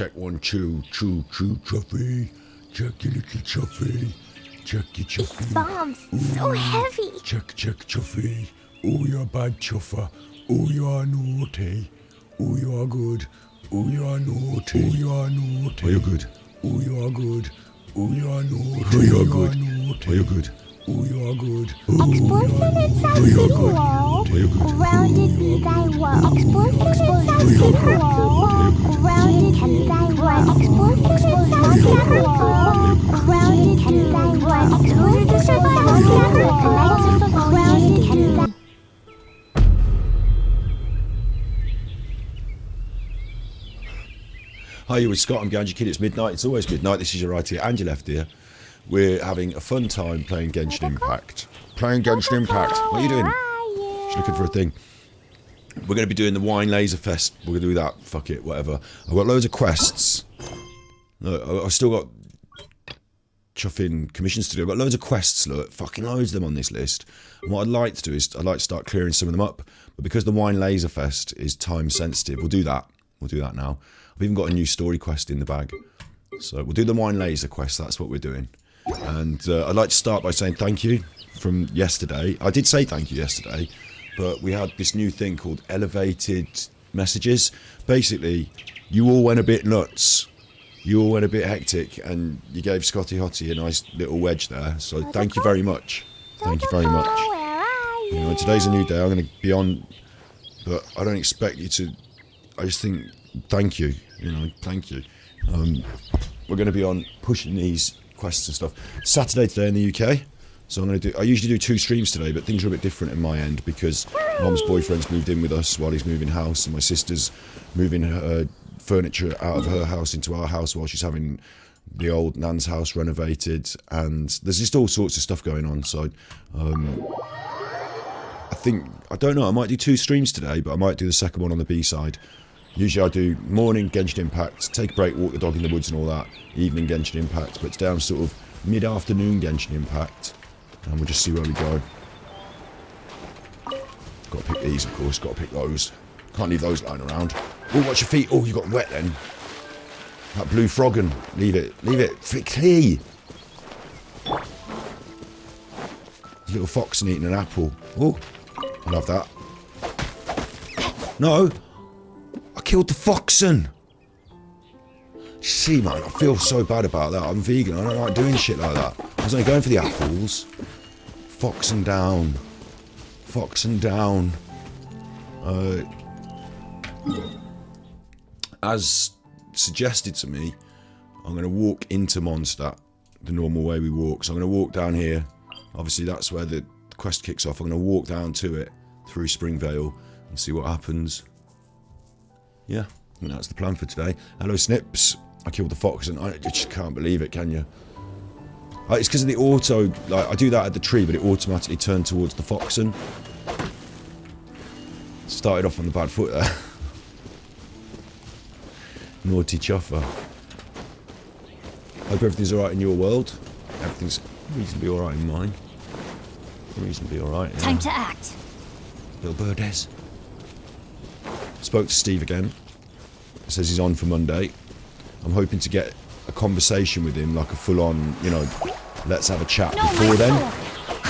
Check 1, 2, Chuffy. Check your little Chuffy. Check your Chuffy. Bombs, so heavy. Check, Chuffy. Oh, you're a bad chuffer. Oh, you are naughty. Oh, you are good. Oh, you are naughty. Oh, you are naughty. Oh, you're good. Oh, you are good. Oh, you are naughty. Oh, you are good. Oh, you're good. Oh, you are good. Explosion inside city wall. Grounded be thy wall. Explosion inside city wall. Grounded be thy wall. Explosion inside city wall. Grounded be thy wall. Explosion to survive city wall. Grounded be thy. Hi, you with Scott. I'm Ganji Kid. It's midnight. It's always midnight. This is your right ear and your left ear. We're having a fun time playing Genshin Impact. Playing Genshin Impact. What are you doing? Just looking for a thing. We're going to be doing the Wine Laser Fest. We're going to do that. Fuck it. Whatever. I've got loads of quests. Look, I've still got Chuffing commissions to do. I've got loads of quests. Look, fucking loads of them on this list. And what I'd like to do is I'd like to start clearing some of them up. But because the Wine Laser Fest is time sensitive, we'll do that. We'll do that now. I've even got a new story quest in the bag. So we'll do the Wine Laser quest. That's what we're doing. And I'd like to start by saying thank you from yesterday. I did say thank you yesterday, but we had this new thing called elevated messages. Basically, you all went a bit nuts. You all went a bit hectic, and you gave Scotty Hottie a nice little wedge there. So thank you very much. Thank you very much. You know, today's a new day. I'm going to be on, but I don't expect you to. I just think thank you. You know, thank you. We're going to be on pushing these quests and stuff. Saturday today in the UK, so I'm going to do. I usually do 2 streams today, but things are a bit different in my end because Mom's boyfriend's moved in with us while he's moving house, and my sister's moving her furniture out of her house into our house while she's having the old Nan's house renovated, and there's just all sorts of stuff going on. So I think I don't know. I might do 2 streams today, but I might do the second one on the B side. Usually I do morning Genshin Impact, take a break, walk the dog in the woods and all that, evening Genshin Impact, but today I'm sort of mid-afternoon Genshin Impact, and we'll just see where we go. Got to pick these, of course, got to pick those. Can't leave those lying around. Oh, watch your feet. Oh, you got wet then. That blue froggin. Leave it, Flicky! Little fox and eating an apple. Oh, I love that. No! I killed the foxen! See, man, I feel so bad about that. I'm vegan, I don't like doing shit like that. I was only going for the apples. Foxen down. Foxen down. As suggested to me, I'm going to walk into Mondstadt the normal way we walk. So I'm going to walk down here. Obviously, that's where the quest kicks off. I'm going to walk down to it through Springvale and see what happens. Yeah, I think that's the plan for today. Hello, Snips. I killed the fox and I just can't believe it, can you? It's because of the auto, like, I do that at the tree, but it automatically turned towards the foxen. Started off on the bad foot there. Naughty chuffer. Hope everything's alright in your world. Everything's reasonably alright in mine. Reasonably alright, yeah. Time to act. Little birdies. Spoke to Steve again. Says he's on for Monday. I'm hoping to get a conversation with him, like a full-on, you know, let's have a chat before then.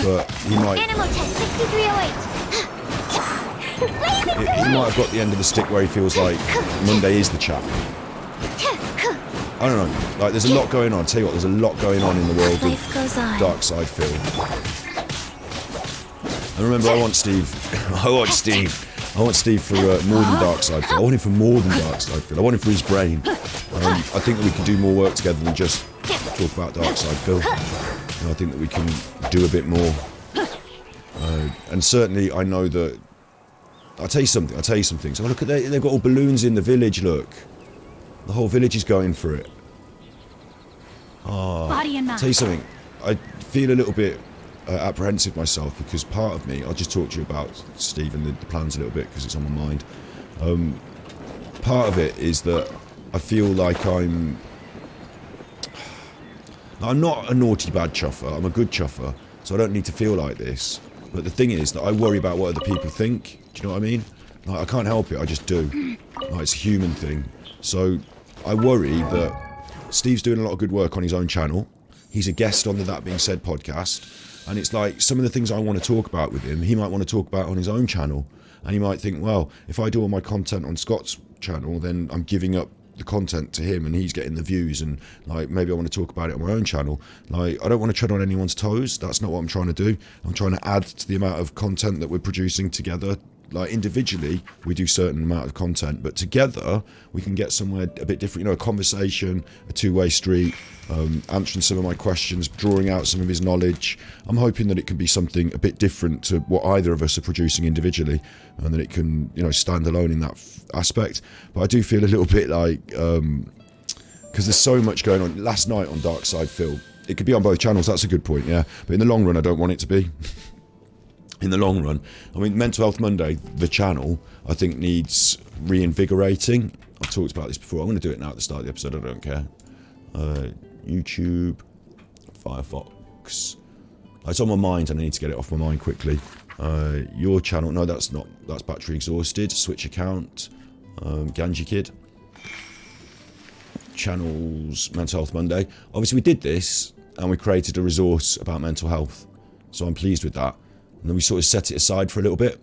But he might. Animal test 6308. He might have got the end of the stick where he feels like Monday is the chat. I don't know. Like, there's a lot going on. I'll tell you what, there's a lot going on in the world of Dark Side Phil. And remember, I want Steve for more than Dark Side Phil. I want him for more than Dark Side Phil. I want him for his brain. I think that we can do more work together than just talk about Dark Side Phil. And I think that we can do a bit more. And certainly, I know that. I'll tell you some things. Oh, look at they've got all balloons in the village. Look, the whole village is going for it. Oh, Body and mind. I'll tell you something. I feel a little bit apprehensive myself because part of me, I'll just talk to you about Steve and the plans a little bit because it's on my mind. Part of it is that I feel like I'm not a naughty bad chuffer, I'm a good chuffer, so I don't need to feel like this. But the thing is that I worry about what other people think, do you know what I mean? Like, I can't help it, I just do. Like, it's a human thing. So I worry that Steve's doing a lot of good work on his own channel. He's a guest on the That Being Said podcast. And it's like some of the things I want to talk about with him, he might want to talk about on his own channel. And he might think, well, if I do all my content on Scott's channel, then I'm giving up the content to him and he's getting the views, and like maybe I want to talk about it on my own channel. Like, I don't want to tread on anyone's toes. That's not what I'm trying to do. I'm trying to add to the amount of content that we're producing together. Like, individually we do certain amount of content, but together we can get somewhere a bit different, you know, a conversation, a two-way street, answering some of my questions, drawing out some of his knowledge. I'm hoping that it can be something a bit different to what either of us are producing individually, and that it can, you know, stand alone in that aspect. But I do feel a little bit like, because there's so much going on. Last night on Dark Side Phil, it could be on both channels, that's a good point, yeah, but in the long run I don't want it to be. In the long run, I mean, Mental Health Monday, the channel, I think needs reinvigorating. I've talked about this before. I'm going to do it now at the start of the episode. I don't care. YouTube, Firefox. It's on my mind and I need to get it off my mind quickly. Your channel, no, that's not. That's battery exhausted. Switch account. Ganji Kid. Channels, Mental Health Monday. Obviously, we did this and we created a resource about mental health. So I'm pleased with that. And then we sort of set it aside for a little bit.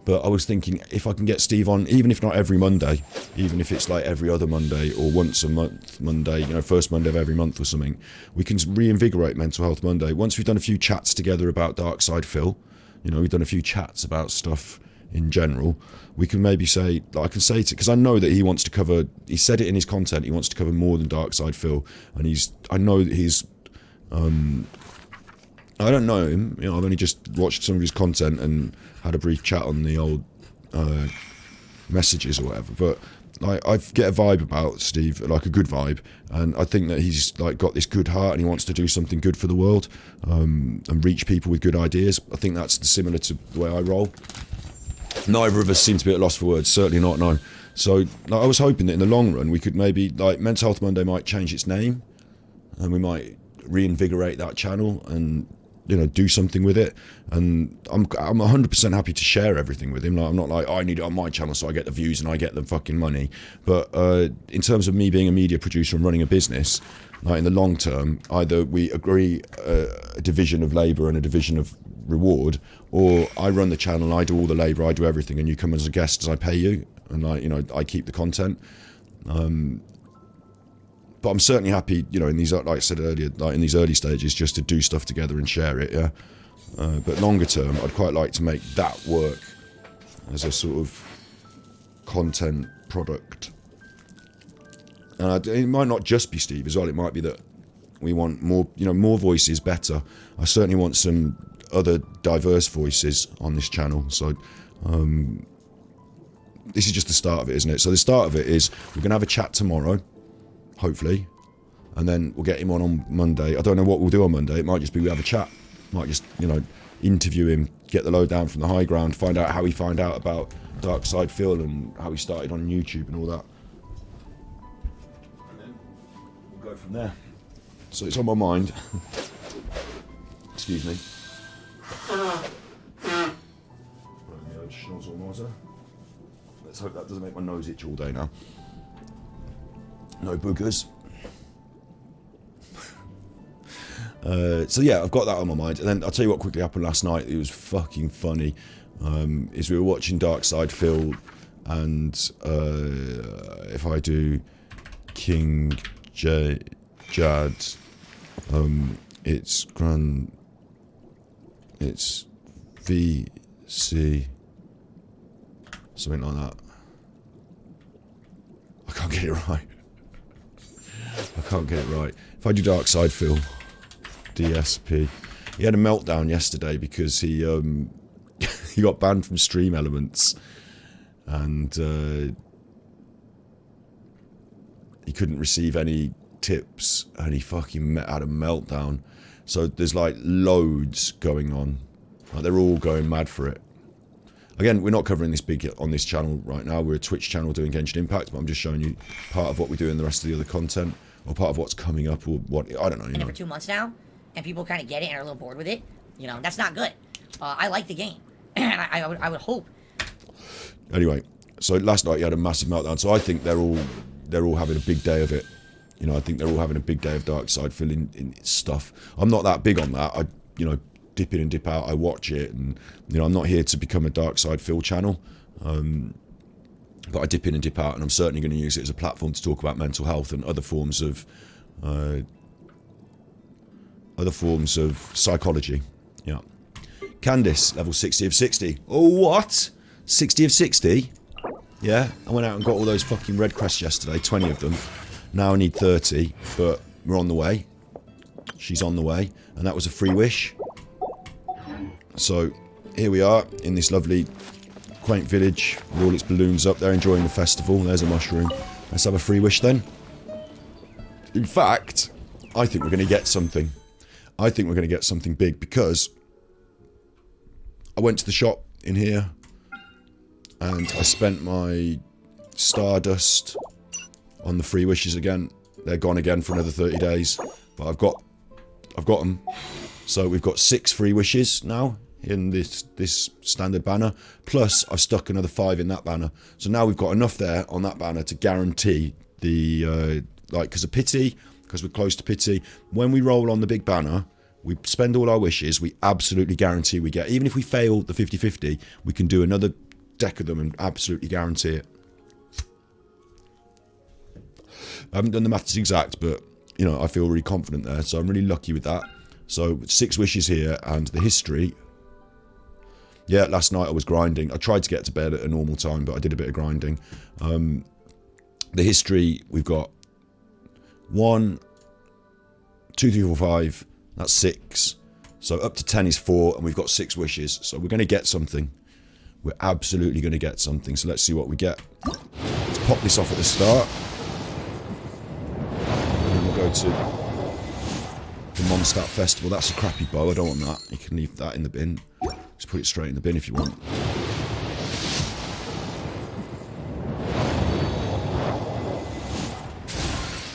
But I was thinking, if I can get Steve on, even if not every Monday, even if it's like every other Monday or once a month Monday, you know, first Monday of every month or something, we can reinvigorate Mental Health Monday. Once we've done a few chats together about Dark Side Phil, you know, we've done a few chats about stuff in general, we can maybe say, like, I can say to, because I know that he wants to cover, he said it in his content, he wants to cover more than Dark Side Phil. And I know that he's, I don't know him, you know, I've only just watched some of his content and had a brief chat on the old messages or whatever, but like, I get a vibe about Steve, like a good vibe, and I think that he's like got this good heart and he wants to do something good for the world, and reach people with good ideas. I think that's similar to the way I roll. Neither of us seem to be at a loss for words, certainly not, no. So like, I was hoping that in the long run we could maybe, like, Mental Health Monday might change its name and we might reinvigorate that channel and, you know, do something with it. And I'm 100% happy to share everything with him. Like, I'm not like, oh, I need it on my channel so I get the views and I get the fucking money. But in terms of me being a media producer and running a business, like in the long term, either we agree a division of labour and a division of reward, or I run the channel, I do all the labour, I do everything, and you come as a guest as I pay you, and I keep the content. But I'm certainly happy, you know, in these, like I said earlier, like in these early stages, just to do stuff together and share it, yeah. But longer term, I'd quite like to make that work as a sort of content product. And it might not just be Steve as well. It might be that we want more, you know, more voices, better. I certainly want some other diverse voices on this channel. So this is just the start of it, isn't it? So the start of it is we're going to have a chat tomorrow, hopefully, and then we'll get him on Monday. I don't know what we'll do on Monday. It might just be we have a chat. Might just, you know, interview him, get the lowdown from the high ground, find out how he found out about Dark Side Phil and how he started on YouTube and all that. And then we'll go from there. So it's on my mind. Excuse me. Let's hope that doesn't make my nose itch all day now. No boogers. So yeah, I've got that on my mind. And then I'll tell you what quickly happened last night. It was fucking funny. Is we were watching Dark Side Phil, and if I do King Jad, it's it's VC, something like that. I can't get it right. I can't get it right. If I do Dark Side Phil, DSP. He had a meltdown yesterday because he he got banned from Stream Elements, and he couldn't receive any tips, and he fucking had a meltdown. So there's like loads going on. Like, they're all going mad for it. Again, we're not covering this big on this channel right now. We're a Twitch channel doing Genshin Impact, but I'm just showing you part of what we do in the rest of the other content, or part of what's coming up, or what, I don't know. You know. For 2 months now, and people kind of get it and are a little bored with it. You know, that's not good. I like the game, and I would hope. Anyway, so last night he had a massive meltdown. So I think they're all they're all having a big day of it. You know, I think they're all having a big day of dark side filling in stuff. I'm not that big on that. I, you know, dip in and dip out. I watch it, and you know, I'm not here to become a dark side Phil channel. But I dip in and dip out, and I'm certainly going to use it as a platform to talk about mental health and other forms of psychology. Yeah. Candice, level 60 of 60. Oh, what? 60 of 60? Yeah, I went out and got all those fucking red crests yesterday, 20 of them. Now I need 30, but we're on the way. She's on the way, and that was a free wish. So, here we are, in this lovely, quaint village, with all its balloons up there, enjoying the festival. There's a mushroom. Let's have a free wish then. In fact, I think we're going to get something. I think we're going to get something big, because I went to the shop in here, and I spent my Stardust on the free wishes again. They're gone again for another 30 days, but I've got them. So we've got 6 free wishes now in this standard banner, plus I've stuck another 5 in that banner. So now we've got enough there on that banner to guarantee the like, because of pity, because we're close to pity. When we roll on the big banner, we spend all our wishes, we absolutely guarantee we get. Even if we fail the 50-50, we can do another deck of them and absolutely guarantee it. I haven't done the maths exact, but you know, I feel really confident there, so I'm really lucky with that. So 6 wishes here, and the history. Yeah, last night I was grinding. I tried to get to bed at a normal time, but I did a bit of grinding. The history, we've got 1, 2, 3, 4, 5. That's 6. So up to 10 is 4, and we've got 6 wishes. So we're going to get something. We're absolutely going to get something. So let's see what we get. Let's pop this off at the start. And then we'll go to the Mondstadt Festival. That's a crappy bow. I don't want that. You can leave that in the bin. Just put it straight in the bin if you want.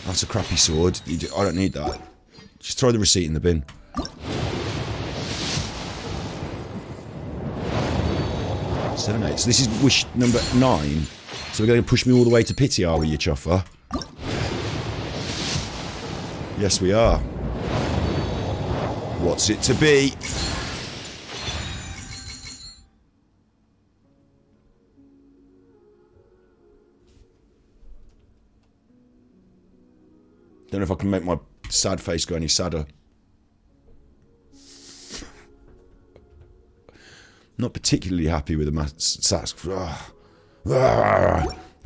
That's a crappy sword. I don't need that. Just throw the receipt in the bin. 7, 8. So this is wish number 9. So we're going to push me all the way to pity, are we, you chuffer? Yes, we are. What's it to be? Don't know if I can make my sad face go any sadder. Not particularly happy with the sax. We've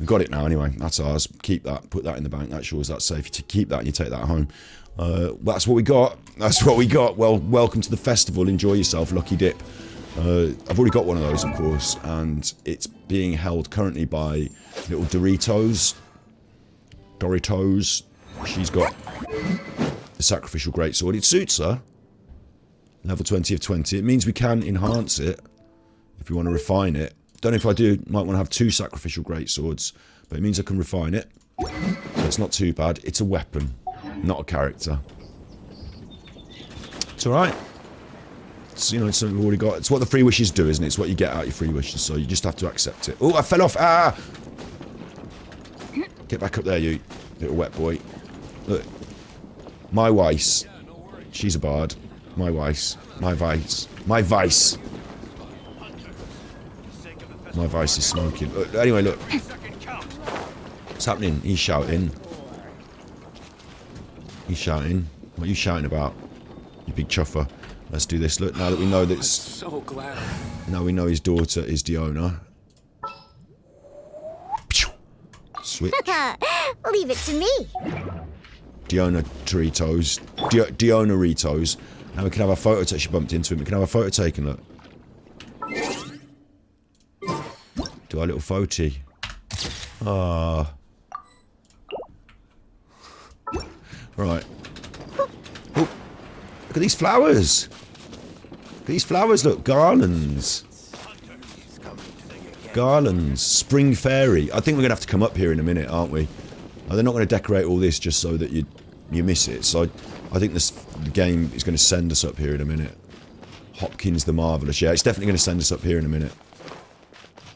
got it now anyway. That's ours. Keep that. Put that in the bank. That's yours. That's safe. You keep that and you take that home. That's what we got. That's what we got. Well, welcome to the festival. Enjoy yourself. Lucky dip. I've already got one of those, of course, and it's being held currently by little Doritos. She's got the sacrificial greatsword. It suits her. Level 20 of 20. It means we can enhance it if we want to refine it. Don't know if I do. Might want to have 2 sacrificial greatswords, but it means I can refine it. So it's not too bad. It's a weapon, not a character. It's alright. It's, you know, it's something we've already got. It's what the free wishes do, isn't it? It's what you get out of your free wishes, so you just have to accept it. Oh, I fell off! Ah! Get back up there, you little wet boy. Look. My Weiss. She's a bard. My Weiss. My Vice. My Vice. My Vice is smoking. Anyway, look. What's happening? He's shouting. He's shouting. What are you shouting about? You big chuffer. Let's do this. Look, now that we know that it's... so glad. Now we know his daughter is Diona. Switch. Leave it to me. Diona Doritos. Diona Ritos. Now we can have our photo taken. She bumped into him. We can have our photo taken, look. Do our little photy. Ah. Right. Oh, look at these flowers. Look at these flowers, look. Garlands. Garlands. Spring fairy. I think we're going to have to come up here in a minute, aren't we? They're not going to decorate all this just so that you miss it. So I think the game is going to send us up here in a minute. Hopkins the Marvellous. Yeah, it's definitely going to send us up here in a minute.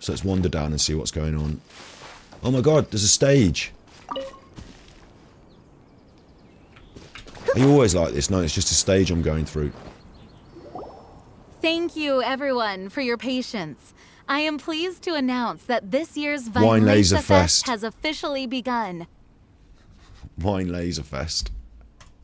So let's wander down and see what's going on. Oh my god, there's a stage. Are you always like this? No, it's just a stage I'm going through. Thank you, everyone, for your patience. I am pleased to announce that this year's Wine Wine Laser Laser Fest. Fest has officially begun. Wine Laser Fest.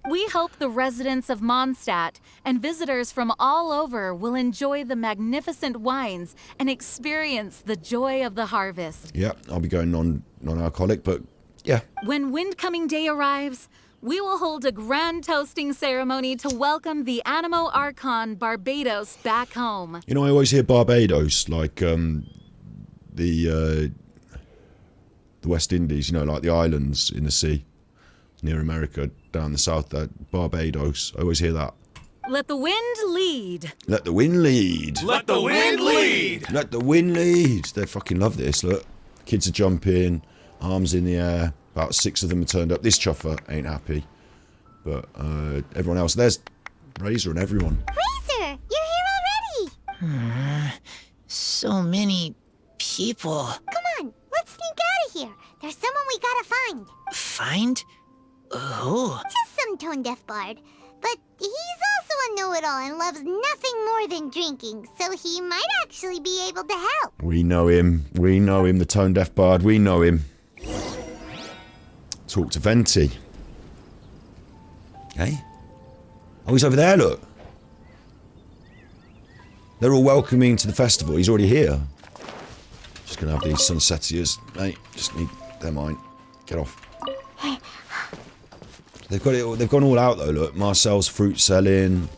We hope the residents of Mondstadt and visitors from all over will enjoy the magnificent wines and experience the joy of the harvest. Yeah, I'll be going non-alcoholic, but yeah. When Windcoming Day arrives, we will hold a grand toasting ceremony to welcome the Animo Archon Barbados back home. You know, I always hear Barbados, like the West Indies, you know, like the islands in the sea near America, down the south there, Barbados. I always hear that. Let the wind lead. Let the wind lead. Let the wind lead. Let the wind lead. They fucking love this, look. Kids are jumping, arms in the air. About 6 of them have turned up. This chuffer ain't happy. But everyone else, there's Razor and everyone. Lazer, you're here already. So many people. Come on, let's sneak out of here. There's someone we gotta find. Find? Who? Just some tone-deaf bard. But he's also a know-it-all and loves nothing more than drinking, so he might actually be able to help. We know him. We know him, the tone-deaf bard. We know him. Talk to Venti. Hey? Oh, he's over there, look. They're all welcoming to the festival. He's already here. Just gonna have these sunsetiers. Mate, just need their mine. Get off. They've got it. They've gone all out though. Look, Marcel's fruit selling.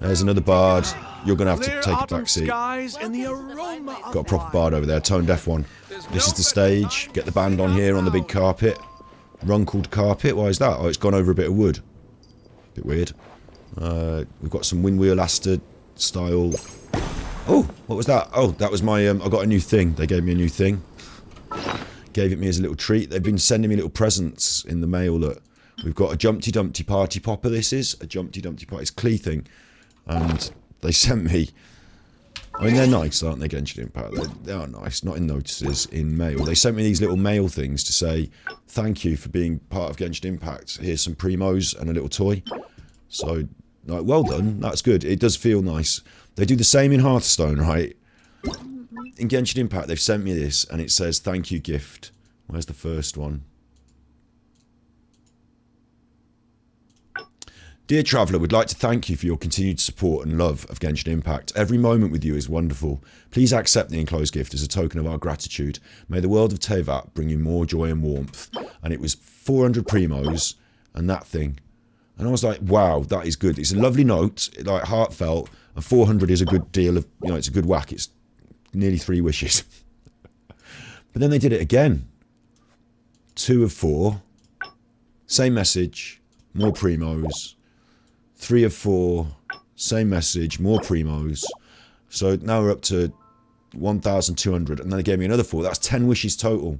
There's another bard. You're gonna have to take a back seat. Got a proper bard over there, tone deaf one. This is the stage. Get the band on here on the big carpet. Runcled carpet. Why is that? Oh, it's gone over a bit of wood. Bit weird. We've got some windwheel Aster style. Oh, what was that? Oh, that was my. I got a new thing. They gave me a new thing. Gave it me as a little treat. They've been sending me little presents in the mail. Look. We've got a Jumpty Dumpty Party Popper, this is. A Jumpty Dumpty Party. It's cleathing. And they sent me... I mean, they're nice, aren't they, Genshin Impact? They are nice. Not in notices, in mail. They sent me these little mail things to say, thank you for being part of Genshin Impact. Here's some primos and a little toy. So, like, well done. That's good. It does feel nice. They do the same in Hearthstone, right? In Genshin Impact, they've sent me this, and it says, thank you gift. Where's the first one? Dear Traveller, we'd like to thank you for your continued support and love of Genshin Impact. Every moment with you is wonderful. Please accept the enclosed gift as a token of our gratitude. May the world of Tevat bring you more joy and warmth. And it was 400 primos and that thing. And I was like, wow, that is good. It's a lovely note, like heartfelt, and 400 is a good deal of, you know, it's a good whack. It's nearly 3 wishes. But then they did it again. 2 of 4. Same message, more primos. 3 of 4, same message, more primos. So now we're up to 1,200, and then they gave me another 4. That's 10 wishes total.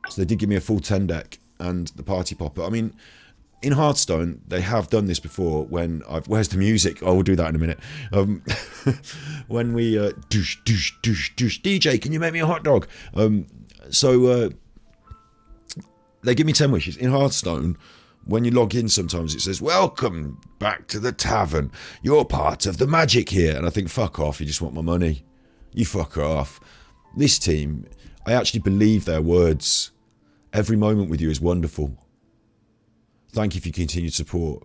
So they did give me a full 10 deck and the party popper. I mean, in Hearthstone, they have done this before when I've... Where's the music? Oh, we'll do that in a minute. When we... Doosh, doosh, doosh, doosh. DJ, can you make me a hot dog? They give me 10 wishes. In Hearthstone... When you log in, sometimes it says, welcome back to the tavern. You're part of the magic here. And I think, fuck off. You just want my money. You fuck off. This team, I actually believe their words. Every moment with you is wonderful. Thank you for your continued support.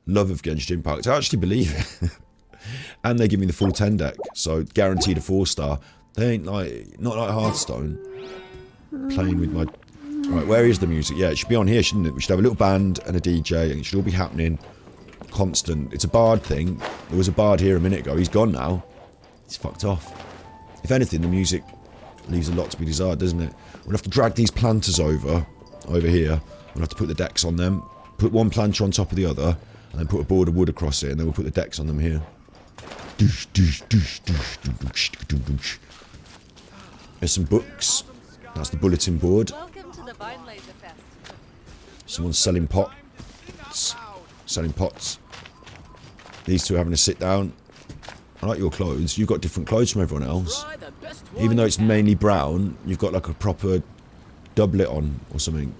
Love of Genshin Impact. I actually believe it. And they give me the full 10 deck. So guaranteed a 4-star. They ain't like, not like Hearthstone. Playing with my... Right, where is the music? Yeah, it should be on here, shouldn't it? We should have a little band and a DJ, and it should all be happening constant. It's a bard thing. There was a bard here a minute ago. He's gone now. He's fucked off. If anything, the music leaves a lot to be desired, doesn't it? We'll have to drag these planters over here. We'll have to put the decks on them. Put one planter on top of the other, and then put a board of wood across it, and then we'll put the decks on them here. There's some books. That's the bulletin board. Someone's selling pots. Selling pots. These two are having a sit down. I like your clothes. You've got different clothes from everyone else. Even though it's mainly brown, you've got like a proper doublet on or something.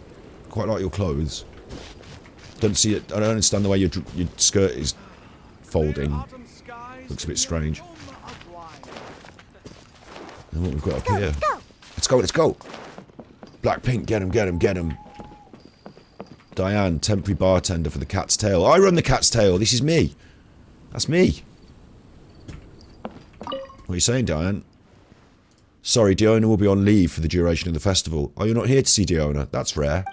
Quite like your clothes. Don't see it. I don't understand the way your skirt is folding. Looks a bit strange. And what we've got up here. Let's go, let's go. Blackpink, get him, get him, get him. Diane, temporary bartender for the Cat's Tail. I run the Cat's Tail. This is me. That's me. What are you saying, Diane? Sorry, Diona will be on leave for the duration of the festival. Oh, you're not here to see Diona? That's rare.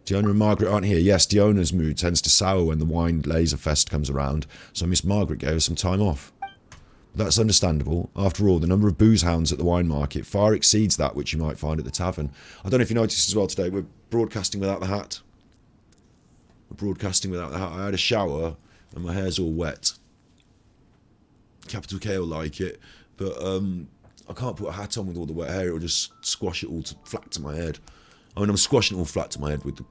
Diona and Margaret aren't here. Yes, Diona's mood tends to sour when the wine Lazer Fest comes around, so Miss Margaret gave us some time off. But that's understandable. After all, the number of booze hounds at the wine market far exceeds that which you might find at the tavern. I don't know if you noticed as well today, we're broadcasting without the hat. We're broadcasting without the hat. I had a shower and my hair's all wet. Capital K will like it, but I can't put a hat on with all the wet hair. It'll just squash it all flat to my head. I mean, I'm squashing it all flat to my head with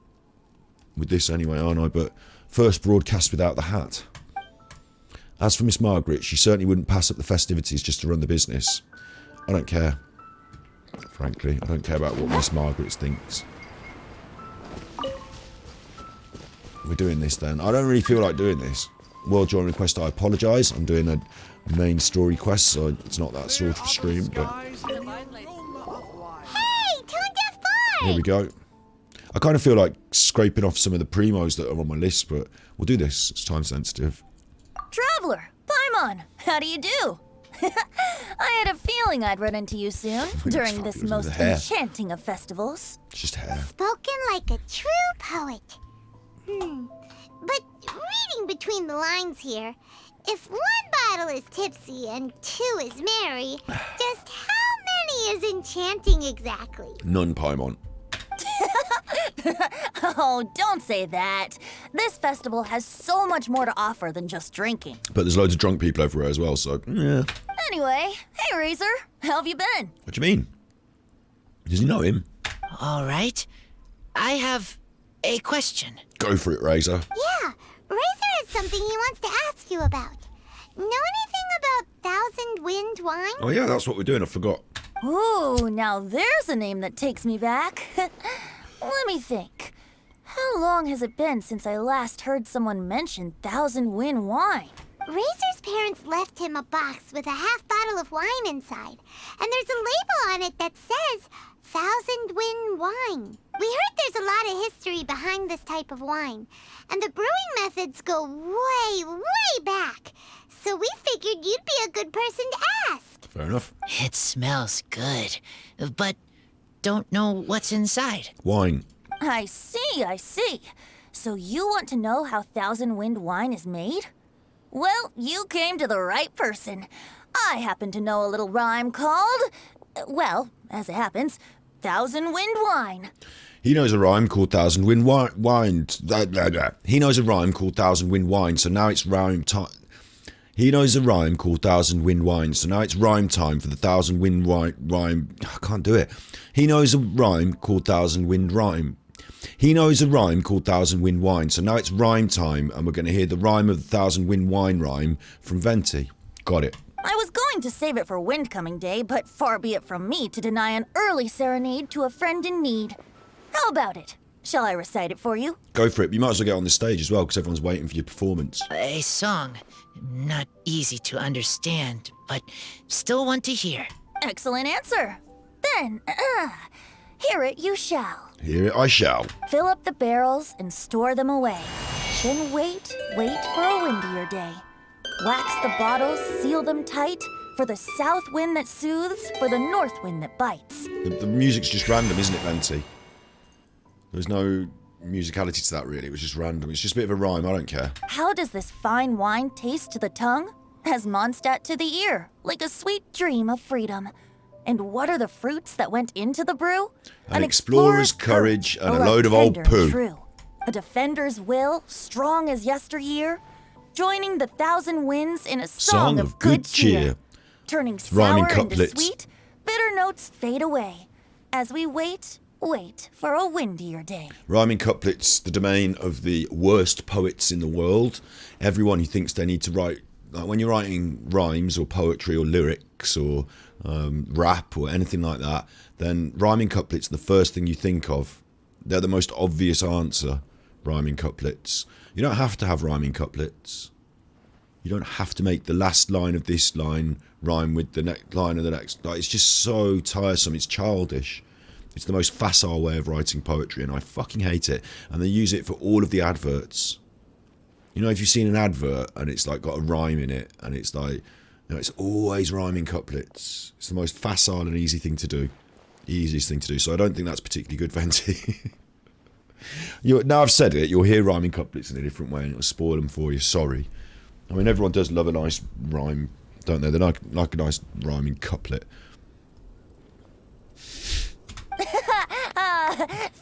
this anyway, aren't I? But first broadcast without the hat. As for Miss Margaret, she certainly wouldn't pass up the festivities just to run the business. I don't care. Frankly, I don't care about what Miss Margaret thinks. We're doing this then. I don't really feel like doing this. World Join request, I apologise. I'm doing a main story quest, so it's not that sort of stream, but... Hey, turned deaf boy! Here we go. I kind of feel like scraping off some of the primos that are on my list, but we'll do this. It's time sensitive. Traveler, Paimon, how do you do? I had a feeling I'd run into you soon during this most enchanting of festivals. It's just hair. Spoken like a true poet. But reading between the lines here, if one bottle is tipsy and two is merry, just how many is enchanting exactly? None, Paimon. Oh, don't say that. This festival has so much more to offer than just drinking. But there's loads of drunk people everywhere as well, so yeah. Anyway, hey Lazer, how have you been? What do you mean? Does he know him? All right. I have a question. Go for it, Razor. Yeah, Razor has something he wants to ask you about. Know anything about Thousand Wind wine? Oh yeah, that's what we're doing, I forgot. Ooh, now there's a name that takes me back. Let me think. How long has it been since I last heard someone mention Thousand Wind wine? Razor's parents left him a box with a half bottle of wine inside, and there's a label on it that says Thousand Wind wine. We heard there's a lot of history behind this type of wine, and the brewing methods go way, way back. So we figured you'd be a good person to ask. Fair enough. It smells good, but don't know what's inside. Wine. I see. So you want to know how Thousand Wind wine is made? Well, you came to the right person. I happen to know a little rhyme called, well, as it happens, Thousand Wind wine. He knows a rhyme called Thousand Wind wine. He knows a rhyme called Thousand Wind wine, so now it's rhyme time. He knows a rhyme called Thousand Wind wine, so now it's rhyme time for the Thousand Wind rhyme. I can't do it. He knows a rhyme called Thousand Wind rhyme. He knows a rhyme called Thousand Wind wine, so now it's rhyme time, and we're going to hear the rhyme of the Thousand Wind wine rhyme from Venti. Got it. I was going to save it for Wind Coming Day, but far be it from me to deny an early serenade to a friend in need. How about it? Shall I recite it for you? Go for it. You might as well get on the stage as well, because everyone's waiting for your performance. A song. Not easy to understand, but still want to hear. Excellent answer. Then, hear it you shall. Hear it I shall. Fill up the barrels and store them away. Then wait for a windier day. Wax the bottles, seal them tight, for the south wind that soothes, for the north wind that bites. The music's just random, isn't it, Venti? There's no musicality to that, really. It was just random. It's just a bit of a rhyme. I don't care. How does this fine wine taste to the tongue? As Mondstadt to the ear, like a sweet dream of freedom. And what are the fruits that went into the brew? An explorer's courage and a load of old poo. True. A defender's will, strong as yesteryear. Joining the thousand winds in a song of good cheer. Turning Rhyming sour into couplets. sweet, bitter notes fade away. As we wait for a windier day. Rhyming couplets, the domain of the worst poets in the world. Everyone who thinks they need to write, like when you're writing rhymes or poetry or lyrics or rap or anything like that, then rhyming couplets are the first thing you think of. They're the most obvious answer rhyming couplets. You don't have to have rhyming couplets. You don't have to make the last line of this line rhyme with the next line of the next. Like, it's just so tiresome. It's childish. It's the most facile way of writing poetry, and I fucking hate it. And they use it for all of the adverts. You know, if you've seen an advert and it's like got a rhyme in it, and it's like, you know, it's always rhyming couplets. It's the most facile and easy thing to do. Easiest thing to do. So I don't think that's particularly good, Venti. Now I've said it, you'll hear rhyming couplets in a different way and it'll spoil them for you. Sorry. I mean, everyone does love a nice rhyme, don't they? They like a nice rhyming couplet.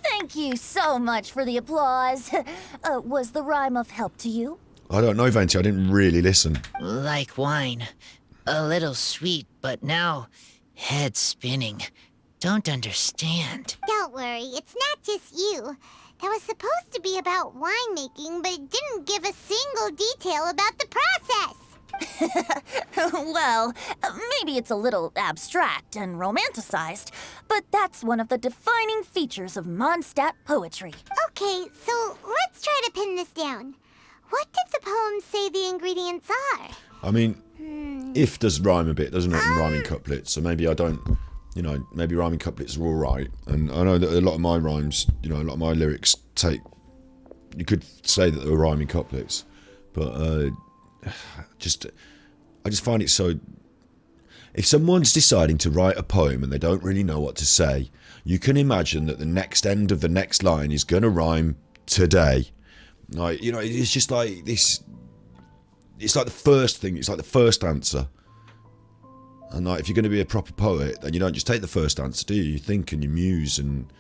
Thank you so much for the applause. Was the rhyme of help to you? I don't know, Venti. I didn't really listen. Like wine. A little sweet, but now head spinning. Don't understand. Don't worry, it's not just you. That was supposed to be about winemaking, but it didn't give a single detail about the process. Well, maybe it's a little abstract and romanticized, but that's one of the defining features of Mondstadt poetry. Okay, so let's try to pin this down. What did the poem say the ingredients are? I mean, if does rhyme a bit, doesn't it, in rhyming couplets? So maybe I don't, you know, maybe rhyming couplets are all right. And I know that a lot of my rhymes, you know, a lot of my lyrics you could say that they were rhyming couplets. But I just find it so... If someone's deciding to write a poem and they don't really know what to say, you can imagine that the next end of the next line is going to rhyme today. Like, you know, it's just like this... It's like the first thing, it's like the first answer. And like, if you're going to be a proper poet, then you don't just take the first answer, do you? You think and you muse and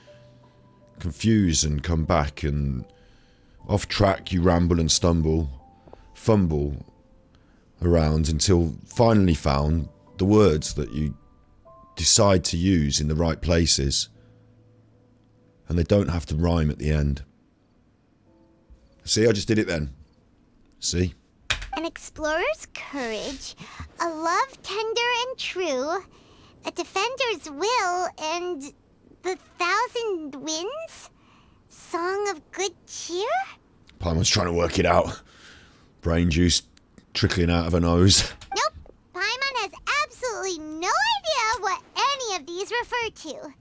confuse and come back, and off track you ramble and stumble, fumble around until finally found the words that you decide to use in the right places. And they don't have to rhyme at the end. See, I just did it then. See? An explorer's courage, a love tender and true, a defender's will, and the 1,000 winds? Song of good cheer? Paimon's trying to work it out. Brain juice trickling out of her nose. Nope. Paimon has absolutely no idea what any of these refer to.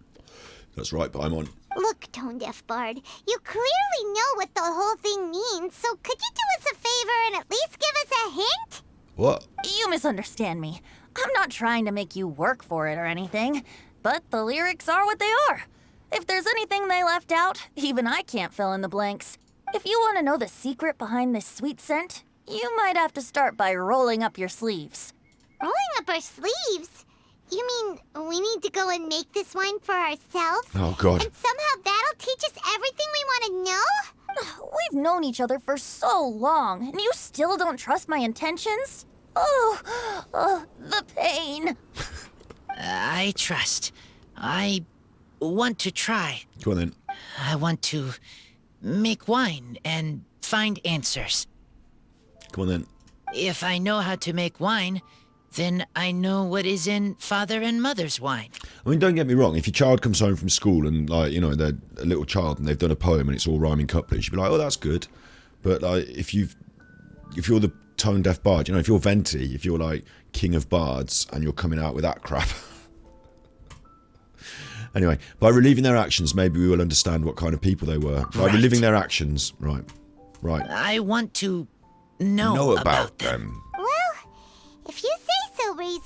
That's right, Paimon. Look, Tone-Deaf Bard, you clearly know what the whole thing means, so could you do us a favor and at least give us a hint? What? You misunderstand me. I'm not trying to make you work for it or anything, but the lyrics are what they are. If there's anything they left out, even I can't fill in the blanks. If you want to know the secret behind this sweet scent, you might have to start by rolling up your sleeves. Rolling up our sleeves? You mean we need to go and make this wine for ourselves? Oh, God. And somehow that'll teach us everything we want to know? We've known each other for so long, and you still don't trust my intentions? Oh, the pain. I trust. I want to try. Go on then. I want to make wine and find answers. Come on then. If I know how to make wine, then I know what is in father and mother's wine. I mean, don't get me wrong. If your child comes home from school and, like, you know, they're a little child and they've done a poem and it's all rhyming couplets, you'd be like, oh, that's good. But like, if you're the tone-deaf bard, you know, if you're Venti, if you're like king of bards and you're coming out with that crap. Anyway, by relieving their actions, maybe we will understand what kind of people they were. By Right. reliving their actions, right. I want to know about them. Well, if you say so, Razor.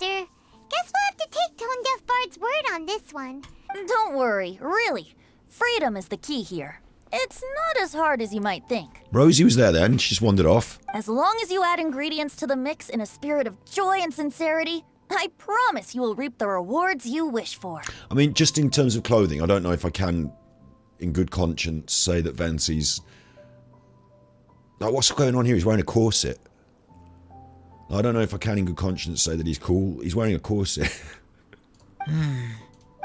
Guess we'll have to take Tone-Deaf Bard's word on this one. Don't worry, really. Freedom is the key here. It's not as hard as you might think. Rosie was there then, she just wandered off. As long as you add ingredients to the mix in a spirit of joy and sincerity, I promise you will reap the rewards you wish for. I mean, just in terms of clothing, I don't know if I can, in good conscience, say that Venti's... Like, what's going on here? He's wearing a corset. I don't know if I can, in good conscience, say that he's cool. He's wearing a corset.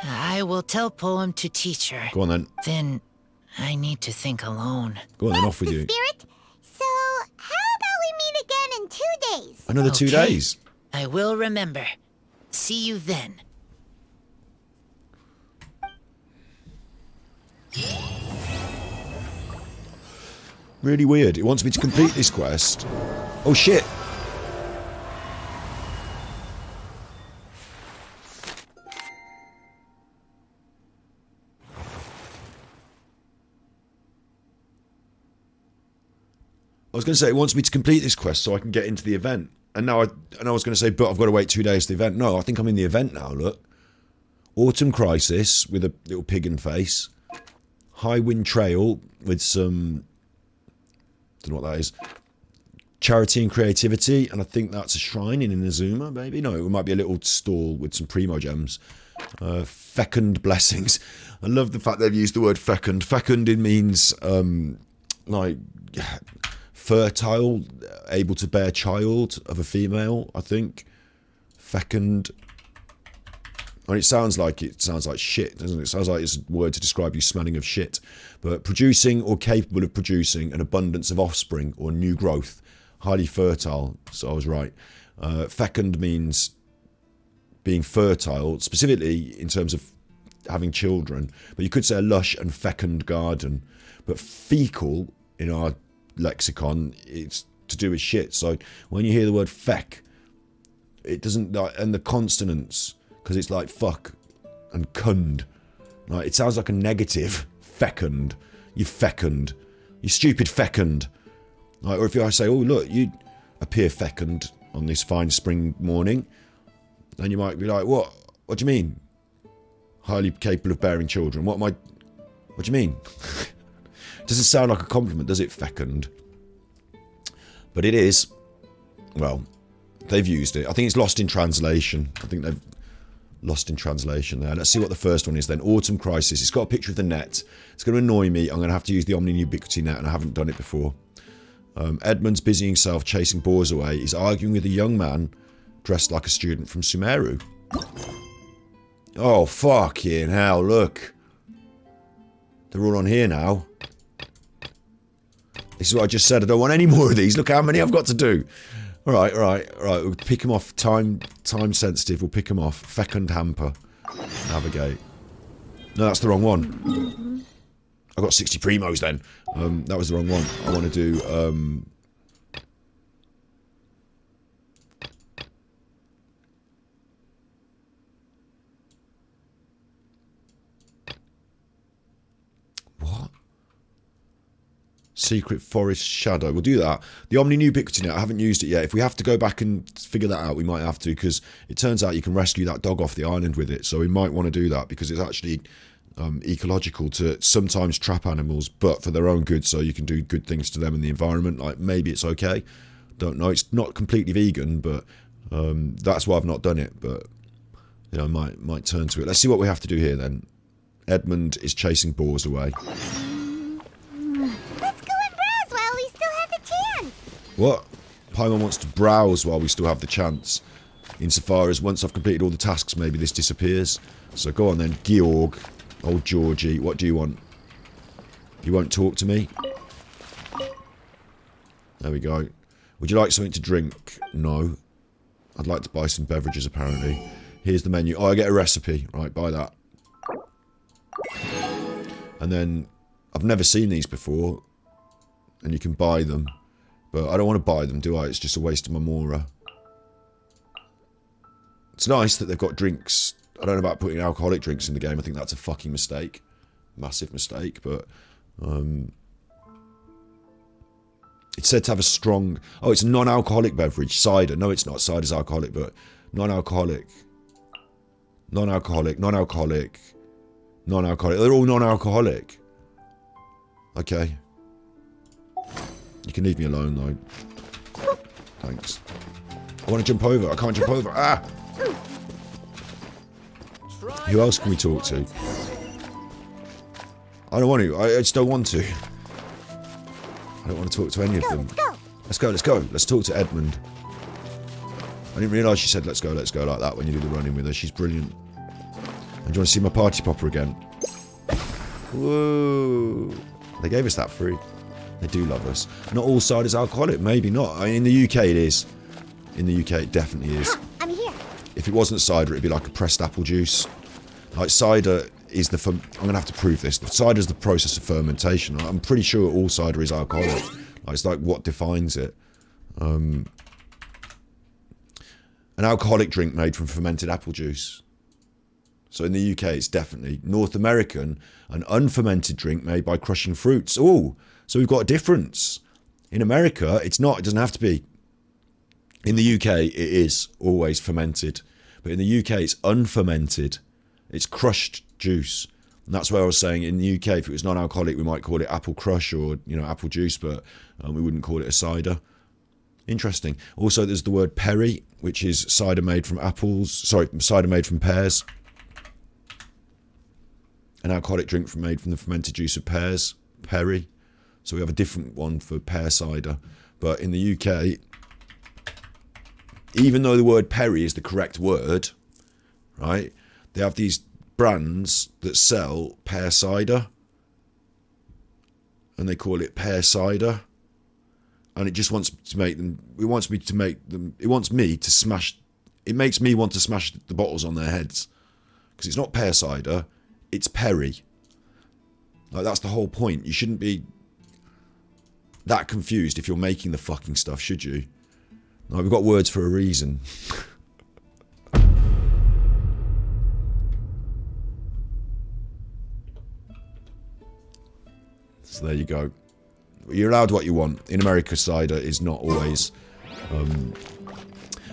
I will tell poem to teacher. Go on then. Then I need to think alone. Go on then, off with The you. spirit. So, how about we meet again in 2 days? Another 2 Okay. days. I will remember. See you then. Really weird. It wants me to complete this quest. Oh shit. I was going to say it wants me to complete this quest so I can get into the event. And now I was going to say, but I've got to wait 2 days for the event. No, I think I'm in the event now, look. Autumn Crisis with a little pig in face. High Wind Trail with some... don't know what that is. Charity and Creativity. And I think that's a shrine in Inazuma, maybe? No, it might be a little stall with some primo gems. Fecund Blessings. I love the fact they've used the word fecund. Fecund, it means, like... fertile, able to bear child of a female, I think. Fecund. And it sounds like shit, doesn't it? It sounds like it's a word to describe you smelling of shit. But producing or capable of producing an abundance of offspring or new growth. Highly fertile, so I was right. Fecund means being fertile, specifically in terms of having children. But you could say a lush and fecund garden. But fecal, in our lexicon, it's to do with shit. So when you hear the word feck, it doesn't like, and the consonants, because it's like fuck and cund, like it sounds like a negative. Fecund, you fecund, you stupid fecund. Like, or if I say, oh look, you appear fecund on this fine spring morning, then you might be like, what do you mean? Highly capable of bearing children. What do you mean? Doesn't sound like a compliment, does it, fecund? But it is. Well, they've used it. I think it's lost in translation. I think they've lost in translation there. Let's see what the first one is then. Autumn Crisis. It's got a picture of the net. It's going to annoy me. I'm going to have to use the Omni Ubiquity net, and I haven't done it before. Edmund's busying himself chasing boars away. He's arguing with a young man dressed like a student from Sumeru. Oh, fucking hell, look. They're all on here now. This is what I just said. I don't want any more of these. Look how many I've got to do. All right. We'll pick them off. Time sensitive. We'll pick them off. Fecund hamper. Navigate. No, that's the wrong one. I got 60 primos then. That was the wrong one. I want to do... what? Secret Forest Shadow. We'll do that. The Omni Ubiquity net, I haven't used it yet. If we have to go back and figure that out, we might have to, because it turns out you can rescue that dog off the island with it. So we might want to do that, because it's actually ecological to sometimes trap animals, but for their own good, so you can do good things to them and the environment. Like, maybe it's okay. Don't know. It's not completely vegan, but that's why I've not done it. But, you know, might turn to it. Let's see what we have to do here, then. Edmund is chasing boars away. What? Paimon wants to browse while we still have the chance. Insofar as once I've completed all the tasks, maybe this disappears. So go on then, Georg. Old Georgie, what do you want? You won't talk to me? There we go. Would you like something to drink? No. I'd like to buy some beverages, apparently. Here's the menu. Oh, I get a recipe. Right, buy that. And then, I've never seen these before. And you can buy them. But I don't want to buy them, do I? It's just a waste of my Mora. It's nice that they've got drinks. I don't know about putting alcoholic drinks in the game. I think that's a fucking mistake. Massive mistake, but... it's said to have a strong... oh, it's a non-alcoholic beverage. Cider. No, it's not. Cider's alcoholic, but... non-alcoholic. Non-alcoholic. Non-alcoholic. Non-alcoholic. They're all non-alcoholic. Okay. You can leave me alone, though. Thanks. I want to jump over. I can't jump over. Ah! Who else can we talk to? I don't want to. I just don't want to. I don't want to talk to any of them. Let's go. Let's talk to Edmund. I didn't realise she said let's go like that when you do the running with her. She's brilliant. And do you want to see my party popper again? Whoa. They gave us that free. They do love us. Not all cider is alcoholic. Maybe not. I mean, in the UK it is. In the UK it definitely is. I'm here. If it wasn't cider, it'd be like a pressed apple juice. Like cider is I'm going to have to prove this. The cider is the process of fermentation. I'm pretty sure all cider is alcoholic. It's like what defines it. An alcoholic drink made from fermented apple juice. So in the UK, it's definitely North American, an unfermented drink made by crushing fruits. Oh, so we've got a difference. In America, it's not. It doesn't have to be. In the UK, it is always fermented. But in the UK, it's unfermented. It's crushed juice. And that's where I was saying in the UK, if it was non-alcoholic, we might call it apple crush or, apple juice, but we wouldn't call it a cider. Interesting. Also, there's the word perry, which is cider made from cider made from pears. An alcoholic drink made from the fermented juice of pears, perry. So we have a different one for pear cider. But in the UK, even though the word perry is the correct word, right, they have these brands that sell pear cider. And they call it pear cider. And it just wants to make them, it makes me want to smash the bottles on their heads. Because it's not pear cider, it's perry. Like, that's the whole point. You shouldn't be that confused if you're making the fucking stuff, should you? Like, we've got words for a reason. So there you go. You're allowed what you want. In America, cider is not always...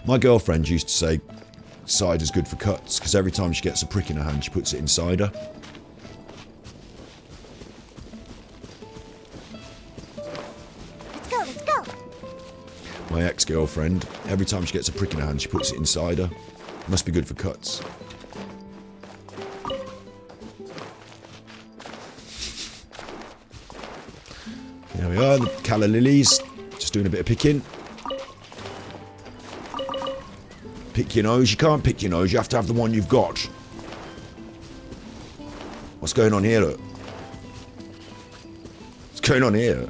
my girlfriend used to say cider's good for cuts, because every time she gets a prick in her hand, she puts it in cider. Let's go. My ex-girlfriend, every time she gets a prick in her hand, she puts it in cider. Must be good for cuts. There we are, the calla lilies. Just doing a bit of picking. Pick your nose. You can't pick your nose. You have to have the one you've got. What's going on here, look? What's going on here?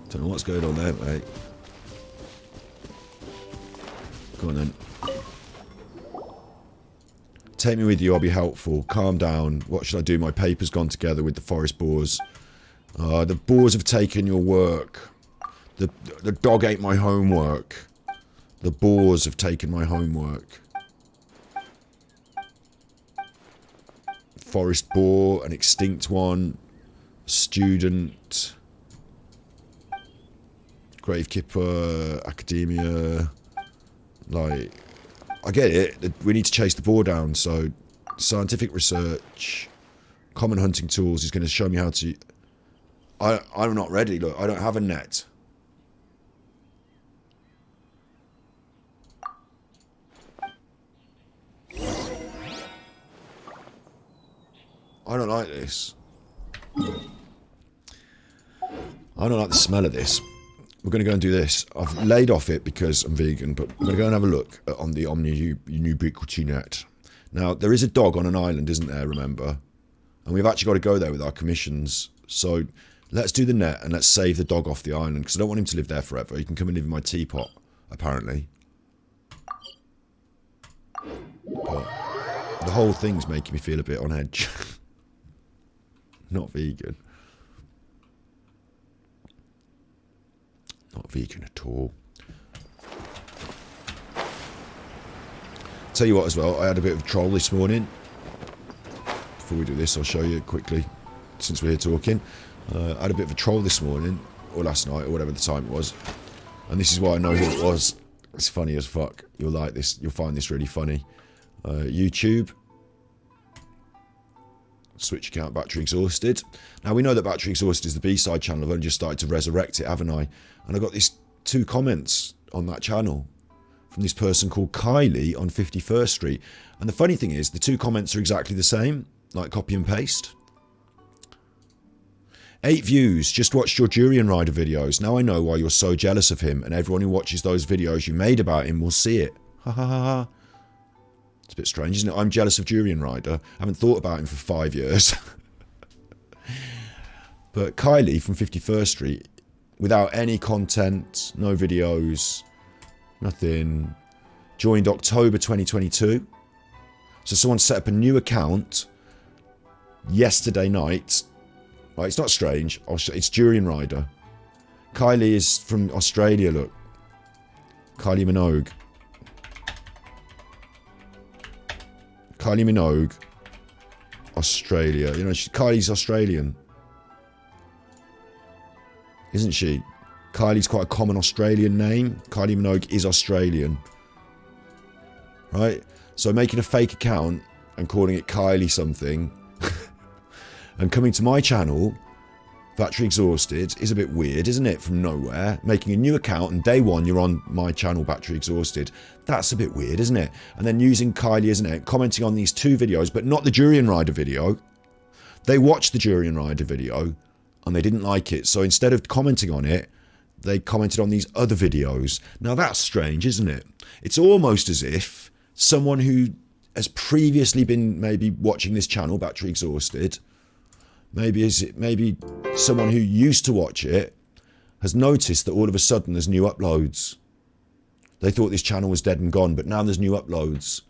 Don't know what's going on there, mate. Go on then. Take me with you, I'll be helpful. Calm down. What should I do? My paper's gone together with the forest boars. The boars have taken your work. The dog ate my homework. The boars have taken my homework. Forest boar, an extinct one. Student. Gravekeeper, academia. Like... I get it. We need to chase the boar down, so scientific research, common hunting tools is going to show me how to... I'm not ready, look. I don't have a net. I don't like this. I don't like the smell of this. We're going to go and do this. I've laid off it because I'm vegan, but we're going to go and have a look on the Omni-Ubiquity net. Now, there is a dog on an island, isn't there, remember? And we've actually got to go there with our commissions. So let's do the net and let's save the dog off the island, because I don't want him to live there forever. He can come and live in my teapot, apparently. But the whole thing's making me feel a bit on edge. Not vegan. Not vegan at all. Tell you what as well, I had a bit of a troll this morning. Before we do this, I'll show you quickly, since we're here talking. I had a bit of a troll this morning, or last night, or whatever the time it was. And this is why I know who it was. It's funny as fuck. You'll like this. You'll find this really funny. YouTube. Switch account, battery exhausted. Now, we know that battery exhausted is the B-side channel. I've only just started to resurrect it, haven't I? And I got these 2 comments on that channel from this person called Kylie on 51st Street. And the funny thing is, the 2 comments are exactly the same, like copy and paste. 8 views, just watched your Durian Rider videos. Now I know why you're so jealous of him, and everyone who watches those videos you made about him will see it. Ha ha ha ha. It's a bit strange, isn't it? I'm jealous of Durian Rider. I haven't thought about him for 5 years. But Kylie from 51st Street, without any content, no videos, nothing, joined October 2022. So someone set up a new account yesterday night. Right, it's not strange. It's Durian Rider. Kylie is from Australia, look. Kylie Minogue. Kylie Minogue. Australia. You know, Kylie's Australian. Isn't she? Kylie's quite a common Australian name. Kylie Minogue is Australian. Right? So making a fake account and calling it Kylie something and coming to my channel, Battery Exhausted, is a bit weird, isn't it? From nowhere. Making a new account and day one you're on my channel, Battery Exhausted. That's a bit weird, isn't it? And then using Kylie, isn't it? Commenting on these 2 videos, but not the Durian Rider video. They watched the Durian Rider video and they didn't like it. So instead of commenting on it, they commented on these other videos. Now that's strange, isn't it? It's almost as if someone who has previously been maybe watching this channel, Battery Exhausted, maybe someone who used to watch it has noticed that all of a sudden there's new uploads. They thought this channel was dead and gone, but now there's new uploads.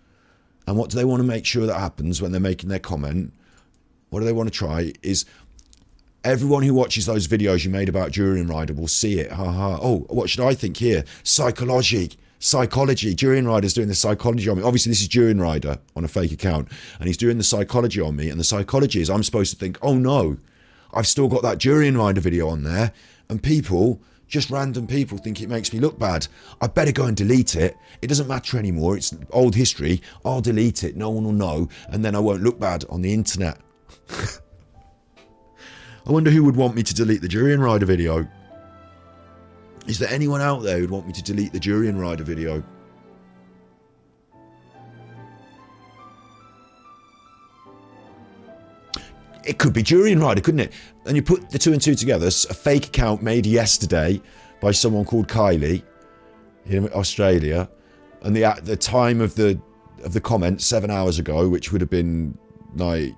And what do they want to make sure that happens when they're making their comment? What do they want to try is everyone who watches those videos you made about Durian Rider will see it. Ha ha. Oh, what should I think here? Psychology. Durian Rider's doing the psychology on me. Obviously this is Durian Rider on a fake account and he's doing the psychology on me, and the psychology is I'm supposed to think, oh no, I've still got that Durian Rider video on there, and people, just random people, think it makes me look bad. I better go and delete it. It doesn't matter anymore. It's old history. I'll delete it. No one will know, and then I won't look bad on the internet. I wonder who would want me to delete the Durian Rider video. Is there anyone out there who'd want me to delete the Durian Rider video? It could be Durian Rider, couldn't it? And you put the 2 and 2 together, a fake account made yesterday by someone called Kylie in Australia, and the time of the comment 7 hours ago, which would have been like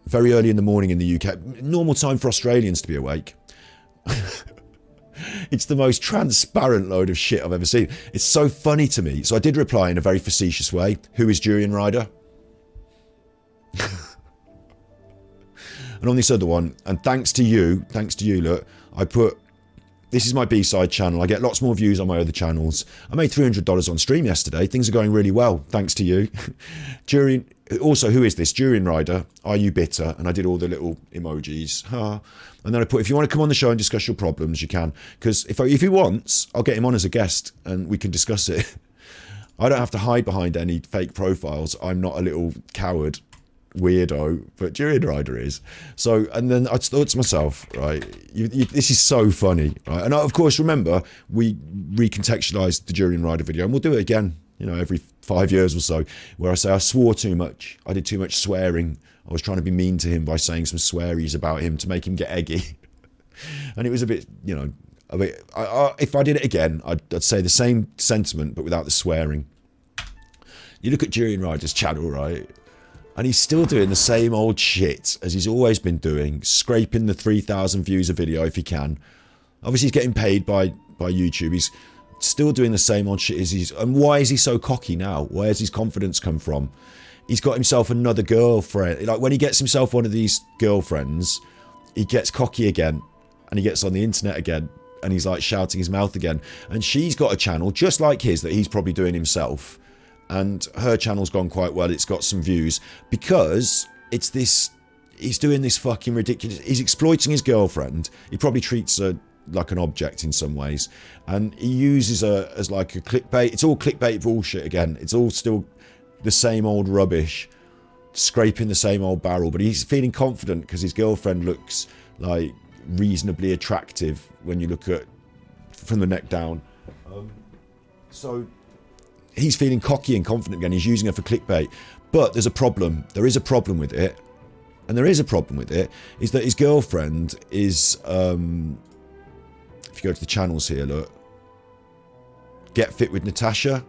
very early in the morning in the UK, normal time for Australians to be awake. It's the most transparent load of shit I've ever seen. It's so funny to me. So I did reply in a very facetious way. Who is Durian Rider? And on this other one, and thanks to you, look, I put, this is my B-side channel. I get lots more views on my other channels. I made $300 on stream yesterday. Things are going really well, thanks to you. Also, who is this? Durian Rider. Are you bitter? And I did all the little emojis. And then I put, if you want to come on the show and discuss your problems, you can. Because if he wants, I'll get him on as a guest and we can discuss it. I don't have to hide behind any fake profiles. I'm not a little coward weirdo, but Durian Rider is. So, and then I thought to myself, right, this is so funny, right? And of course, remember, we recontextualized the Durian Rider video, and we'll do it again, you know, every 5 years or so, where I say I swore too much. I did too much swearing. I was trying to be mean to him by saying some swearies about him to make him get eggy. And it was a bit, you know, if I did it again, I'd say the same sentiment, but without the swearing. You look at Durian Rider's channel, right? And he's still doing the same old shit as he's always been doing, scraping the 3,000 views a video if he can. Obviously, he's getting paid by YouTube. He's still doing the same old shit. And why is he so cocky now? Where has his confidence come from? He's got himself another girlfriend. Like, when he gets himself one of these girlfriends, he gets cocky again. And he gets on the internet again. And he's like shouting his mouth again. And she's got a channel just like his that he's probably doing himself. And her channel's gone quite well. It's got some views because it's this, he's doing this fucking ridiculous, he's exploiting his girlfriend. He probably treats her like an object in some ways, and he uses her as like a clickbait. It's all clickbait bullshit again. It's all still the same old rubbish, scraping the same old barrel, but he's feeling confident because his girlfriend looks like reasonably attractive when you look at from the neck down. So he's feeling cocky and confident again. He's using her for clickbait. But there's a problem. There is a problem with it. And there is a problem with it, is that his girlfriend is, if you go to the channels here, look, Get Fit with Natasha.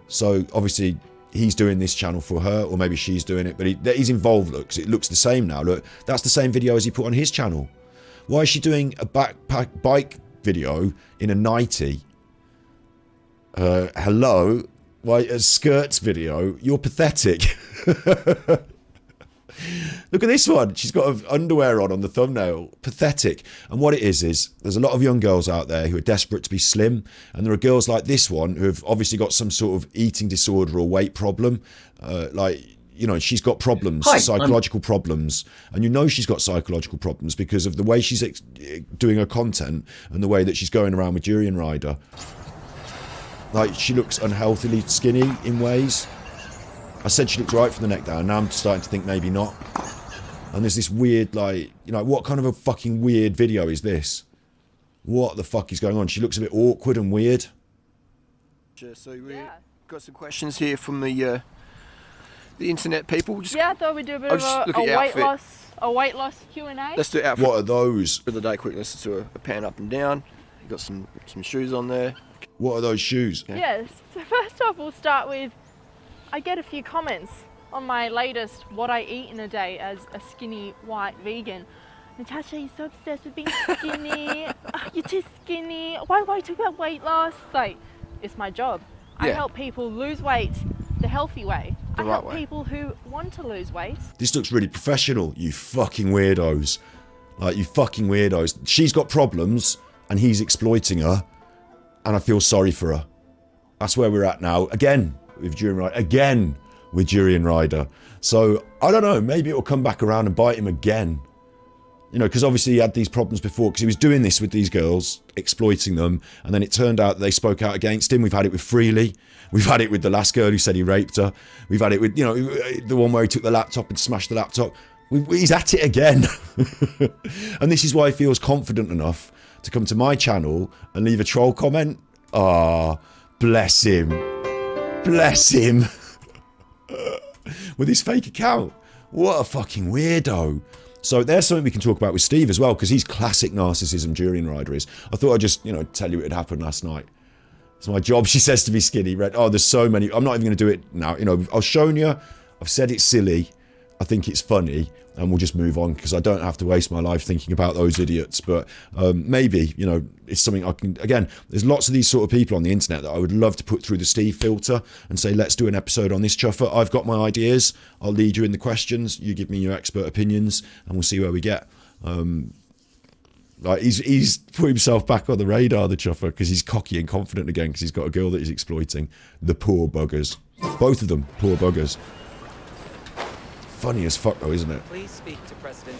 So obviously he's doing this channel for her, or maybe she's doing it, but he's involved, look, 'cause it looks the same now. Look, that's the same video as he put on his channel. Why is she doing a bike video in a nightie? Hello, right, a skirts video, you're pathetic. Look at this one. She's got her underwear on the thumbnail. Pathetic. And what it is there's a lot of young girls out there who are desperate to be slim. And there are girls like this one who have obviously got some sort of eating disorder or weight problem. You know, she's got problems, psychological problems. And you know she's got psychological problems because of the way she's doing her content and the way that she's going around with Durian Rider. Like, she looks unhealthily skinny in ways. I said she looked right from the neck down. Now I'm starting to think maybe not. And there's this weird, like, you know, what kind of a fucking weird video is this? What the fuck is going on? She looks a bit awkward and weird. So we got some questions here from the internet people. I thought we'd do a bit of a weight loss Q&A. Let's do outfit. What are those? For the day, quick, let's do a pan up and down. You got some shoes on there. What are those shoes? Yes. So first off, we'll start with, I get a few comments on my latest what I eat in a day as a skinny white vegan. Natasha, you're so obsessed with being skinny. You're too skinny. Why talk about weight loss? Like, it's my job. I help people lose weight the healthy way. I help people who want to lose weight. This looks really professional, you fucking weirdos. Like, you fucking weirdos. She's got problems and he's exploiting her. And I feel sorry for her. That's where we're at now. Again. With Durian Rider. So, I don't know, maybe it'll come back around and bite him again. You know, because obviously he had these problems before, because he was doing this with these girls, exploiting them, and then it turned out that they spoke out against him. We've had it with Freely. We've had it with the last girl who said he raped her. We've had it with, you know, the one where he took the laptop and smashed the laptop. He's at it again. And this is why he feels confident enough to come to my channel and leave a troll comment. Ah, bless him. Bless him. With his fake account. What a fucking weirdo. So there's something we can talk about with Steve as well, because he's classic narcissism, Durian Rider is. I thought I'd just, you know, tell you what had happened last night. It's my job, she says, to be skinny. Oh, there's so many. I'm not even going to do it now. You know, I've shown you. I've said it's silly. I think it's funny. And we'll just move on, because I don't have to waste my life thinking about those idiots. But maybe, you know, it's something I can... Again, there's lots of these sort of people on the internet that I would love to put through the Steve filter and say, let's do an episode on this chuffer. I've got my ideas. I'll lead you in the questions. You give me your expert opinions, and we'll see where we get. Like, he's put himself back on the radar, the chuffer, because he's cocky and confident again, because he's got a girl that he's exploiting. The poor buggers. Both of them, poor buggers. Funny as fuck though, isn't it? Please speak to President.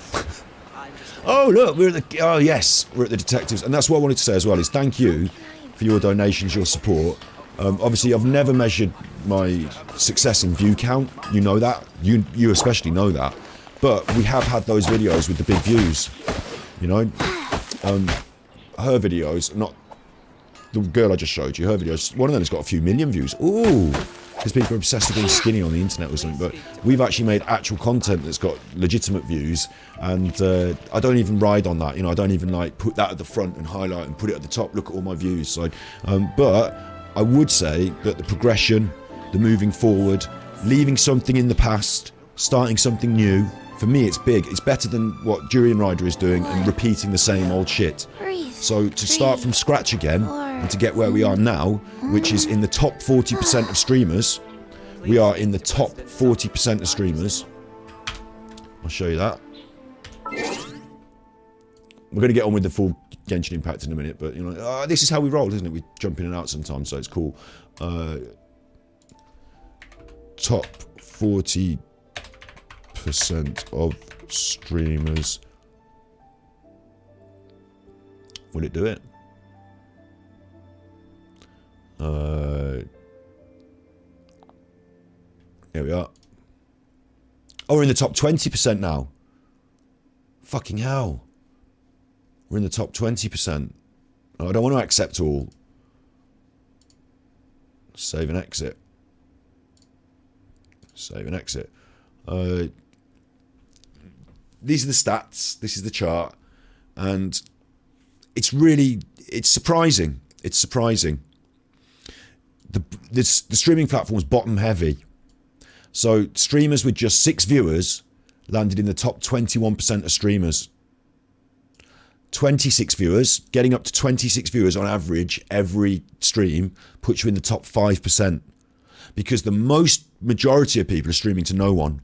Oh look, we're at the we're at the detectives, and that's what I wanted to say as well, is thank you for your donations, your support. Obviously I've never measured my success in view count, you know that, you especially know that, but we have had those videos with the big views, you know. Her videos, not the girl I just showed you, her videos, one of them has got a few million views. Ooh, because people are obsessed with being skinny on the internet or something, but we've actually made actual content that's got legitimate views, and I don't even ride on that, you know. I don't even like put that at the front and highlight and put it at the top, look at all my views. So but I would say that the progression, the moving forward, leaving something in the past, starting something new, for me it's big. It's better than what Durian Rider is doing and repeating the same old shit. So to start from scratch again and to get where we are now, which is in the top 40% of streamers, we are in the top 40% of streamers. I'll show you that. We're going to get on with the full Genshin Impact in a minute, but you know, this is how we roll, isn't it? We jump in and out sometimes, so it's cool. Top 40% of streamers. Will it do it? Here we are. Oh, we're in the top 20% now. Fucking hell. We're in the top 20%. Oh, I don't want to accept all. Save and exit. Save and exit. These are the stats. This is the chart. And it's surprising. It's surprising. The streaming platform is bottom heavy. So streamers with just 6 viewers landed in the top 21% of streamers. 26 viewers, getting up to 26 viewers on average every stream puts you in the top 5%. because the majority of people are streaming to no one.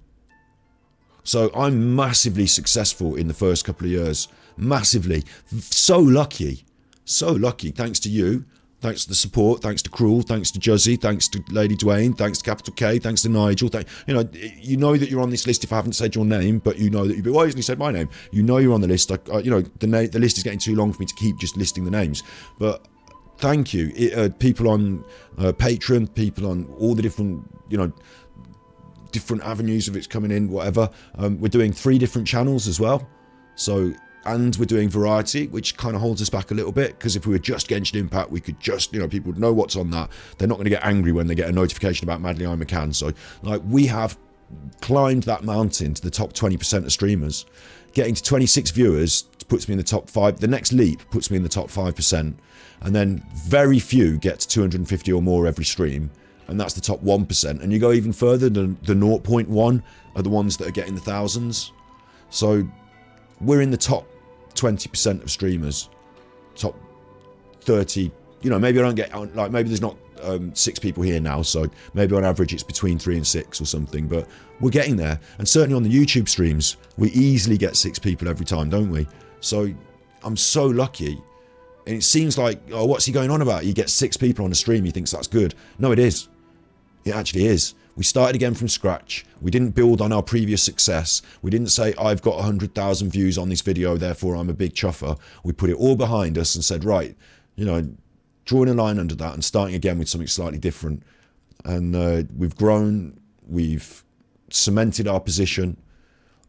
So I'm massively successful in the first couple of years. Massively. So lucky. So lucky. Thanks to you. Thanks to the support. Thanks to Cruel. Thanks to Juzzy. Thanks to Lady Dwayne. Thanks to Capital K. Thanks to Nigel. You know that you're on this list if I haven't said your name, but you know that you've always said my name. You know you're on the list. The list is getting too long for me to keep just listing the names. But thank you. People on Patreon, people on all the different, different avenues of it's coming in, whatever. We're doing 3 different channels as well. So, and we're doing variety, which kind of holds us back a little bit, because if we were just Genshin Impact, we could just, people would know what's on that. They're not going to get angry when they get a notification about Madly I McCann. So, we have climbed that mountain to the top 20% of streamers. Getting to 26 viewers puts me in the top 5. The next leap puts me in the top 5%. And then very few get to 250 or more every stream. And that's the top 1%. And you go even further, the 0.1 are the ones that are getting the thousands. So we're in the top 20% of streamers. Top 30, maybe I don't get, maybe there's not 6 people here now, so maybe on average it's between 3 and 6 or something, but we're getting there. And certainly on the YouTube streams, we easily get 6 people every time, don't we? So I'm so lucky. And it seems like, oh, what's he going on about? You get 6 people on a stream, he thinks that's good. No, it is. It actually is. We started again from scratch. We didn't build on our previous success. We didn't say, I've got 100,000 views on this video, therefore I'm a big chuffer. We put it all behind us and said, right, drawing a line under that and starting again with something slightly different. And we've grown. We've cemented our position.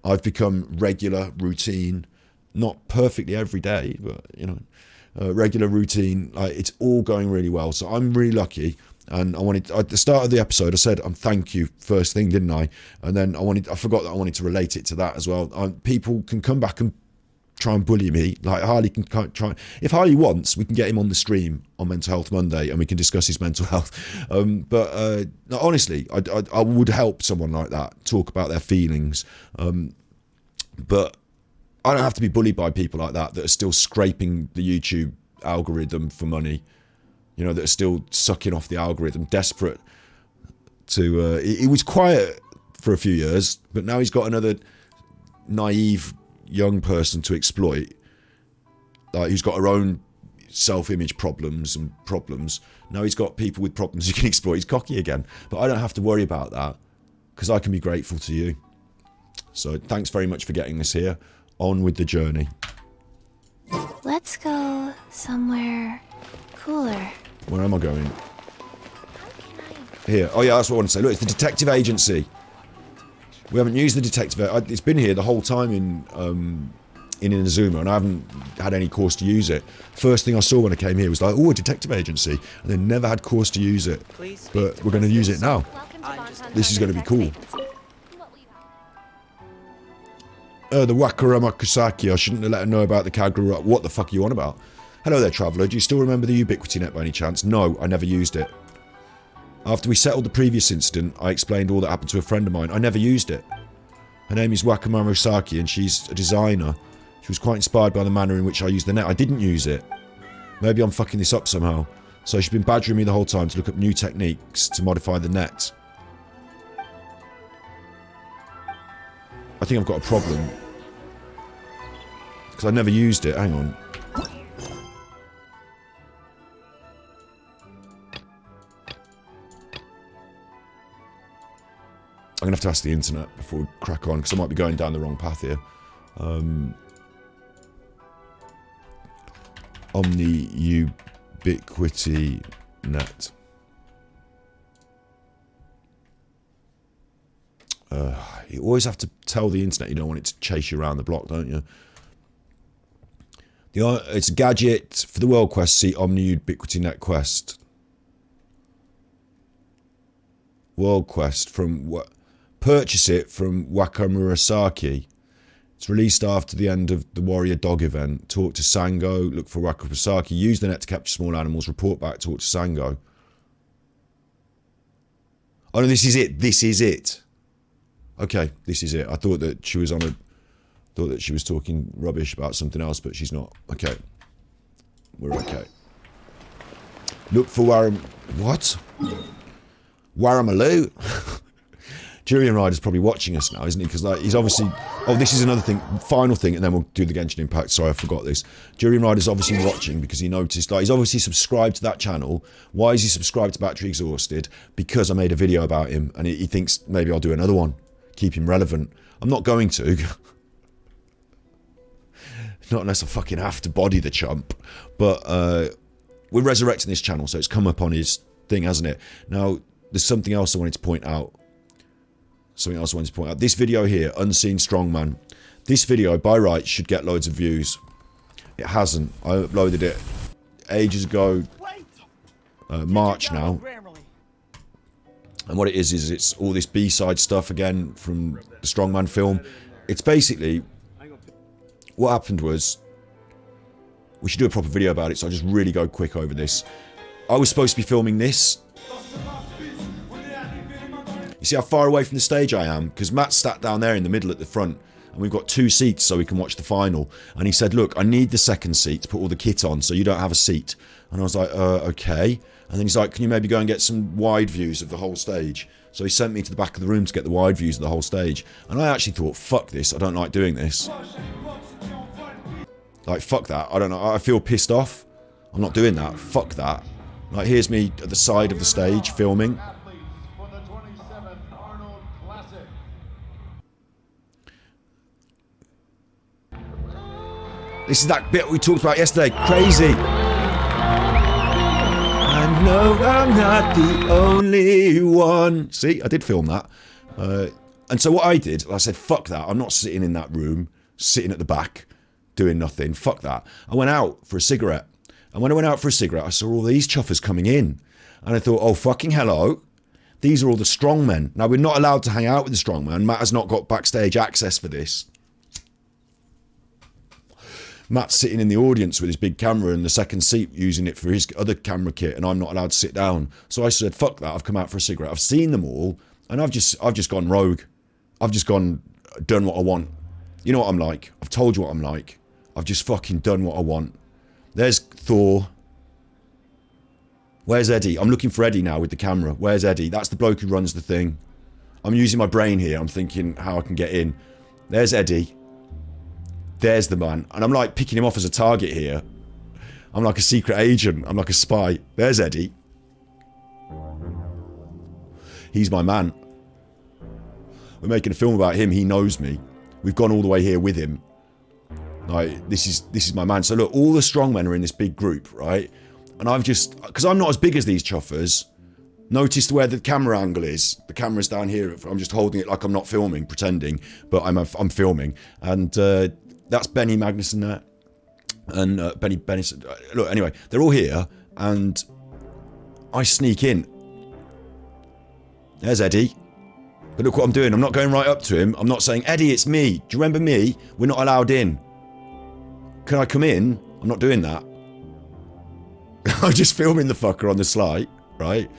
I've become regular, routine, not perfectly every day, but, regular routine. It's all going really well. So I'm really lucky. And at the start of the episode, I said, thank you first thing, didn't I? And then I forgot that I wanted to relate it to that as well. People can come back and try and bully me. Like Harley can try. If Harley wants, we can get him on the stream on Mental Health Monday and we can discuss his mental health. But honestly, I would help someone like that talk about their feelings. But I don't have to be bullied by people like that are still scraping the YouTube algorithm for money. That are still sucking off the algorithm, desperate to... he was quiet for a few years, but now he's got another naive young person to exploit, who's got her own self-image problems. Now he's got people with problems he can exploit. He's cocky again. But I don't have to worry about that, because I can be grateful to you. So thanks very much for getting us here. On with the journey. Let's go somewhere cooler. Where am I going? Here. Oh yeah, that's what I want to say. Look, it's the detective agency. We haven't used the detective. It's been here the whole time in Inazuma, and I haven't had any course to use it. First thing I saw when I came here was like, oh, a detective agency, and they never had course to use it. But we're going to use it now. This is going to be cool. The Wakarama Kusaki. I shouldn't have let her know about the Kagura. What the fuck are you on about? Hello there, traveller. Do you still remember the Ubiquity Net by any chance? No, I never used it. After we settled the previous incident, I explained all that happened to a friend of mine. I never used it. Her name is Wakamoto Saki, and she's a designer. She was quite inspired by the manner in which I used the net. I didn't use it. Maybe I'm fucking this up somehow. So she's been badgering me the whole time to look up new techniques to modify the net. I think I've got a problem. Because I never used it. Hang on. I'm going to have to ask the internet before we crack on, because I might be going down the wrong path here. Omni Ubiquity Net. You always have to tell the internet you don't want it to chase you around the block, don't you? It's a gadget for the World Quest. See Omni Ubiquity Net Quest. World Quest from what? Purchase it from Wakamurasaki. It's released after the end of the Warrior Dog event. Talk to Sango, look for Wakamurasaki, use the net to capture small animals, report back, talk to Sango. Oh no, this is it. This is it. Okay, this is it. I thought that she was talking rubbish about something else, but she's not. Okay. We're okay. Look for What? Waramaloo. Julian Ryder's probably watching us now, isn't he? Because like, he's obviously... Oh, this is another thing, final thing, and then we'll do the Genshin Impact. Sorry, I forgot this. Julian Ryder's obviously watching because he noticed... Like, he's obviously subscribed to that channel. Why is he subscribed to Battery Exhausted? Because I made a video about him, and he thinks maybe I'll do another one. Keep him relevant. I'm not going to. Not unless I fucking have to body the chump. But we're resurrecting this channel, so it's come up on his thing, hasn't it? Now, there's something else I wanted to point out. This video here, Unseen Strongman. This video, by rights, should get loads of views. It hasn't. I uploaded it ages ago. March now. And what it is it's all this B-side stuff again from the Strongman film. It's basically... What happened was... We should do a proper video about it, so I'll just really go quick over this. I was supposed to be filming this. You see how far away from the stage I am? Because Matt's sat down there in the middle at the front, and we've got 2 seats so we can watch the final. And he said, look, I need the second seat to put all the kit on, so you don't have a seat. And I was like, okay. And then he's like, can you maybe go and get some wide views of the whole stage? So he sent me to the back of the room to get the wide views of the whole stage. And I actually thought, fuck this, I don't like doing this. Like, fuck that, I don't know, I feel pissed off. I'm not doing that, fuck that. Like, here's me at the side of the stage filming. This is that bit we talked about yesterday. Crazy. I know I'm not the only one. See, I did film that. And so what I did, I said, fuck that. I'm not sitting in that room, sitting at the back, doing nothing. Fuck that. I went out for a cigarette. And when I went out for a cigarette, I saw all these chuffers coming in. And I thought, oh, fucking hello. These are all the strongmen. Now, we're not allowed to hang out with the strongmen. Matt has not got backstage access for this. Matt's sitting in the audience with his big camera in the second seat using it for his other camera kit, and I'm not allowed to sit down. So I said, fuck that, I've come out for a cigarette. I've seen them all, and I've just gone rogue. I've just done what I want. You know what I'm like. I've told you what I'm like. I've just fucking done what I want. There's Thor. Where's Eddie? I'm looking for Eddie now with the camera. Where's Eddie? That's the bloke who runs the thing. I'm using my brain here. I'm thinking how I can get in. There's Eddie. There's the man. And I'm like picking him off as a target here. I'm like a secret agent. I'm like a spy. There's Eddie. He's my man. We're making a film about him. He knows me. We've gone all the way here with him. Like, this is my man. So look, all the strongmen are in this big group, right? And I've just, because I'm not as big as these chuffers, noticed where the camera angle is. The camera's down here. I'm just holding it like I'm not filming, pretending, but I'm filming. And that's Benny Magnuson there. And Benny Bennison. Look, anyway, they're all here, and I sneak in. There's Eddie. But look what I'm doing. I'm not going right up to him. I'm not saying, Eddie, it's me. Do you remember me? We're not allowed in. Can I come in? I'm not doing that. I'm just filming the fucker on the sly, right?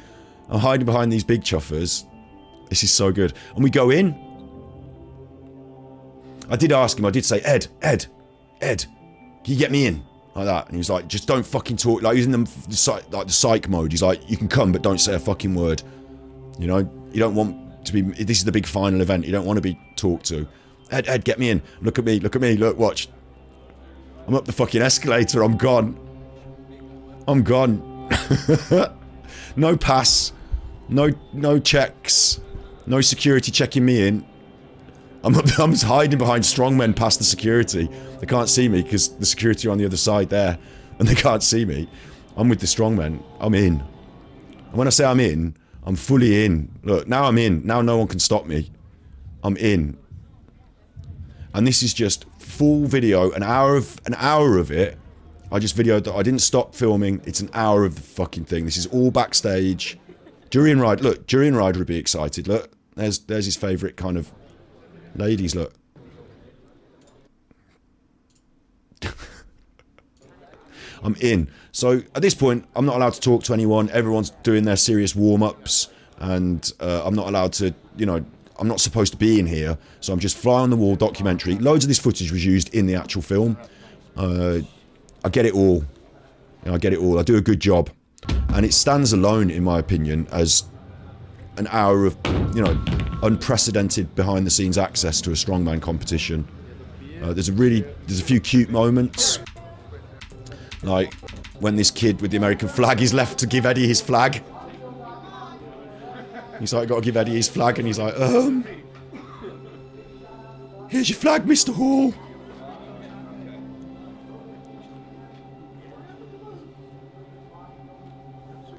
I'm hiding behind these big chuffers. This is so good. And we go in. I did ask him, I did say, Ed, can you get me in? Like that. And he was like, just don't fucking talk. Like, he's in the psych mode. He's like, you can come, but don't say a fucking word. You know, you don't want to be, this is the big final event. You don't want to be talked to. Ed, get me in. Look at me, look, watch. I'm up the fucking escalator, I'm gone. I'm gone. No pass. No checks. No security checking me in. I'm just hiding behind strongmen past the security. They can't see me because the security are on the other side there. And they can't see me. I'm with the strongmen. I'm in. And when I say I'm in, I'm fully in. Look, now I'm in. Now no one can stop me. I'm in. And this is just full video, an hour of it. I just videoed that. I didn't stop filming. It's an hour of the fucking thing. This is all backstage. Jurian Ryder, look, Jurian Ryder would be excited. Look, there's his favourite kind of ladies, look. I'm in. So at this point, I'm not allowed to talk to anyone. Everyone's doing their serious warm-ups, and I'm not allowed to, you know, I'm not supposed to be in here. So I'm just fly on the wall documentary. Loads of this footage was used in the actual film. I get it all. You know, I get it all. I do a good job. And it stands alone, in my opinion, as an hour of, you know, unprecedented behind-the-scenes access to a strongman competition. There's a few cute moments, like when this kid with the American flag is left to give Eddie his flag. He's like, got to give Eddie his flag, and he's like, here's your flag, Mr. Hall.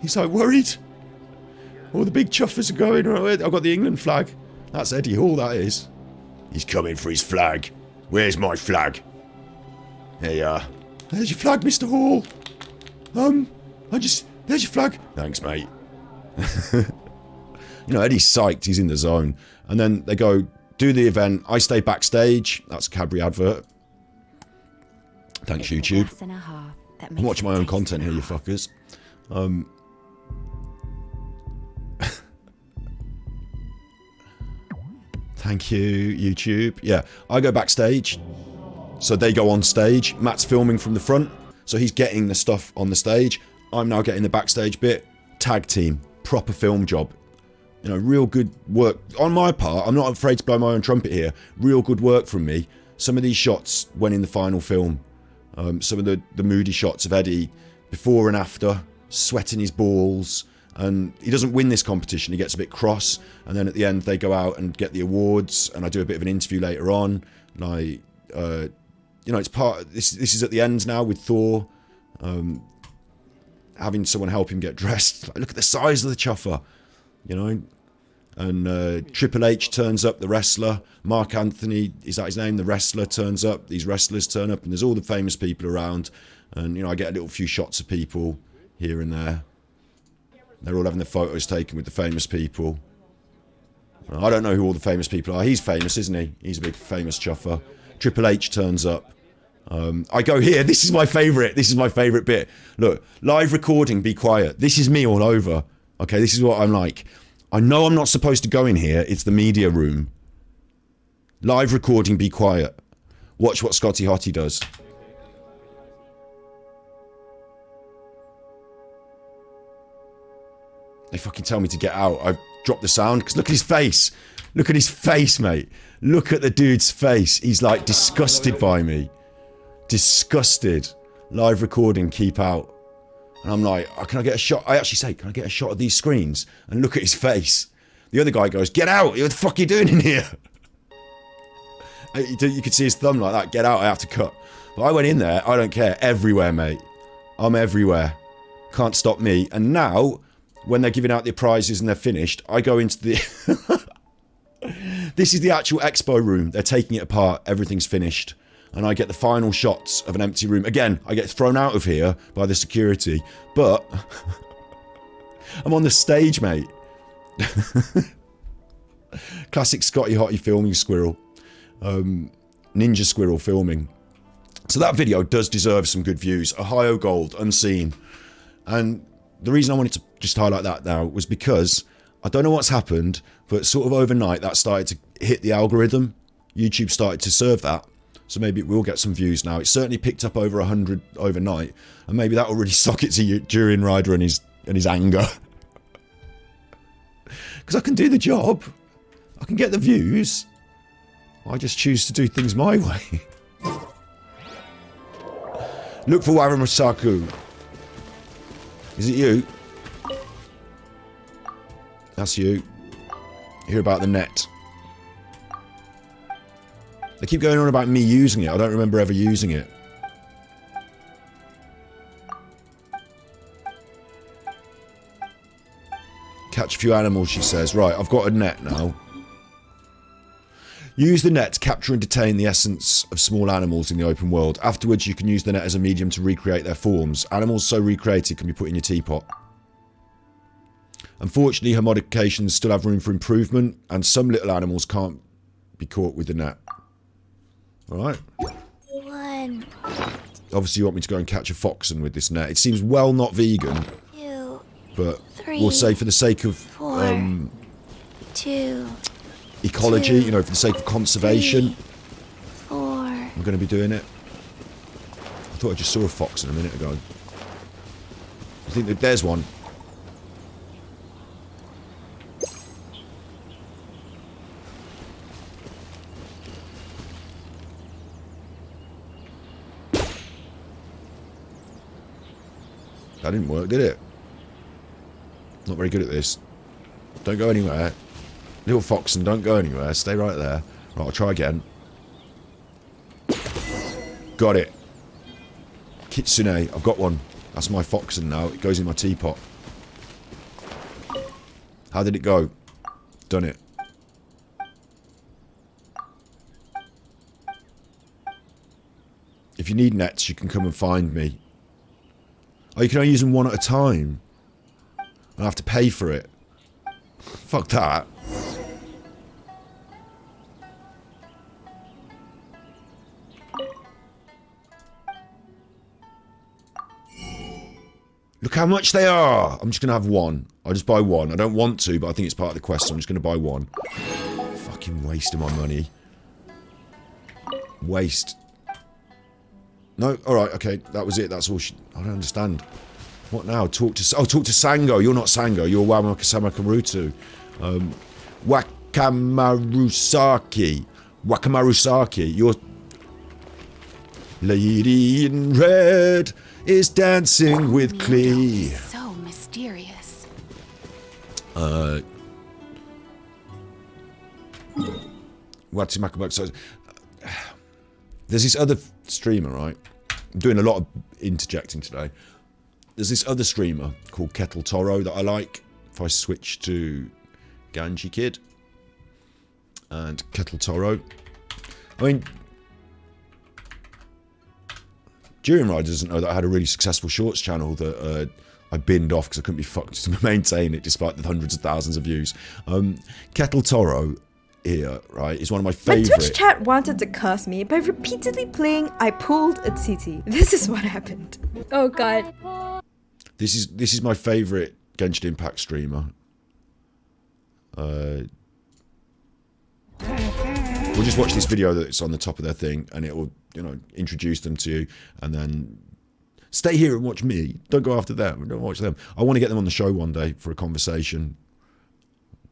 He's like, worried. All the big chuffers are going, I've got the England flag. That's Eddie Hall, that is. He's coming for his flag. Where's my flag? There you are. There's your flag, Mr. Hall. There's your flag. Thanks, mate. You know, Eddie's psyched, he's in the zone. And then they go, do the event. I stay backstage. That's a Cadbury advert. Thanks, YouTube. I'm watching my own content here, you fuckers. Thank you, YouTube. Yeah, I go backstage. So they go on stage. Matt's filming from the front. So he's getting the stuff on the stage. I'm now getting the backstage bit. Tag team. Proper film job. You know, real good work. On my part, I'm not afraid to blow my own trumpet here. Real good work from me. Some of these shots went in the final film. Some of the moody shots of Eddie before and after. Sweating his balls. And he doesn't win this competition. He gets a bit cross. And then at the end, they go out and get the awards. And I do a bit of an interview later on. And I, you know, it's part... This is at the end now with Thor. Having someone help him get dressed. Like, look at the size of the chuffer. You know? And Triple H turns up, the wrestler. Mark Anthony, is that his name? The wrestler turns up. These wrestlers turn up. And there's all the famous people around. And, you know, I get a little few shots of people here and there. They're all having the photos taken with the famous people. I don't know who all the famous people are. He's famous, isn't he? He's a big famous chuffer. Triple H turns up. I go here. This is my favourite. This is my favourite bit. Look, live recording, be quiet. This is me all over. Okay, this is what I'm like. I know I'm not supposed to go in here. It's the media room. Live recording, be quiet. Watch what Scotty Hottie does. They fucking tell me to get out. I've dropped the sound because look at his face. Look at his face, mate. Look at the dude's face. He's like disgusted by me. Disgusted. Live recording, keep out. And I'm like, oh, can I get a shot? I actually say, can I get a shot of these screens? And look at his face. The other guy goes, get out. What the fuck are you doing in here? You could see his thumb like that. Get out, I have to cut. But I went in there. I don't care. Everywhere, mate. I'm everywhere. Can't stop me. And now... when they're giving out the prizes and they're finished, I go into the... This is the actual expo room. They're taking it apart. Everything's finished. And I get the final shots of an empty room. Again, I get thrown out of here by the security. But... I'm on the stage, mate. Classic Scotty Hottie filming squirrel. Ninja squirrel filming. So that video does deserve some good views. Ohio Gold, unseen. And... the reason I wanted to just highlight that now was because I don't know what's happened, but sort of overnight that started to hit the algorithm. YouTube started to serve that. So maybe it will get some views now. It certainly picked up over 100 overnight. And maybe that will really sock it to Durin Rider and his anger. Because I can do the job. I can get the views. I just choose to do things my way. Look for Waramasaku. Is it you? That's you. Hear about the net. They keep going on about me using it. I don't remember ever using it. Catch a few animals, she says. Right, I've got a net now. Use the net to capture and detain the essence of small animals in the open world. Afterwards, you can use the net as a medium to recreate their forms. Animals so recreated can be put in your teapot. Unfortunately, her modifications still have room for improvement, and some little animals can't be caught with the net. Alright. 1, Obviously, you want me to go and catch a foxen with this net. It seems well not vegan. 2, But 3, we'll say for the sake of 4, 2, ecology, 2, you know, for the sake of conservation, 3, 4. I'm going to be doing it. I thought I just saw a foxen a minute ago. I think that there's one. That didn't work, did it? Not very good at this. Don't go anywhere. Little Foxen, don't go anywhere. Stay right there. Right, I'll try again. Got it. Kitsune, I've got one. That's my Foxen now. It goes in my teapot. How did it go? Done it. If you need nets, you can come and find me. Oh, you can only use them one at a time. I'll have to pay for it. Fuck that. Look how much they are! I'm just going to have one. I'll just buy one. I don't want to, but I think it's part of the quest, so I'm just going to buy one. Fucking wasting my money. Waste. No? Alright, okay. That was it. That's all she... I don't understand. What now? Talk to... Oh, talk to Sango. You're not Sango. You're Wakamarusaki. Wakamarusaki. Wakamarusaki. You're... Lady in red is dancing with Klee. So mysterious. So, there's this other streamer, right? I'm doing a lot of interjecting today. There's this other streamer called Kettle Toro that I like. If I switch to Ganji Kid and Kettle Toro, I mean, During Ride doesn't know that I had a really successful shorts channel that I binned off because I couldn't be fucked to maintain it despite the hundreds of thousands of views. Kettle Toro here, right, is one of my favourite... My Twitch chat wanted to curse me by repeatedly playing I Pulled a Titi. This is what happened. Oh god. This is my favourite Genshin Impact streamer. We'll just watch this video that's on the top of their thing and it will, you know, introduce them to you and then stay here and watch me. Don't go after them. Don't watch them. I want to get them on the show one day for a conversation.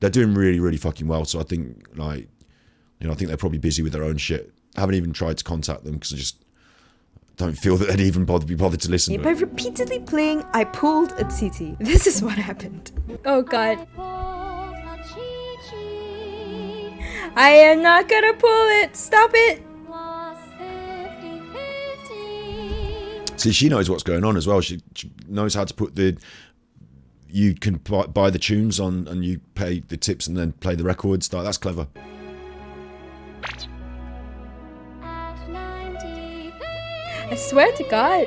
They're doing really, really fucking well. So I think, like, you know, I think they're probably busy with their own shit. I haven't even tried to contact them because I just don't feel that they'd even be bothered to listen to by it. repeatedly playing I Pulled a Titi. This is what happened. Oh god. I am not gonna pull it. Stop it. See, she knows what's going on as well. She knows how to put the... You can buy the tunes on and you pay the tips and then play the records. Like, that's clever. I swear to God.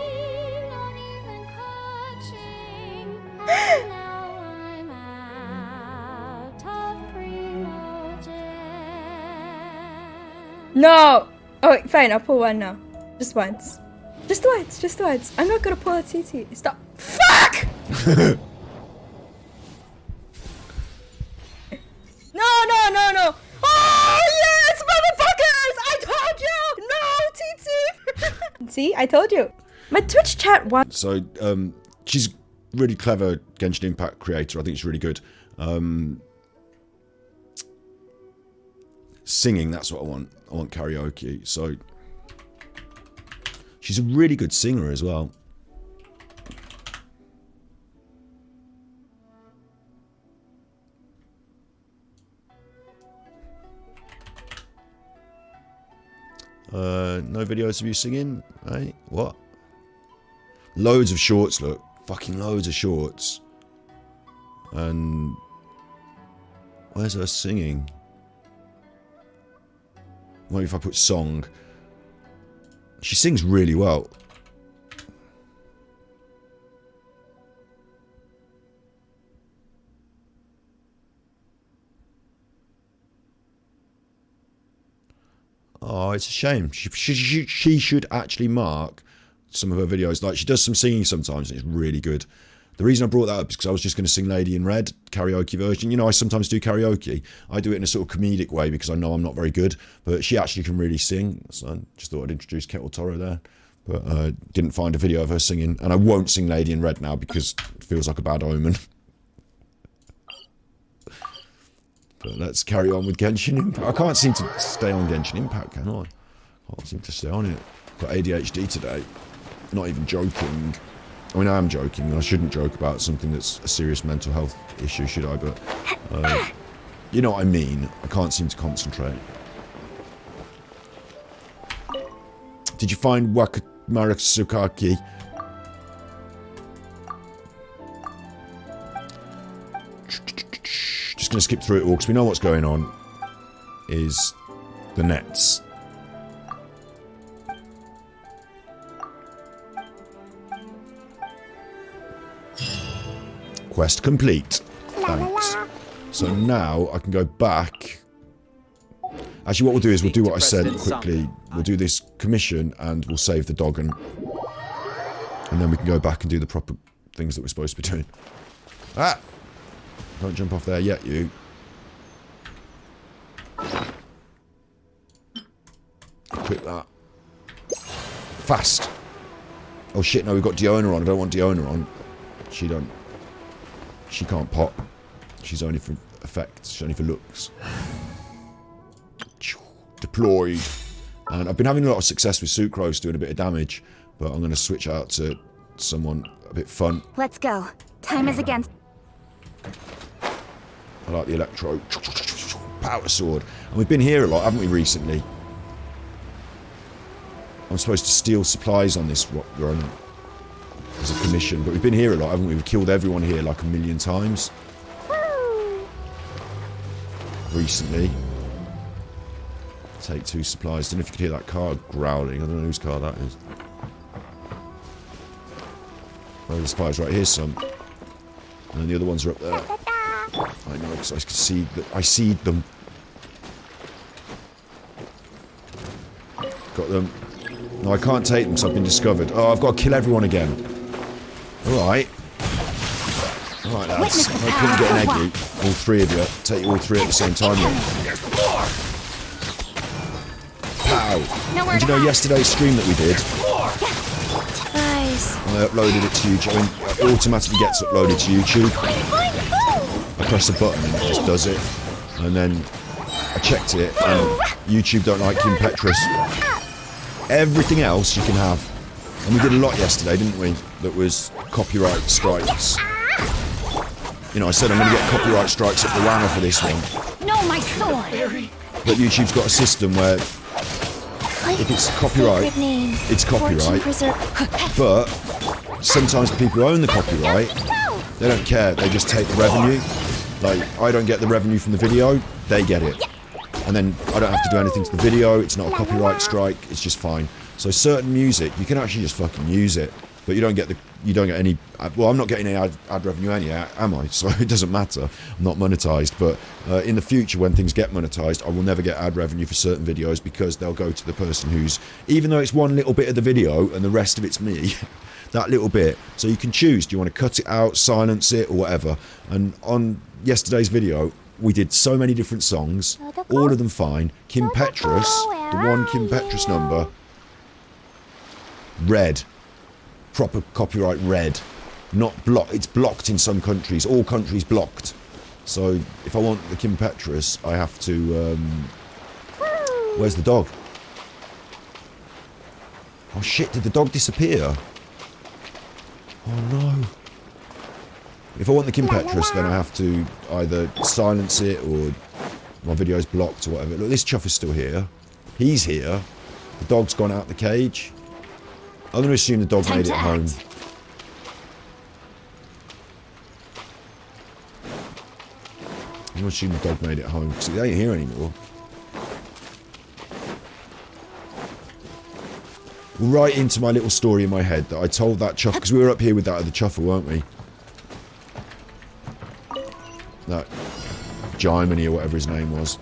No! Oh, wait, fine, I'll pull one now. Just once. Just once, just once. I'm not gonna pull a TT. Stop. Fuck! No. Oh, yes, motherfuckers! I told you! No, TT! See, I told you. My Twitch chat wants... So, she's really clever Genshin Impact creator. I think she's really good. Singing, that's what I want. I want karaoke. So, she's a really good singer as well. No videos of you singing, right? What? Loads of shorts, look. Fucking loads of shorts. And... where's her singing? Maybe if I put song. She sings really well. Oh, it's a shame. She should actually mark some of her videos. Like, she does some singing sometimes, and it's really good. The reason I brought that up is because I was just going to sing Lady in Red, karaoke version. You know, I sometimes do karaoke. I do it in a sort of comedic way because I know I'm not very good. But she actually can really sing. So I just thought I'd introduce Kettle Toro there. But I didn't find a video of her singing. And I won't sing Lady in Red now because it feels like a bad omen. But let's carry on with Genshin Impact. I can't seem to stay on Genshin Impact, can I? I can't seem to stay on it. Got ADHD today. Not even joking. I mean, I am joking, and I shouldn't joke about something that's a serious mental health issue, should I? But, you know what I mean. I can't seem to concentrate. Did you find Wakamarasukaki? Just going to skip through it all, because we know what's going on. Is the nets. Quest complete. Thanks. So now I can go back. Actually, what we'll do is we'll do what I said quickly. We'll do this commission and we'll save the dog, and then we can go back and do the proper things that we're supposed to be doing. Ah! Don't jump off there yet, you. Quit that. Fast. Oh shit, no, we've got Diona on. I don't want Diona on. She can't pop. She's only for effects. She's only for looks. Deployed. And I've been having a lot of success with Sucrose doing a bit of damage, but I'm going to switch out to someone a bit fun. Let's go. Time is against. I like the electro. Power sword. And we've been here a lot, haven't we, recently? I'm supposed to steal supplies on this run as a commission, but we've been here a lot, haven't we? We've killed everyone here like 1,000,000 times. Recently. Take 2 supplies. Don't know if you could hear that car growling. I don't know whose car that is. Where are the supplies? Right, here's some. And then the other ones are up there. I know, because I can see that. I seed them. Got them. No, I can't take them because I've been discovered. Oh, I've got to kill everyone again. Alright. Alright, lads. I couldn't get an egg, all 3 of you. Take you all 3 at the same time, then. Pow! And you know yesterday's stream that we did? I uploaded it to YouTube. I mean, it automatically gets uploaded to YouTube. I press a button and it just does it. And then I checked it, and YouTube don't like Kim Petras. Everything else you can have. And we did a lot yesterday, didn't we? That was copyright strikes. You know, I said I'm going to get copyright strikes at the whammer for this one. No, my sword. But YouTube's got a system where if it's copyright, it's copyright. But sometimes the people who own the copyright, they don't care. They just take the revenue. Like, I don't get the revenue from the video, they get it. And then I don't have to do anything to the video, it's not a copyright strike, it's just fine. So certain music, you can actually just fucking use it, but you don't get any, well, I'm not getting any ad revenue anyhow, am I? So it doesn't matter, I'm not monetized, but in the future when things get monetized, I will never get ad revenue for certain videos because they'll go to the person who's, even though it's one little bit of the video and the rest of it's me, that little bit, so you can choose, do you want to cut it out, silence it, or whatever. And on yesterday's video, we did so many different songs, all of them fine. Kim Petras, the one Kim Petras number, red, proper copyright red, not blocked, it's blocked in some countries, all countries blocked. So if I want the Kim Petras, I have to, where's the dog? Oh shit, did the dog disappear? Oh no. If I want the Kim Petras, then I have to either silence it or my video's blocked or whatever. Look, this Chuff is still here. He's here. The dog's gone out the cage. I'm going to assume the dog made it home. I'm going to assume the dog made it home because he ain't here anymore. Right into my little story in my head that I told that Chuff, because we were up here with that other Chuffer, weren't we? That Jiminy or whatever his name was.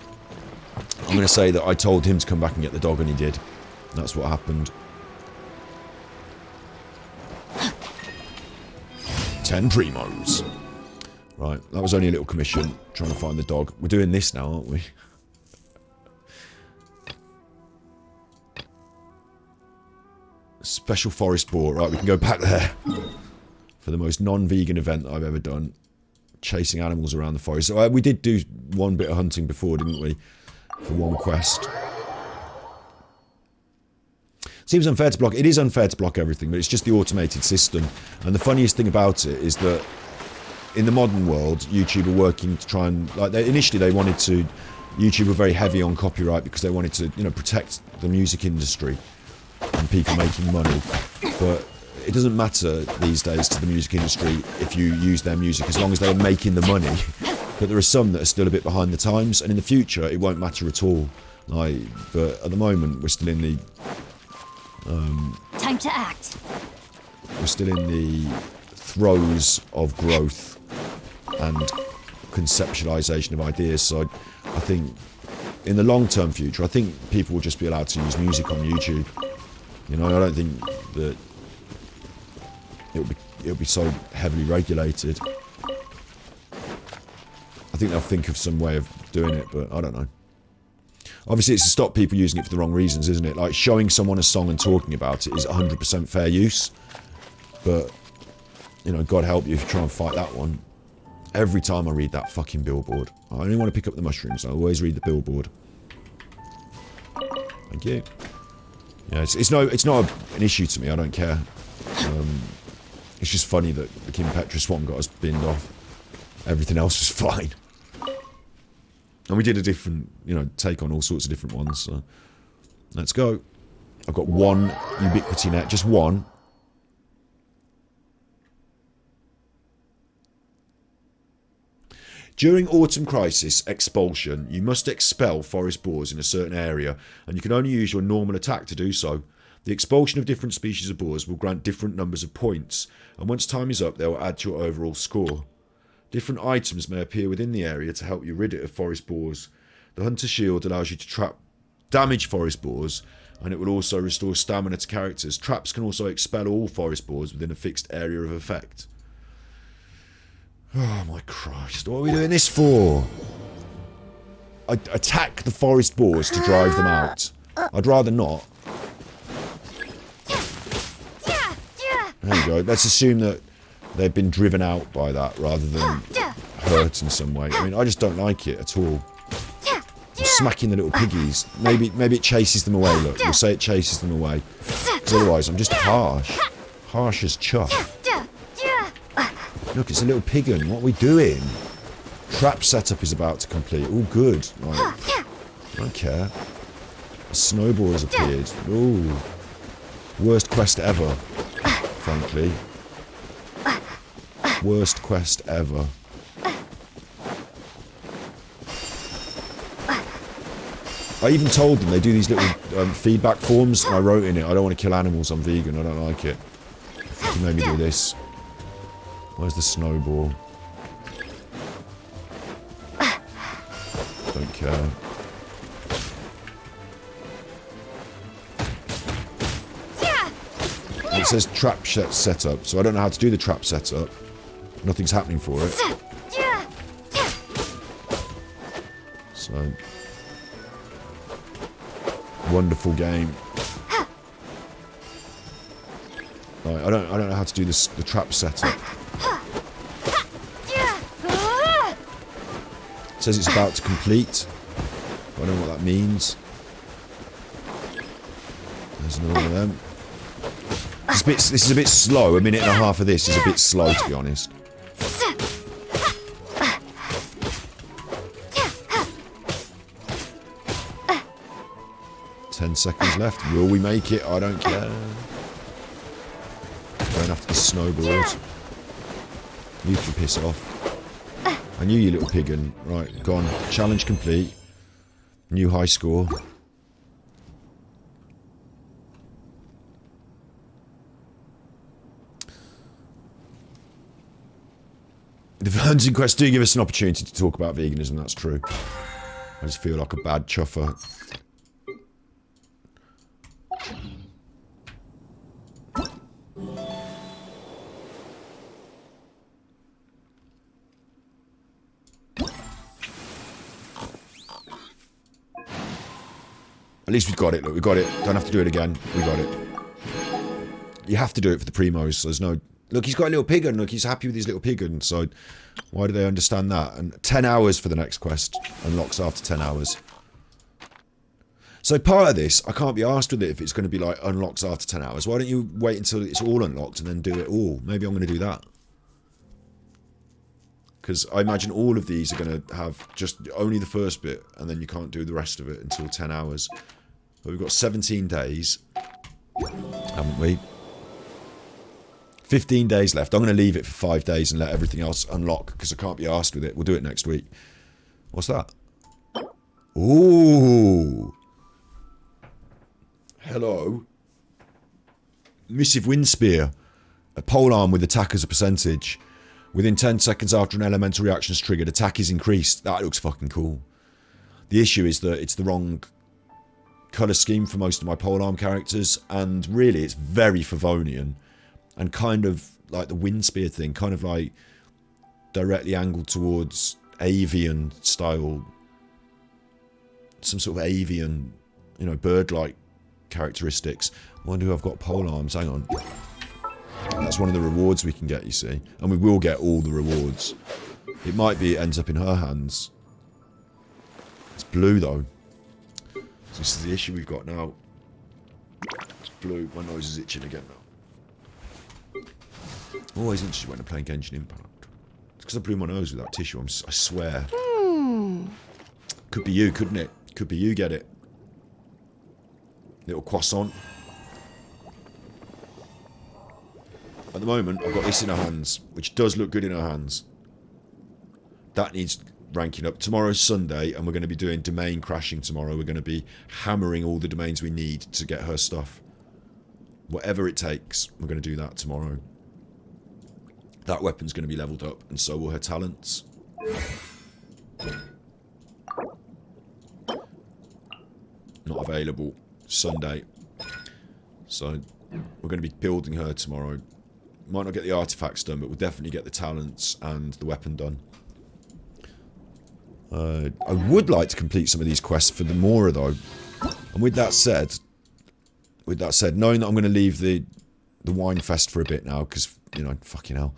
I'm going to say that I told him to come back and get the dog, and he did. That's what happened. 10 primos. Right, that was only a little commission, trying to find the dog. We're doing this now, aren't we? Special forest boar. Right, we can go back there. For the most non-vegan event that I've ever done. Chasing animals around the forest. So, we did do one bit of hunting before, didn't we? For one quest. So Seems unfair to block. It is unfair to block everything, but it's just the automated system. And the funniest thing about it is that in the modern world, YouTube are working to try and initially they wanted to. YouTube were very heavy on copyright because they wanted to, protect the music industry and people making money. But it doesn't matter these days to the music industry if you use their music as long as they're making the money. But there are some that are still a bit behind the times, and in the future it won't matter at all. But at the moment we're still in the Time to act. We're still in the throes of growth and conceptualization of ideas. So I think in the long-term future, I think people will just be allowed to use music on YouTube. I don't think that it'll be so heavily regulated. I think they'll think of some way of doing it, but I don't know. Obviously, it's to stop people using it for the wrong reasons, isn't it? Like, showing someone a song and talking about it is 100% fair use. But, God help you if you try and fight that one. Every time I read that fucking billboard, I only want to pick up the mushrooms. I always read the billboard. Thank you. Yeah, it's not an issue to me. I don't care. It's just funny that the Kim Petras one got us binned off. Everything else was fine. And we did a different, take on all sorts of different ones. So let's go. I've got one ubiquity net, just one. During Autumn Crisis Expulsion, you must expel forest boars in a certain area, and you can only use your normal attack to do so. The expulsion of different species of boars will grant different numbers of points, and once time is up, they will add to your overall score. Different items may appear within the area to help you rid it of forest boars. The Hunter Shield allows you to trap damaged forest boars, and it will also restore stamina to characters. Traps can also expel all forest boars within a fixed area of effect. Oh my Christ, what are we doing this for? Attack the forest boars to drive them out. I'd rather not. There you go. Let's assume that they've been driven out by that rather than hurt in some way. I mean, I just don't like it at all. I'm smacking the little piggies. Maybe it chases them away. Look, we'll say it chases them away. Because otherwise I'm just harsh. Harsh as chuff. Look, it's a little piggin. What are we doing? Trap setup is about to complete. All good. Right. I don't care. A snowball has appeared. Ooh. Worst quest ever, frankly. Worst quest ever. I even told them they do these little feedback forms, and I wrote in it, I don't want to kill animals, I'm vegan, I don't like it. You made me do this. Where's the snowball? Don't care. It says trap setup, so I don't know how to do the trap setup. Nothing's happening for it. So, wonderful game. Right, I don't know how to do this, the trap setup. It says it's about to complete. I don't know what that means. There's another one of them. This is a bit slow. A minute and a half of this is a bit slow, to be honest. Ten seconds left. Will we make it? I don't care. Going after the snowboard. You can piss off. I knew you, little piggin. Right, gone. Challenge complete. New high score. The Hunting Quest do give us an opportunity to talk about veganism, that's true. I just feel like a bad chuffer. At least we've got it, look, we got it. Don't have to do it again. We got it. You have to do it for the primos, so there's no... Look, he's got a little piggin. Look, he's happy with his little piggin, so why do they understand that? And 10 hours for the next quest. Unlocks after 10 hours. So part of this, I can't be arsed with it if it's going to be like unlocks after 10 hours. Why don't you wait until it's all unlocked and then do it all? Maybe I'm going to do that. Because I imagine all of these are going to have just only the first bit, and then you can't do the rest of it until 10 hours. But we've got 17 days, haven't we? 15 days left. I'm going to leave it for 5 days and let everything else unlock, because I can't be arsed with it. We'll do it next week. What's that? Ooh. Hello. Missive Wind Spear. A polearm with attack as a percentage. Within 10 seconds after an elemental reaction is triggered, attack is increased. That looks fucking cool. The issue is that it's the wrong colour scheme for most of my polearm characters, and really it's very Favonian, and kind of like the wind spear thing, kind of like directly angled towards avian style, some sort of avian, you know, bird-like characteristics. I wonder who I've got polearms. Hang on. That's one of the rewards we can get, you see. And we will get all the rewards. It might be it ends up in her hands. It's blue, though. So this is the issue we've got now. It's blue. My nose is itching again now. Always interested when I'm playing Genshin Impact. It's because I blew my nose with that tissue, I swear. Could be you, couldn't it? Could be you, get it. Little croissant. At the moment, I've got this in her hands, which does look good in her hands. That needs ranking up. Tomorrow's Sunday, and we're going to be doing domain crashing tomorrow. We're going to be hammering all the domains we need to get her stuff. Whatever it takes, we're going to do that tomorrow. That weapon's going to be leveled up, and so will her talents. Not available Sunday. So, we're going to be building her tomorrow. Might not get the artifacts done, but we'll definitely get the talents and the weapon done. I would like to complete some of these quests for the Mora, though. And with that said, knowing that I'm going to leave the wine fest for a bit now, because, you know, fucking hell.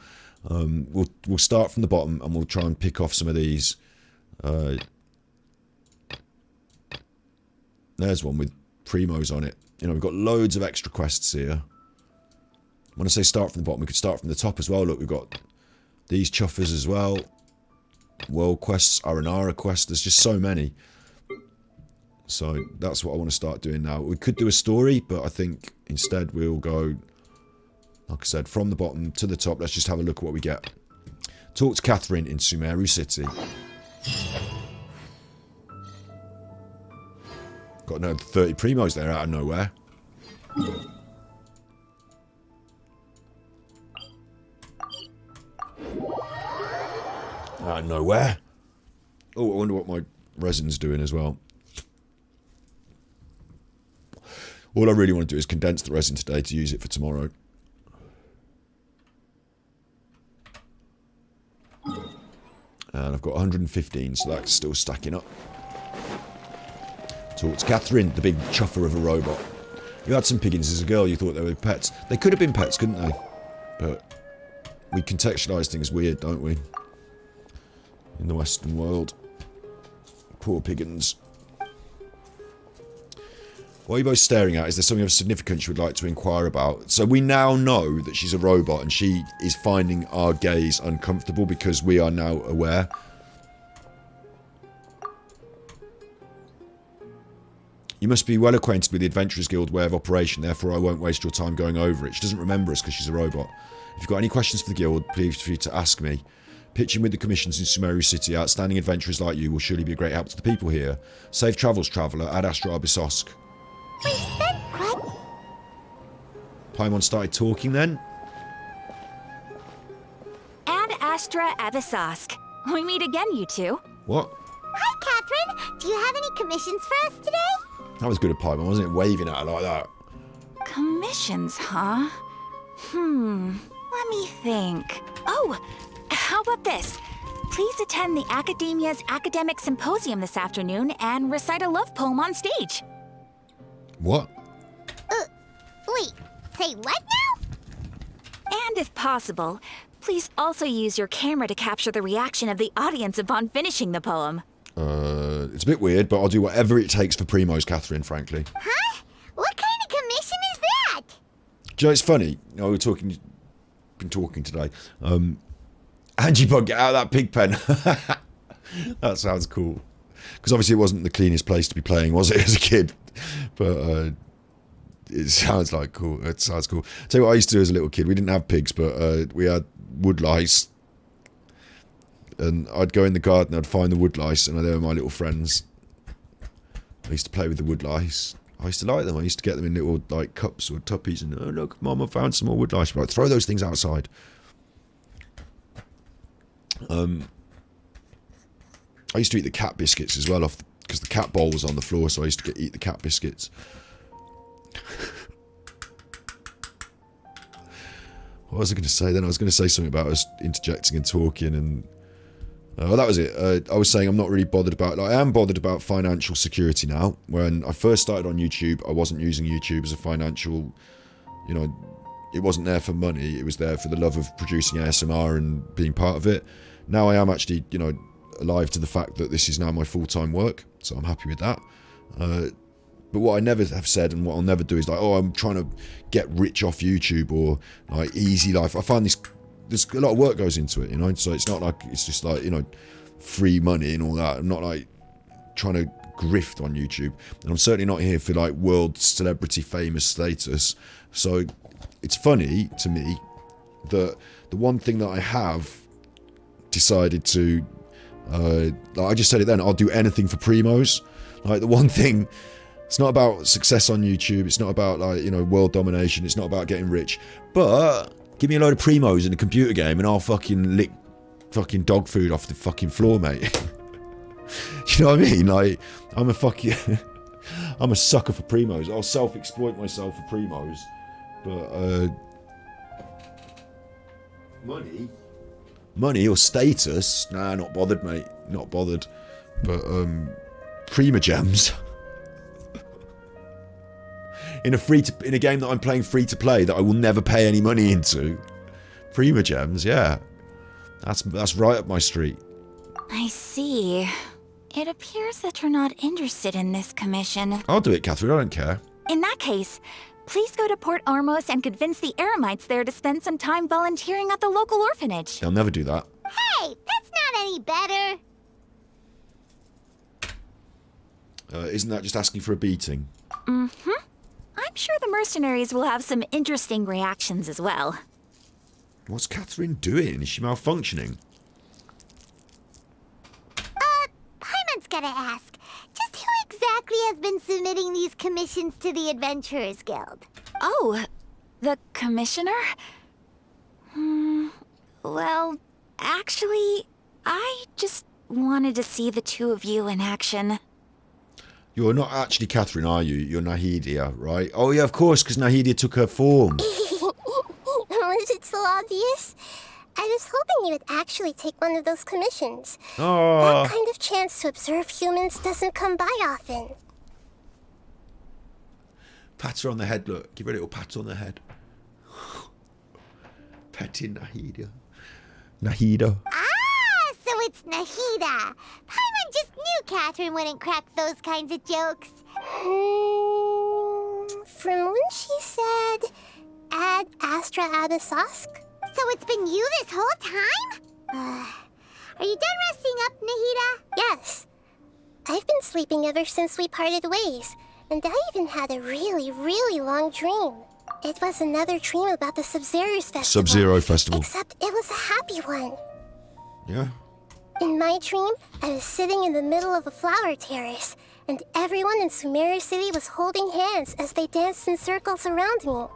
We'll start from the bottom, and we'll try and pick off some of these. There's one with primos on it. You know, we've got loads of extra quests here. When I say start from the bottom, we could start from the top as well. Look, we've got these chuffers as well. World quests, Aranara quests. There's just so many. So that's what I want to start doing now. We could do a story, but I think instead we'll go, like I said, from the bottom to the top. Let's just have a look at what we get. Talk to Catherine in Sumeru City. Got another 30 primos there out of nowhere. Out of nowhere. Oh, I wonder what my resin's doing as well. All I really want to do is condense the resin today to use it for tomorrow. And I've got 115, so that's still stacking up. Talk to Catherine, the big chuffer of a robot. You had some piggins as a girl, you thought they were pets. They could have been pets, couldn't they? But we contextualise things weird, don't we? In the Western world. Poor piggins. What are you both staring at? Is there something of significance you would like to inquire about? So we now know that she's a robot, and she is finding our gaze uncomfortable because we are now aware. You must be well acquainted with the Adventurers Guild way of operation, therefore I won't waste your time going over it. She doesn't remember us because she's a robot. If you've got any questions for the guild, please feel free to ask me. Pitching with the commissions in Sumeru City, outstanding adventurers like you will surely be a great help to the people here. Safe travels, traveller. Ad Astra Abysosk. Paimon started talking then? Ad Astra Abysosk. We meet again, you two. What? Hi, Catherine. Do you have any commissions for us today? That was good of Paimon, wasn't it? Waving at her like that. Commissions, huh? Let me think. Oh, how about this? Please attend the Academia's Academic Symposium this afternoon and recite a love poem on stage. What? Wait, say what now? And if possible, please also use your camera to capture the reaction of the audience upon finishing the poem. It's a bit weird, but I'll do whatever it takes for primos, Catherine, frankly. Huh? What kind of commission is that? Do you know, it's funny. You know, been talking today. Angie Bug, get out of that pig pen. That sounds cool. Because obviously it wasn't the cleanest place to be playing, was it, as a kid? But it sounds like cool. It sounds cool. Tell you what I used to do as a little kid. We didn't have pigs, but we had woodlice. And I'd go in the garden, I'd find the woodlice, and they were my little friends. I used to play with the woodlice. I used to like them. I used to get them in little like cups or tuppies, and oh look, Mum, I found some more woodlice. Right, throw those things outside. I used to eat the cat biscuits as well, because the cat bowl was on the floor, so I used to eat the cat biscuits. What was I going to say then? I was going to say something about us interjecting and talking, and well, that was it. I was saying I'm not really bothered about. Like, I am bothered about financial security now. When I first started on YouTube, I wasn't using YouTube as a financial, you know, it wasn't there for money. It was there for the love of producing ASMR and being part of it. Now I am actually, you know, alive to the fact that this is now my full-time work, so I'm happy with that. But what I never have said, and what I'll never do, is like, oh, I'm trying to get rich off YouTube, or like easy life. I find there's a lot of work goes into it, you know, so it's not like it's just like, you know, free money and all that. I'm not like trying to grift on YouTube, and I'm certainly not here for like world celebrity famous status. So it's funny to me that the one thing that I have decided to like I just said it then, I'll do anything for primos. Like the one thing, it's not about success on YouTube, it's not about like, you know, world domination, it's not about getting rich, but give me a load of primos in a computer game and I'll fucking lick fucking dog food off the fucking floor, mate. Do you know what I mean? Like, I'm a sucker for primos. I'll self-exploit myself for primos. But money or status, nah, not bothered, mate. Not bothered. But prima gems. in a game that I'm playing free to play that I will never pay any money into. Prima gems, yeah. That's right up my street. I see. It appears that you're not interested in this commission. I'll do it, Catherine, I don't care. In that case, please go to Port Armos and convince the Eremites there to spend some time volunteering at the local orphanage. They'll never do that. Hey, that's not any better. Isn't that just asking for a beating? Mm-hmm. I'm sure the mercenaries will have some interesting reactions as well. What's Catherine doing? Is she malfunctioning? Paimon's gotta ask. Just who exactly has been submitting these commissions to the Adventurers Guild? Oh, the commissioner? Well, actually, I just wanted to see the two of you in action. You're not actually Catherine, are you? You're Nahidia, right? Oh yeah, of course, because Nahidia took her form. Was it so obvious? I was hoping you would actually take one of those commissions. Oh. That kind of chance to observe humans doesn't come by often. Pat her on the head, look. Give her a little pat on the head. Petting Nahida. Nahida. Ah, so it's Nahida. Paimon just knew Catherine wouldn't crack those kinds of jokes. From when she said, Ad Astra Abysosk? So it's been you this whole time? Are you done resting up, Nahida? Yes. I've been sleeping ever since we parted ways, and I even had a really, really long dream. It was another dream about the Sub-Zero's Festival. Sub-Zero Festival. Except it was a happy one. Yeah? In my dream, I was sitting in the middle of a flower terrace, and everyone in Sumeru City was holding hands as they danced in circles around me.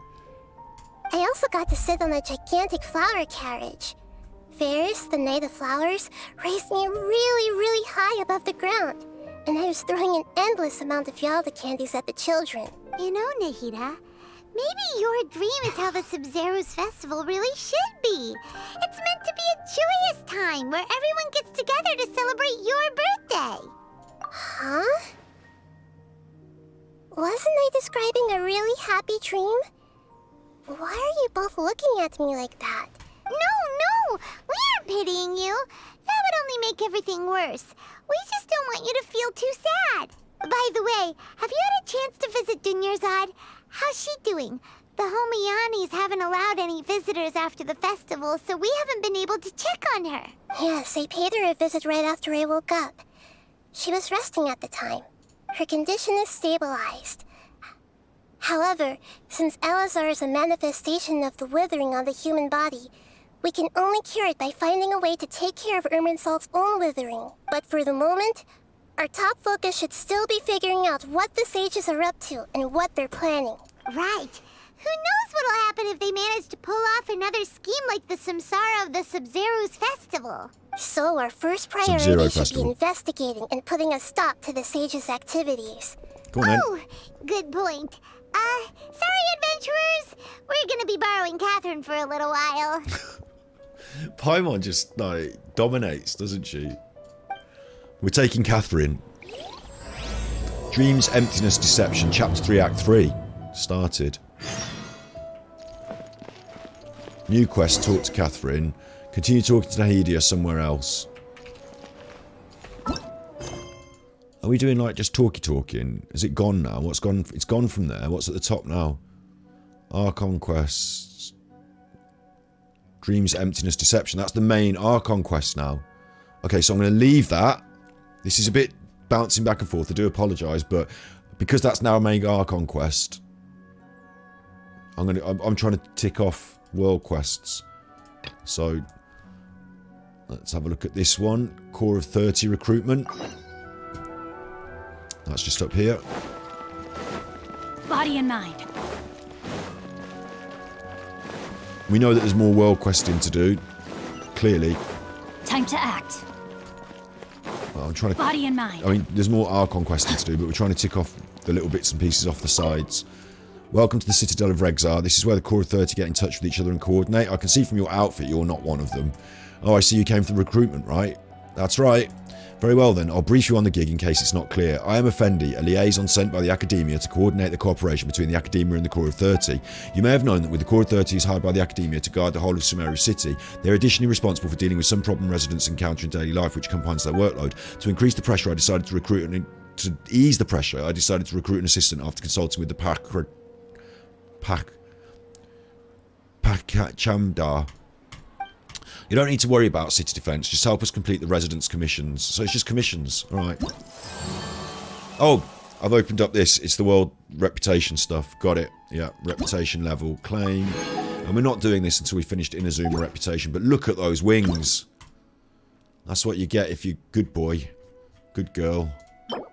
I also got to sit on a gigantic flower carriage. Ferris, the Knight of Flowers, raised me really, really high above the ground, and I was throwing an endless amount of Yalda candies at the children. You know, Nahida, maybe your dream is how the Sub-Zero's Festival really should be. It's meant to be a joyous time where everyone gets together to celebrate your birthday. Huh? Wasn't I describing a really happy dream? Why are you both looking at me like that? No, we aren't pitying you. That would only make everything worse. We just don't want you to feel too sad. By the way, have you had a chance to visit Dunyarzad? How's she doing? The Homiyanis haven't allowed any visitors after the festival, so we haven't been able to check on her. Yes, I paid her a visit right after I woke up. She was resting at the time. Her condition is stabilized. However, since Lazer is a manifestation of the withering on the human body, we can only cure it by finding a way to take care of Irminsol's own withering. But for the moment, our top focus should still be figuring out what the sages are up to and what they're planning. Right. Who knows what'll happen if they manage to pull off another scheme like the Samsara of the Sub-Zero's festival. So our first priority Sub-Zero should festival. be investigating and putting a stop to the sages' activities. Go on, then. Oh, good point. Sorry, adventurers. We're gonna be borrowing Catherine for a little while. Paimon just, like, dominates, doesn't she? We're taking Catherine. Dreams, Emptiness, Deception, Chapter 3, Act 3. Started. New quest, talk to Catherine. Continue talking to Nahidia somewhere else. Are we doing, like, just talking? Is it gone now? What's gone? It's gone from there. What's at the top now? Archon quests. Dreams, Emptiness, Deception. That's the main Archon quest now. Okay, so I'm going to leave that. This is a bit bouncing back and forth. I do apologise, but because that's now a main Archon quest, I'm trying to tick off world quests. So let's have a look at this one. Core of 30 recruitment. That's just up here. Body and mind. We know that there's more world questing to do. Clearly. Time to act. Well, I'm trying to. Body and mind. I mean, there's more Archon questing to do, but we're trying to tick off the little bits and pieces off the sides. Welcome to the Citadel of Regzar. This is where the Core of 30 get in touch with each other and coordinate. I can see from your outfit you're not one of them. Oh, I see you came for the recruitment, right? That's right. Very well then, I'll brief you on the gig in case it's not clear. I am Effendi, a liaison sent by the Academia to coordinate the cooperation between the Academia and the Core of 30. You may have known that with the Core of 30 is hired by the Academia to guard the whole of Sumeru City. They are additionally responsible for dealing with some problem residents encounter in daily life which compounds their workload. To increase the pressure, I decided to recruit to ease the pressure, I decided to recruit an assistant after consulting with the Chamdar. You don't need to worry about city defence, just help us complete the residents' commissions. So it's just commissions, alright. Oh, I've opened up this. It's the world reputation stuff. Got it. Yeah, reputation level, claim. And we're not doing this until we finished Inazuma reputation, but look at those wings. That's what you get if you're good boy, good girl,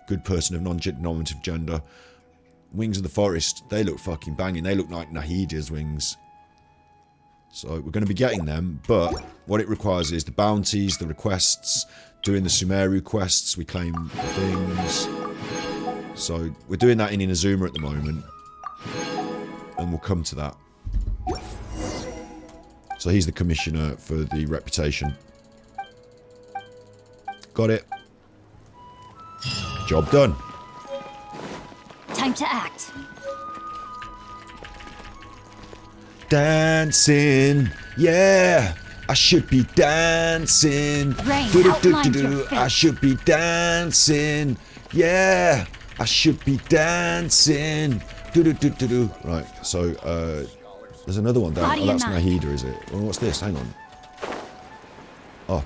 good person of non-normative gender. Wings of the Forest, they look fucking banging. They look like Nahidia's wings. So we're going to be getting them, but what it requires is the bounties, the requests, doing the Sumeru quests, we claim things. So we're doing that in Inazuma at the moment, and we'll come to that. So he's the commissioner for the reputation. Got it. Job done. Time to act. Dancing, yeah, I should be dancing. Rain, Do, do, outlines do, do, your do. face. I should be dancing, yeah, I should be dancing. Do, do, do, do, do. Right, so there's another one down. Body Oh, that's and mind. Nahida, is it? Well, what's this? Hang on. Up.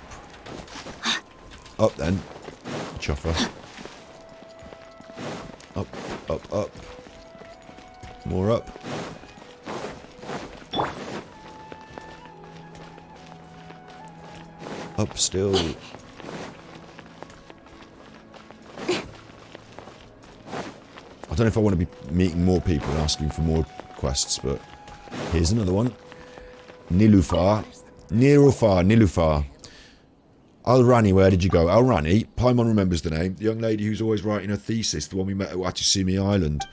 Up then. Chuffer. Up, up, up. More up. Up still. I don't know if I want to be meeting more people and asking for more quests, but here's another one. Nilufar. Nilufar. Al-Rani, where did you go? Al-Rani, Paimon remembers the name. The young lady who's always writing her thesis, the one we met at Watusumi Island.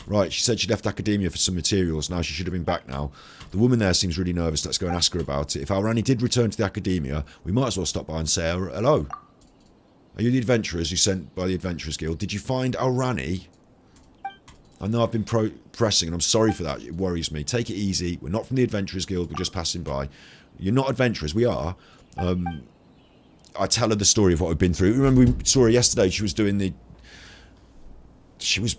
Right, she said she left Academia for some materials. Now she should have been back now. The woman there seems really nervous. Let's go and ask her about it. If Al-Rani did return to the Academia, we might as well stop by and say hello. Are you the adventurers who sent by the Adventurers Guild? Did you find Al-Rani? I know I've been pressing, and I'm sorry for that. It worries me. Take it easy. We're not from the Adventurers Guild. We're just passing by. You're not adventurers. We are. I tell her the story of what we've been through. Remember we saw her yesterday. She was doing the... She was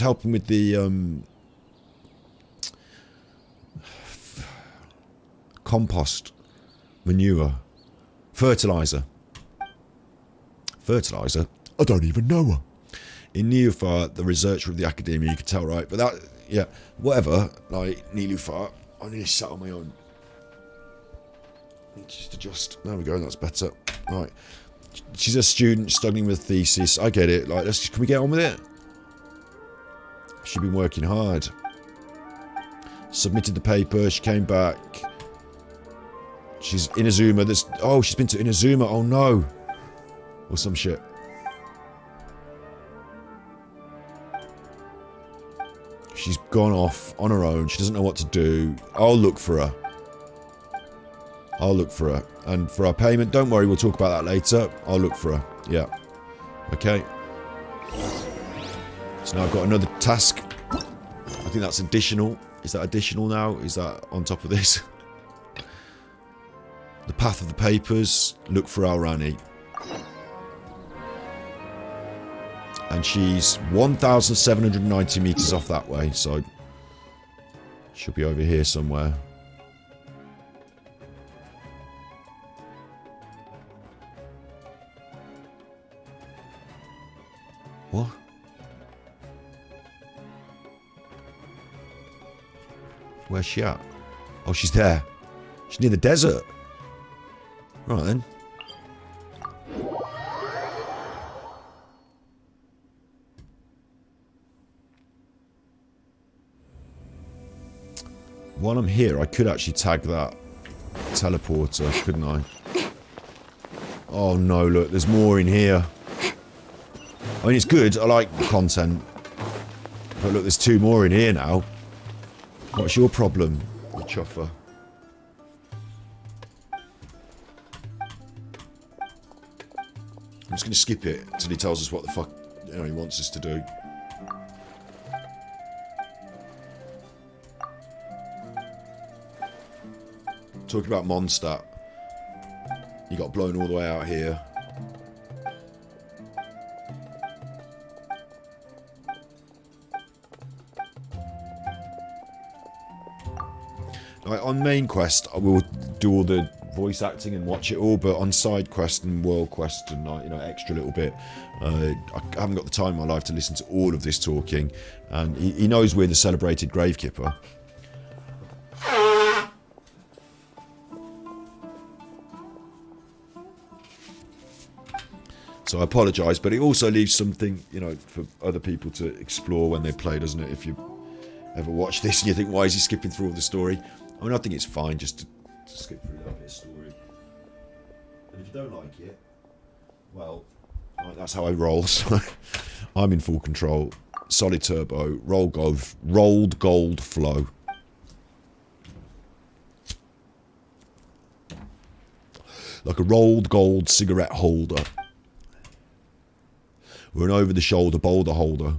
helping with the compost, manure, fertilizer. Fertilizer? I don't even know her. In Nilüfer, the researcher of the academia, you could tell, right? But that, yeah, whatever. Like Nilüfer, I nearly sat on my own. Just adjust. There we go. That's better. Right. She's a student struggling with a thesis. I get it. Like, can we get on with it? She's been working hard. Submitted the paper. She came back. She's Inazuma. She's been to Inazuma. Oh no. Or some shit. She's gone off on her own. She doesn't know what to do. I'll look for her. I'll look for her. And for our payment, don't worry, we'll talk about that later. I'll look for her. Yeah. Okay. So now I've got another task. I think that's additional. Is that additional now? Is that on top of this? The path of the papers. Look for Al-Rani. And she's 1,790 meters off that way, so she'll be over here somewhere. What? Where's she at? Oh, she's there. She's near the desert. Right then. While I'm here, I could actually tag that teleporter, couldn't I? Oh no, look, there's more in here. I mean, it's good, I like the content. But look, there's 2 more in here now. What's your problem, you chuffer? I'm just going to skip it until he tells us what the fuck he wants us to do. Talking about Mondstadt. You got blown all the way out here. Like on main quest, I will do all the voice acting and watch it all, but on side quest and world quest and extra little bit, I haven't got the time in my life to listen to all of this talking. And he knows we're the celebrated Gravekipper. So I apologise, but it also leaves something, for other people to explore when they play, doesn't it? If you ever watch this and you think, why is he skipping through all the story? I mean, I think it's fine just to skip through that bit of story. And if you don't like it, well, that's how I roll. So I'm in full control. Solid turbo, rolled gold flow. Like a rolled gold cigarette holder. Or an over-the-shoulder boulder holder.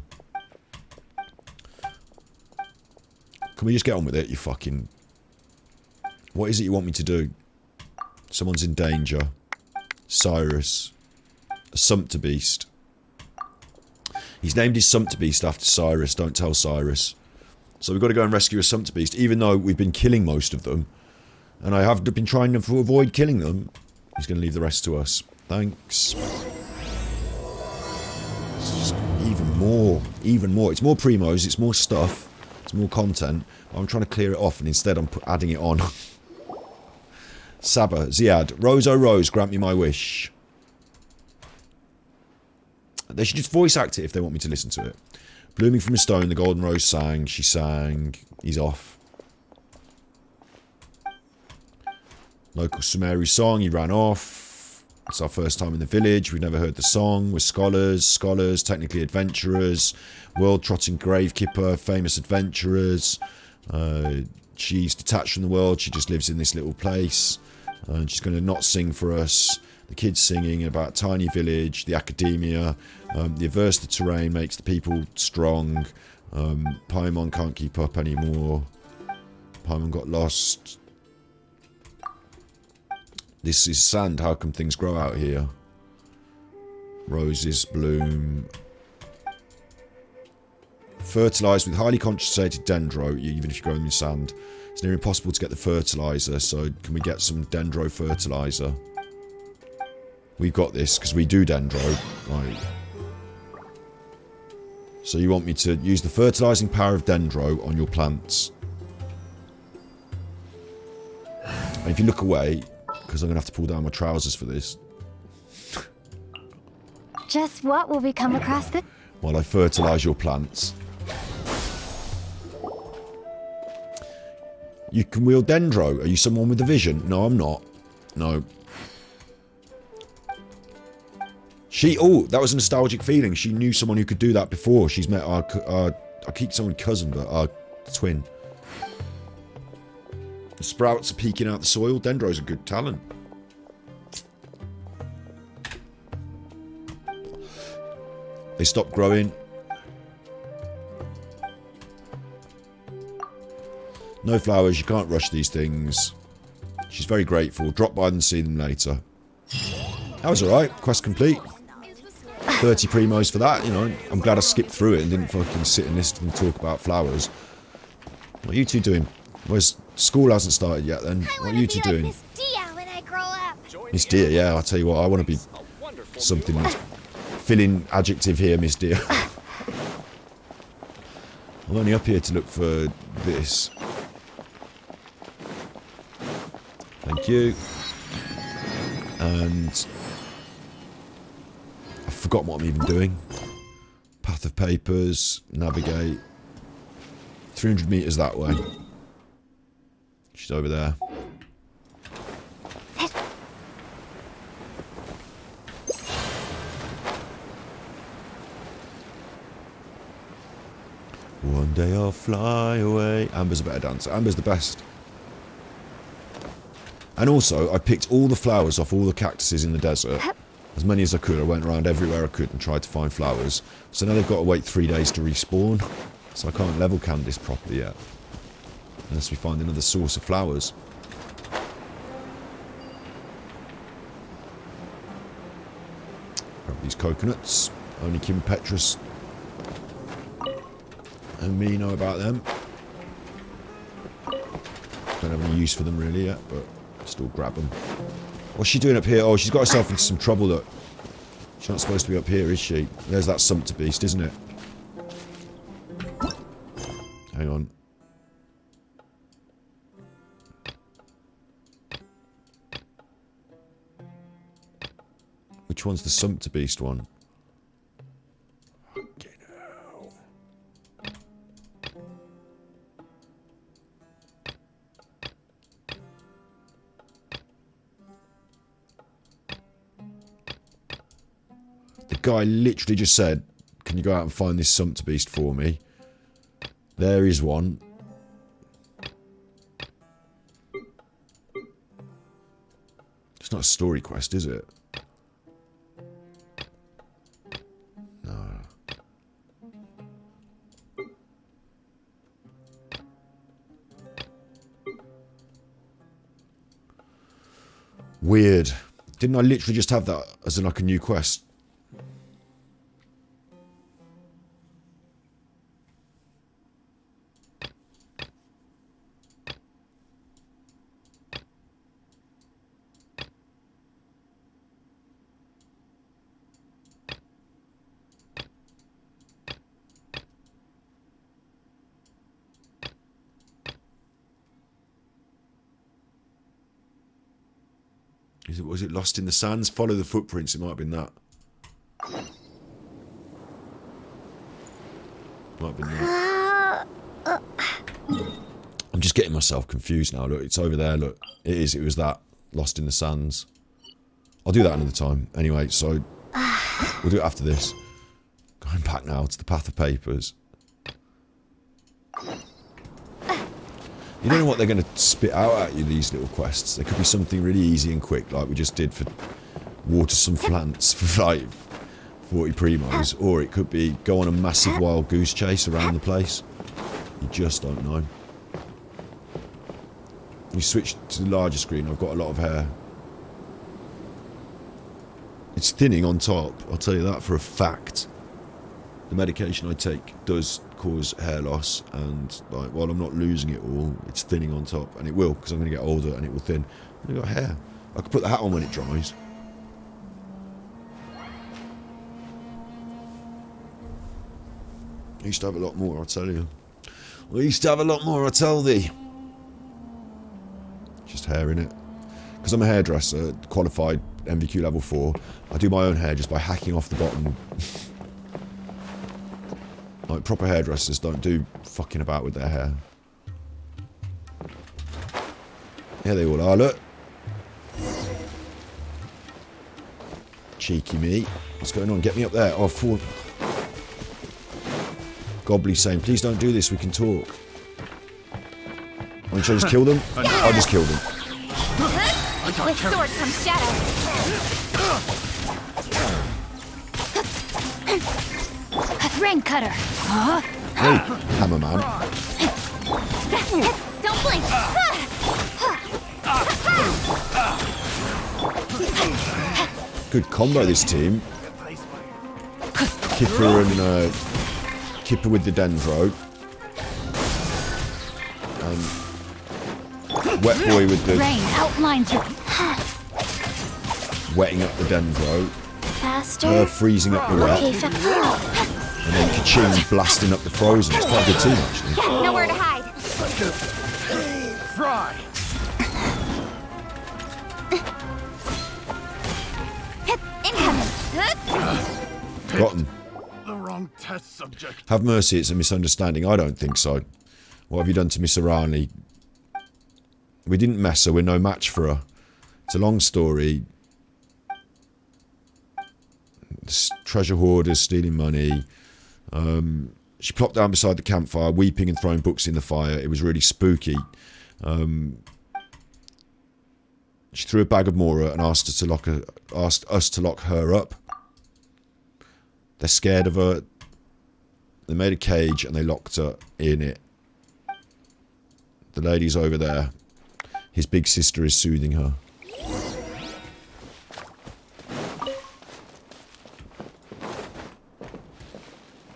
Can we just get on with it, you fucking... What is it you want me to do? Someone's in danger. Cyrus. A sumpter beast. He's named his sumpter beast after Cyrus. Don't tell Cyrus. So we've got to go and rescue a sumpter beast, even though we've been killing most of them. And I have been trying to avoid killing them. He's going to leave the rest to us. Thanks. It's just even more. It's more primos, it's more stuff, it's more content. I'm trying to clear it off and instead I'm adding it on. Saba, Ziad, Rose oh Rose, grant me my wish. They should just voice act it if they want me to listen to it. Blooming from a stone, the golden rose sang, she sang, he's off. Local Sumeri song, he ran off. It's our first time in the village, we've never heard the song. We're scholars, technically adventurers. World trotting Gravekipper, famous adventurers. She's detached from the world, she just lives in this little place. And she's going to not sing for us. The kids singing about a tiny village, the academia. The averse the terrain makes the people strong. Paimon can't keep up anymore. Paimon got lost. This is sand. How come things grow out here? Roses bloom. Fertilised with highly concentrated dendro, even if you grow them in sand. It's near impossible to get the fertiliser, so can we get some dendro fertiliser? We've got this, because we do dendro. Right. So you want me to use the fertilising power of dendro on your plants. And if you look away, because I'm going to have to pull down my trousers for this. Just what will we come across the... While I fertilise your plants. You can wield dendro. Are you someone with a vision? No, I'm not. No. Oh, that was a nostalgic feeling. She knew someone who could do that before. She's met our I keep saying cousin, but our twin. The sprouts are peeking out the soil. Dendro's a good talent. They stop growing. No flowers. You can't rush these things. She's very grateful. Drop by and see them later. That was alright. Quest complete. 30 primos for that, you know. I'm glad I skipped through it and didn't fucking sit and listen to them talk about flowers. What are you two doing? Where's school hasn't started yet then? What are you two doing? Miss Dia when I grow up. Miss Dear, yeah, I'll tell you what, I want to be something. Filling adjective here, Miss Dear. I'm only up here to look for this. Thank you. And I've forgotten what I'm even doing. Path of papers, navigate. 300 meters that way. She's over there. One day I'll fly away. Amber's a better dancer. Amber's the best. And also, I picked all the flowers off all the cactuses in the desert. As many as I could. I went around everywhere I could and tried to find flowers. So now they've got to wait 3 days to respawn. So I can't level Candice properly yet. Unless we find another source of flowers. Grab these coconuts. Only Kim Petrus and me know about them. Don't have any use for them really yet, but still grab them. What's she doing up here? Oh, she's got herself into some trouble, look. She's not supposed to be up here, is she? There's that sumpter beast, isn't it? Hang on. Which one's the sumpter beast one? Okay, now. The guy literally just said, can you go out and find this sumpter beast for me? There is one. It's not a story quest, is it? No. Weird. Didn't I literally just have that as in like a new quest? Was it Lost in the Sands? Follow the footprints. It might have been that. Might have been that. I'm just getting myself confused now. Look, it's over there. Look, it is. It was that. Lost in the Sands. I'll do that another time. Anyway, so we'll do it after this. Going back now to the Path of Papers. You don't know what they're going to spit out at you, these little quests. They could be something really easy and quick, like we just did for water some plants for like 40 primos. Or it could be go on a massive wild goose chase around the place. You just don't know. You switch to the larger screen. I've got a lot of hair. It's thinning on top, I'll tell you that for a fact. The medication I take does cause hair loss, and like, while I'm not losing it all, it's thinning on top, and it will, because I'm going to get older and it will thin. I've got hair. I can put the hat on when it dries. I used to have a lot more, I'll tell you. I used to have a lot more, I'll tell thee. Just hair in it. Because I'm a hairdresser, qualified MVQ level 4, I do my own hair just by hacking off the bottom. Like, proper hairdressers don't do fucking about with their hair. Here they all are, look. Cheeky me. What's going on? Get me up there. Oh, four. Gobbly saying, please don't do this, we can talk. Should I just kill them? I'll just kill them. With sword comes shadow. Rain cutter. Huh? Hey, hammer man. Don't blink. Good combo, this team. Kipper and Kipper with the Dendro. And Wet Boy with the rain outlines your wetting up the Dendro. Faster. Her freezing up the wet. Okay, And then Kaching blasting up the frozen. It's quite a good team, actually. nowhere to hide. Fry. Got him. The wrong test subject. Have mercy, it's a misunderstanding. I don't think so. What have you done to Miss Arani? We didn't mess her, we're no match for her. It's a long story. Treasure hoarders, stealing money. She plopped down beside the campfire, weeping and throwing books in the fire. It was really spooky. She threw a bag of Mora and asked us to lock her up. They're scared of her. They made a cage and they locked her in it. The lady's over there. His big sister is soothing her.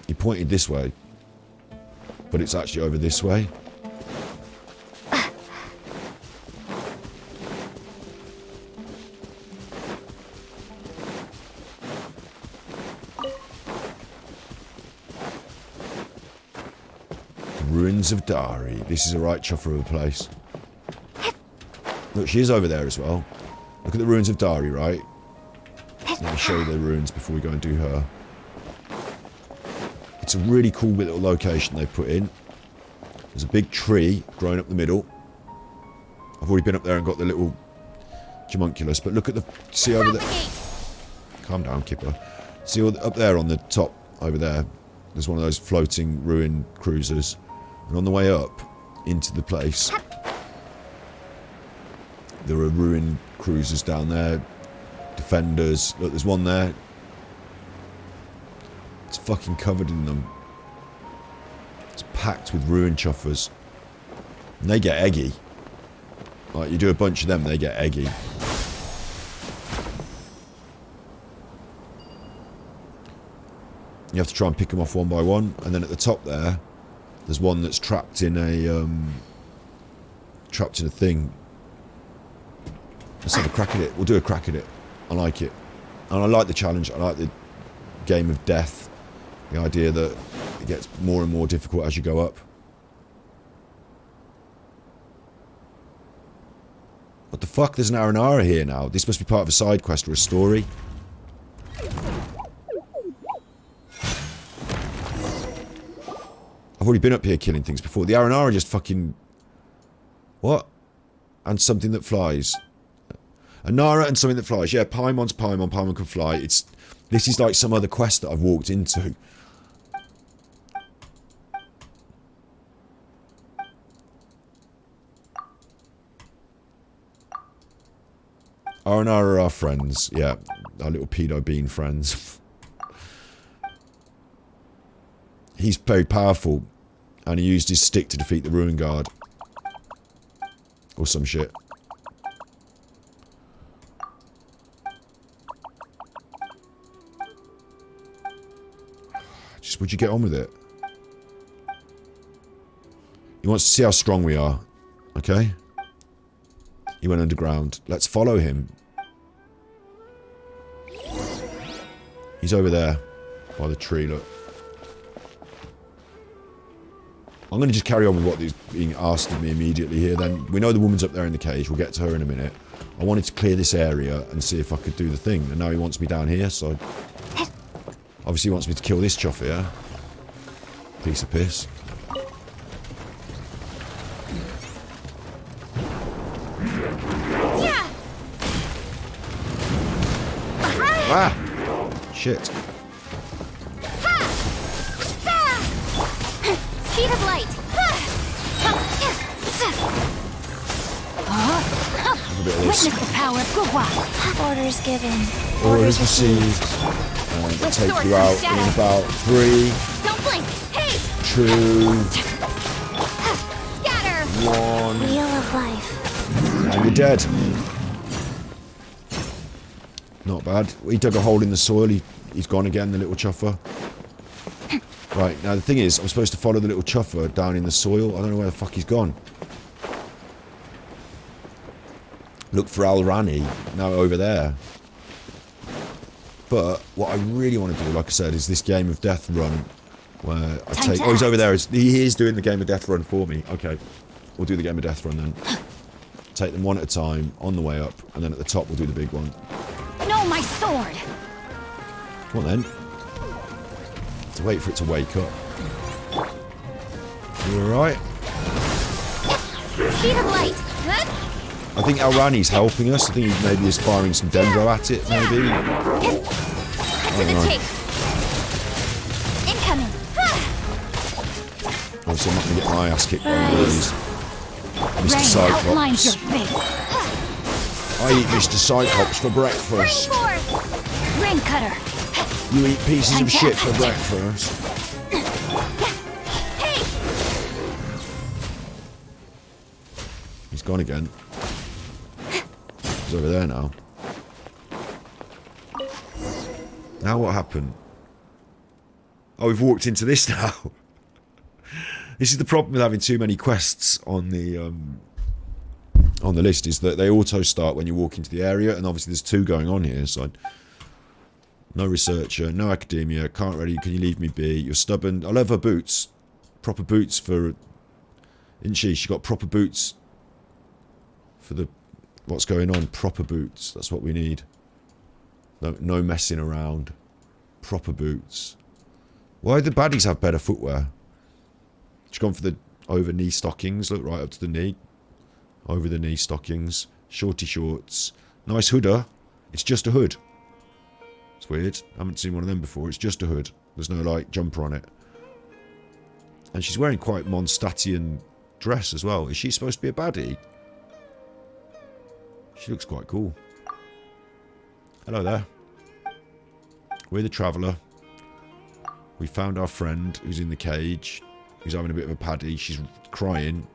He pointed this way, but it's actually over this way. Ruins of Dari. This is a right chuffer of a place. Look, she is over there as well. Look at the ruins of Dari, right? Let me show you the ruins before we go and do her. It's a really cool little location they've put in. There's a big tree growing up the middle. I've already been up there and got the little homunculus, but look at the... See over there? Calm down, Kipper. See up there on the top, over there, there's one of those floating ruin cruisers. And on the way up into the place, there are ruin cruisers down there. Defenders. Look, there's one there. It's fucking covered in them. It's packed with ruin chuffers. And they get eggy. Like, you do a bunch of them, they get eggy. You have to try and pick them off one by one. And then at the top there, there's one that's trapped in a thing. Let's have a crack at it. We'll do a crack at it. I like it. And I like the challenge. I like the game of death. The idea that it gets more and more difficult as you go up. What the fuck? There's an Aranara here now. This must be part of a side quest or a story. I've already been up here killing things before. The Aranara just fucking... What? And something that flies. A Nara and something that flies. Yeah, Paimon's Paimon. Paimon can fly. This is like some other quest that I've walked into. Aranara are our friends. Yeah, our little pedo bean friends. He's very powerful. And he used his stick to defeat the Ruin Guard. Or some shit. Just would you get on with it? He wants to see how strong we are. Okay? He went underground. Let's follow him. He's over there. By the tree, look. I'm going to just carry on with what is being asked of me immediately here then. We know the woman's up there in the cage. We'll get to her in a minute. I wanted to clear this area and see if I could do the thing. And now he wants me down here, so... Obviously he wants me to kill this chuff here. Piece of piss. Ah! Shit. Speed of light. Witness the power of Guhua. Orders given. Orders received. And I'll take you out in about 3, Don't blink. Hey. 2, Scatter. 1. Wheel of life. And you're dead. Not bad. He dug a hole in the soil. He's gone again, the little chuffer. Right, now the thing is, I'm supposed to follow the little chuffer down in the soil. I don't know where the fuck he's gone. Look for Al Rani, now over there. But what I really want to do, like I said, is this game of death run. Where I take... Oh, he's over there. He is doing the game of death run for me. Okay, we'll do the game of death run then. Take them one at a time, on the way up. And then at the top, we'll do the big one. No, my sword. Come on then. To wait for it to wake up. You alright? Speed of light. I think Al Rani's helping us. I think he maybe is firing some dendro at it, maybe. To the chase. Incoming. Obviously, I'm not going to get my ass kicked by one of these. Mr. Cyclops. I eat Mr. Cyclops for breakfast. Ring cutter. You eat pieces of shit for breakfast. Hey. He's gone again. He's over there now. Now what happened? Oh, we've walked into this now. This is the problem with having too many quests on the list, is that they auto start when you walk into the area, and obviously there's 2 going on here, so no researcher, no academia, can't really, can you leave me be, you're stubborn. I love her boots. Proper boots for, isn't she? She got proper boots for the, what's going on, proper boots, that's what we need. No messing around. Proper boots. Why do the baddies have better footwear? She's gone for the over-knee stockings, look, right up to the knee. Over-the-knee stockings. Shorty shorts. Nice hooder. It's just a hood. It's weird. I haven't seen one of them before. It's just a hood. There's no, like, jumper on it. And she's wearing quite Mondstadtian dress as well. Is she supposed to be a baddie? She looks quite cool. Hello there. We're the Traveller. We found our friend who's in the cage. Who's having a bit of a paddy. She's crying.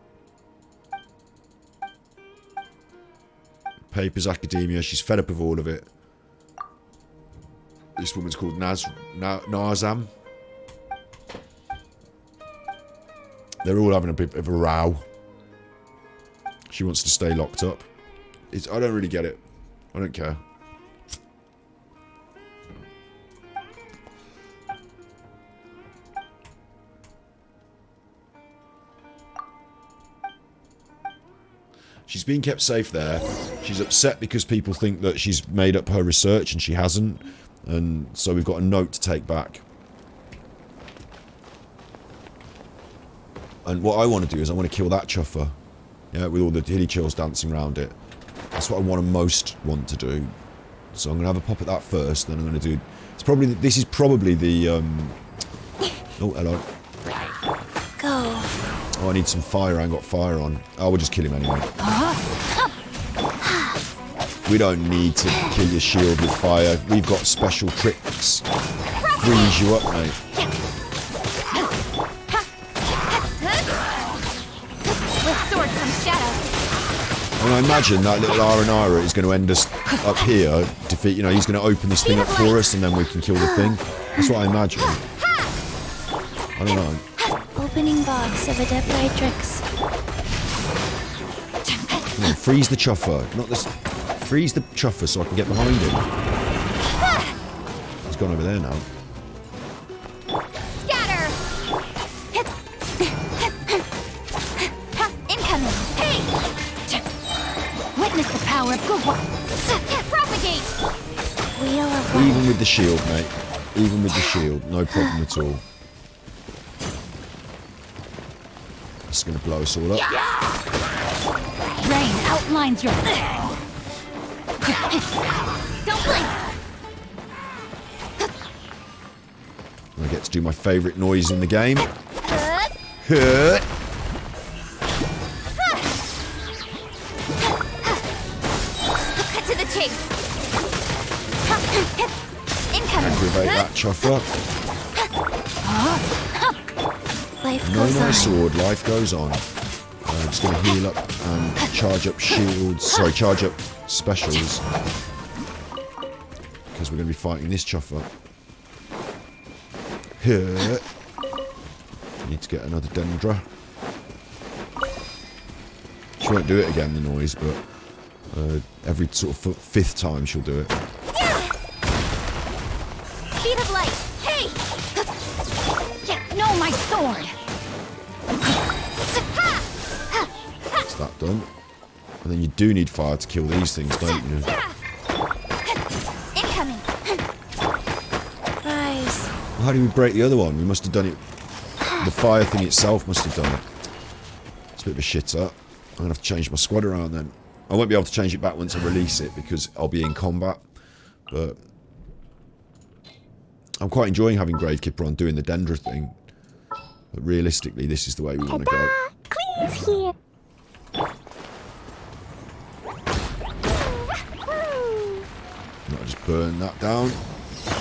Papers, academia. She's fed up of all of it. This woman's called Nazam. They're all having a bit of a row. She wants to stay locked up. I don't really get it. I don't care. She's been kept safe there. She's upset because people think that she's made up her research and she hasn't. And so we've got a note to take back. And what I want to do is I want to kill that chuffer. Yeah, with all the hilly chills dancing around it. That's what I most want to do. So I'm going to have a pop at that first, then I'm going to do... This is probably the... Oh, hello. Go. Oh, I need some fire. I ain't got fire on. Oh, we'll just kill him anyway. We don't need to kill your shield with fire. We've got special tricks. Freeze you up, mate. With sword comes shadow. And I imagine that little Aranara is going to end us up here. Defeat, he's going to open this thing up for us and then we can kill the thing. That's what I imagine. I don't know. Opening box of Adept-Trix. Come on, freeze the chuffer. Not this. Freeze the chuffer so I can get behind him. He's gone over there now. Scatter! Incoming! Hey! Witness the power of good one. Propagate! Wheel of life. Even with the shield, mate. Even with the shield, no problem at all. It's gonna blow us all up. Rain outlines your... Don't blink! I get to do my favourite noise in the game. Cut to the chase. Incoming. Aggravate that chuffer. Life No goes my on. sword, life goes on. I'm just gonna heal up and charge up shields. Sorry, charge up specials. Because we're gonna be fighting this chuffer. Here. Need to get another Dendra. She won't do it again, the noise, but every sort of fifth time she'll do it. Speed of light. Hey! No, my sword. That's that done. And then you do need fire to kill these things, don't you? Incoming. Rise. Well, how do we break the other one? We must have done it. The fire thing itself must have done it. It's a bit of a shitter. I'm going to have to change my squad around then. I won't be able to change it back once I release it because I'll be in combat. But I'm quite enjoying having Gravekeeper on doing the Dendra thing. But realistically, this is the way we want to go. Please here. I'll just burn that down.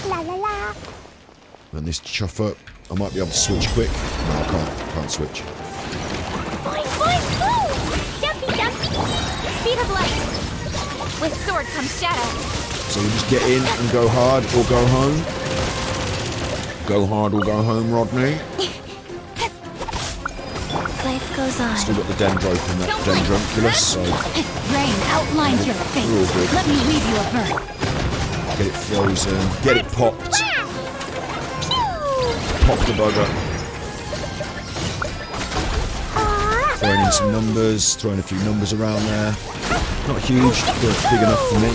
La la la. And this chuffer, I might be able to switch quick. No, I can't switch. Boing, boing, boom. Dumpy, dumpy. Speed of light. With sword comes shadow. So we just get in and go hard or go home. Go hard or go home, Rodney. Life goes on. Still got the Dendro from that Dendronculus, so Rain outlines your we're all face. good. Let me leave you a bird. Get it frozen, get it popped. Pop the bugger. Throwing in some numbers, throwing a few numbers around there. Not huge, but big enough for me.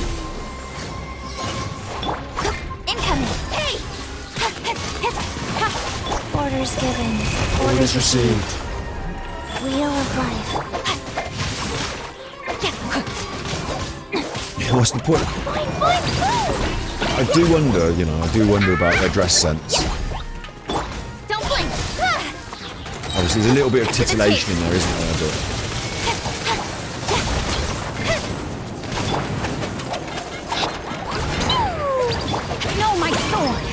Incoming. Hey! Orders given. Orders received. Wheel of life. What's the point? I do wonder, you know, I do wonder about their dress sense. Don't blink. Obviously, there's a little bit of titillation in there, isn't there? But No, my sword.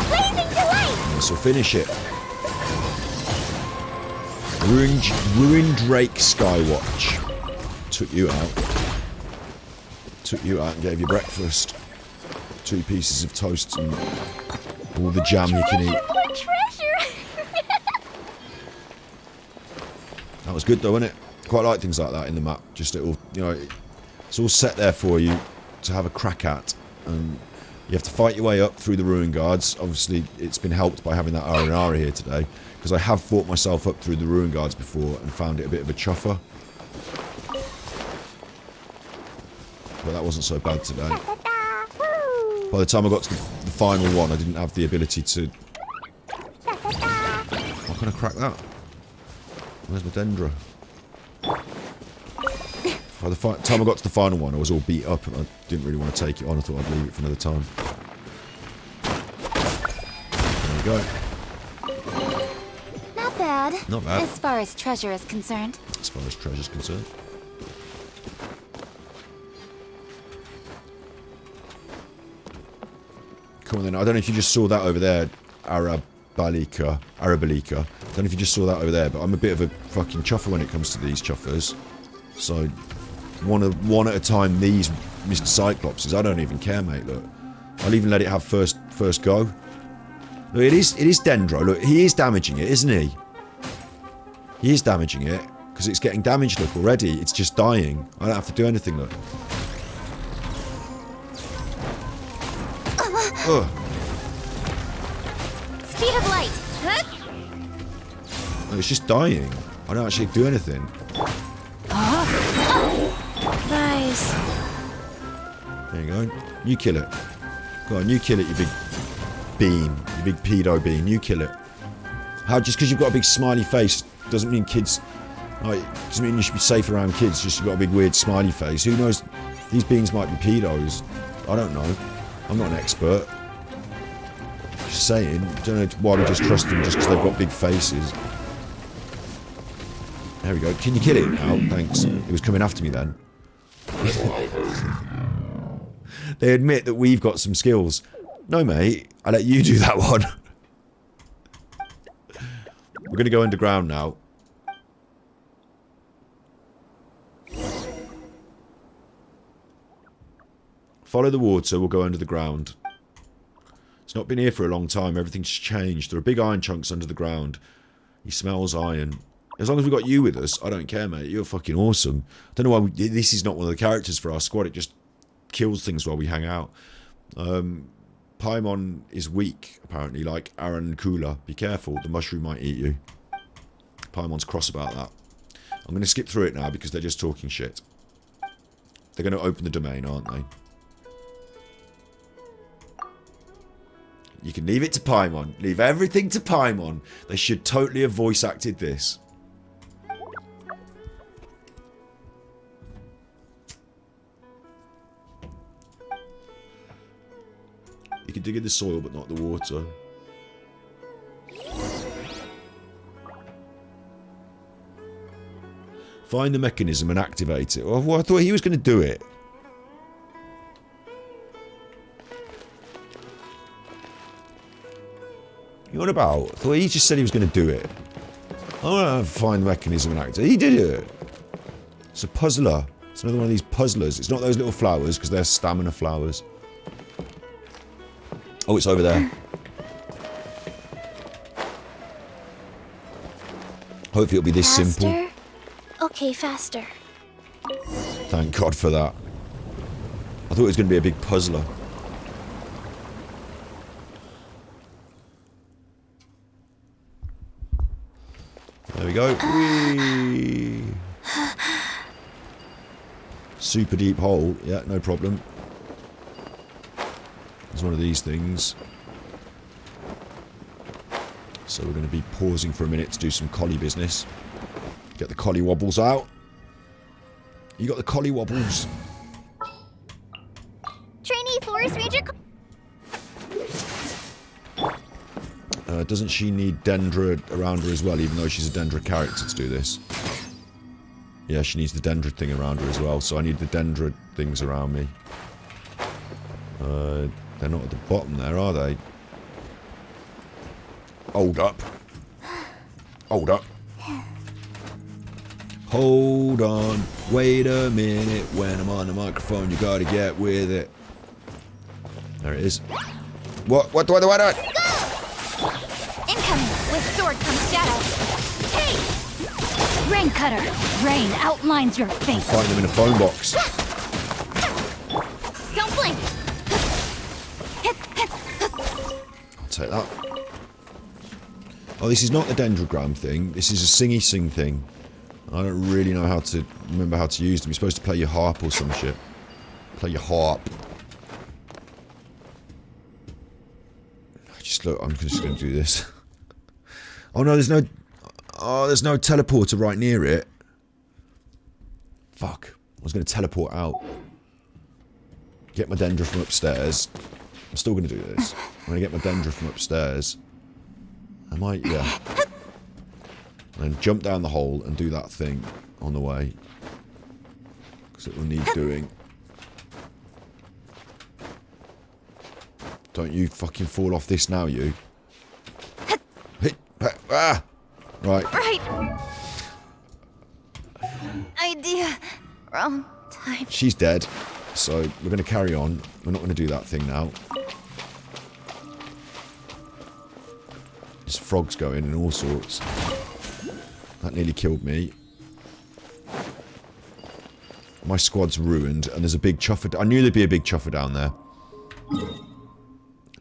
Blazing delight. this will finish it. Ruined Drake Skywatch. Took you out. Took you out and gave you breakfast. 2 pieces of toast and all the jam you can eat. More treasure. That was good though, wasn't it? Quite like things like that in the map. Just it all, you know, it's all set there for you to have a crack at, and you have to fight your way up through the ruin guards. Obviously, it's been helped by having that R&R here today, because I have fought myself up through the ruin guards before and found it a bit of a chuffer. But that wasn't so bad today. By the time I got to the final one, I didn't have the ability to... How can I crack that? Where's my Dendra? By the time I got to the final one, I was all beat up and I didn't really want to take it on. I thought I'd leave it for another time. There we go. Not bad. Not bad. As far as treasure is concerned. As far as treasure's concerned. Come on then, I don't know if you just saw that over there, Arabalika. I don't know if you just saw that over there, but I'm a bit of a fucking chuffer when it comes to these chuffers. So, one at a time, these Mr. Cyclopses, I don't even care, mate, look. I'll even let it have first go. Look, it is Dendro. Look, he is damaging it, isn't he? He is damaging it because it's getting damaged. Look, already, it's just dying. I don't have to do anything. Look. Ugh. Speed of light. Look, it's just dying. I don't actually do anything. Nice. There you go. You kill it. Go on, you kill it, you big bean. You big pedo bean. You kill it. How, just because you've got a big smiley face doesn't mean kids... Like, doesn't mean you should be safe around kids just you've got a big weird smiley face. Who knows? These beans might be pedos. I don't know. I'm not an expert. Just saying. Don't know why we just trust them just because they've got big faces. There we go. Can you kill it now? Thanks. It was coming after me then. They admit that we've got some skills. No, mate. I let you do that one. We're going to go underground now. Follow the water. We'll go under the ground. It's not been here for a long time. Everything's changed. There are big iron chunks under the ground. He smells iron. As long as we've got you with us, I don't care, mate. You're fucking awesome. Don't know why this is not one of the characters for our squad. It just kills things while we hang out. Paimon is weak, apparently, like Aaron Kula. Be careful, the mushroom might eat you. Paimon's cross about that. I'm going to skip through it now because they're just talking shit. They're going to open the domain, aren't they? You can leave it to Paimon. Leave everything to Paimon. They should totally have voice acted this. You can dig in the soil, but not the water. Find the mechanism and activate it. Well, I thought he was going to do it. You on about? I thought he just said he was going to do it. I want to find the mechanism and activate it. He did it. It's a puzzler. It's another one of these puzzlers. It's not those little flowers, because they're stamina flowers. Oh, it's over there. Hopefully it'll be this simple. Okay, faster. Thank God for that. I thought it was going to be a big puzzler. There we go. Whee! Super deep hole. Yeah, no problem. There's one of these things. So we're going to be pausing for a minute to do some collie business. Get the collie wobbles out. You got the collie wobbles. Trainee Forest Ranger. Doesn't she need Dendra around her as well, even though she's a Dendra character to do this? Yeah, she needs the Dendra thing around her as well, so I need the Dendra things around me. They're not at the bottom there, are they? Hold up. Hold up. Hold on. Wait a minute. When I'm on the microphone, you gotta get with it. There it is. What? Incoming! With sword comes shadow. Hey! Rain cutter! Rain outlines your face. Find them in a phone box. Don't blink! I'll take that. Oh, this is not the dendrogram thing. This is a singy sing thing. I don't really know how to remember how to use them. You're supposed to play your harp or some shit. Play your harp. Just look, I'm just going to do this. Oh no, there's no... Oh, there's no teleporter right near it. Fuck. I was going to teleport out. Get my Dendra from upstairs. I'm still going to do this. I'm going to get my Dendra from upstairs. I might, yeah. And then jump down the hole and do that thing on the way. Because it will need doing. Don't you fucking fall off this now, you. Ah! Right. Right. Idea. Wrong time. She's dead. So we're going to carry on. We're not going to do that thing now. frogs going and all sorts. That nearly killed me. My squad's ruined, and there's a big chuffer. I knew there'd be a big chuffer down there.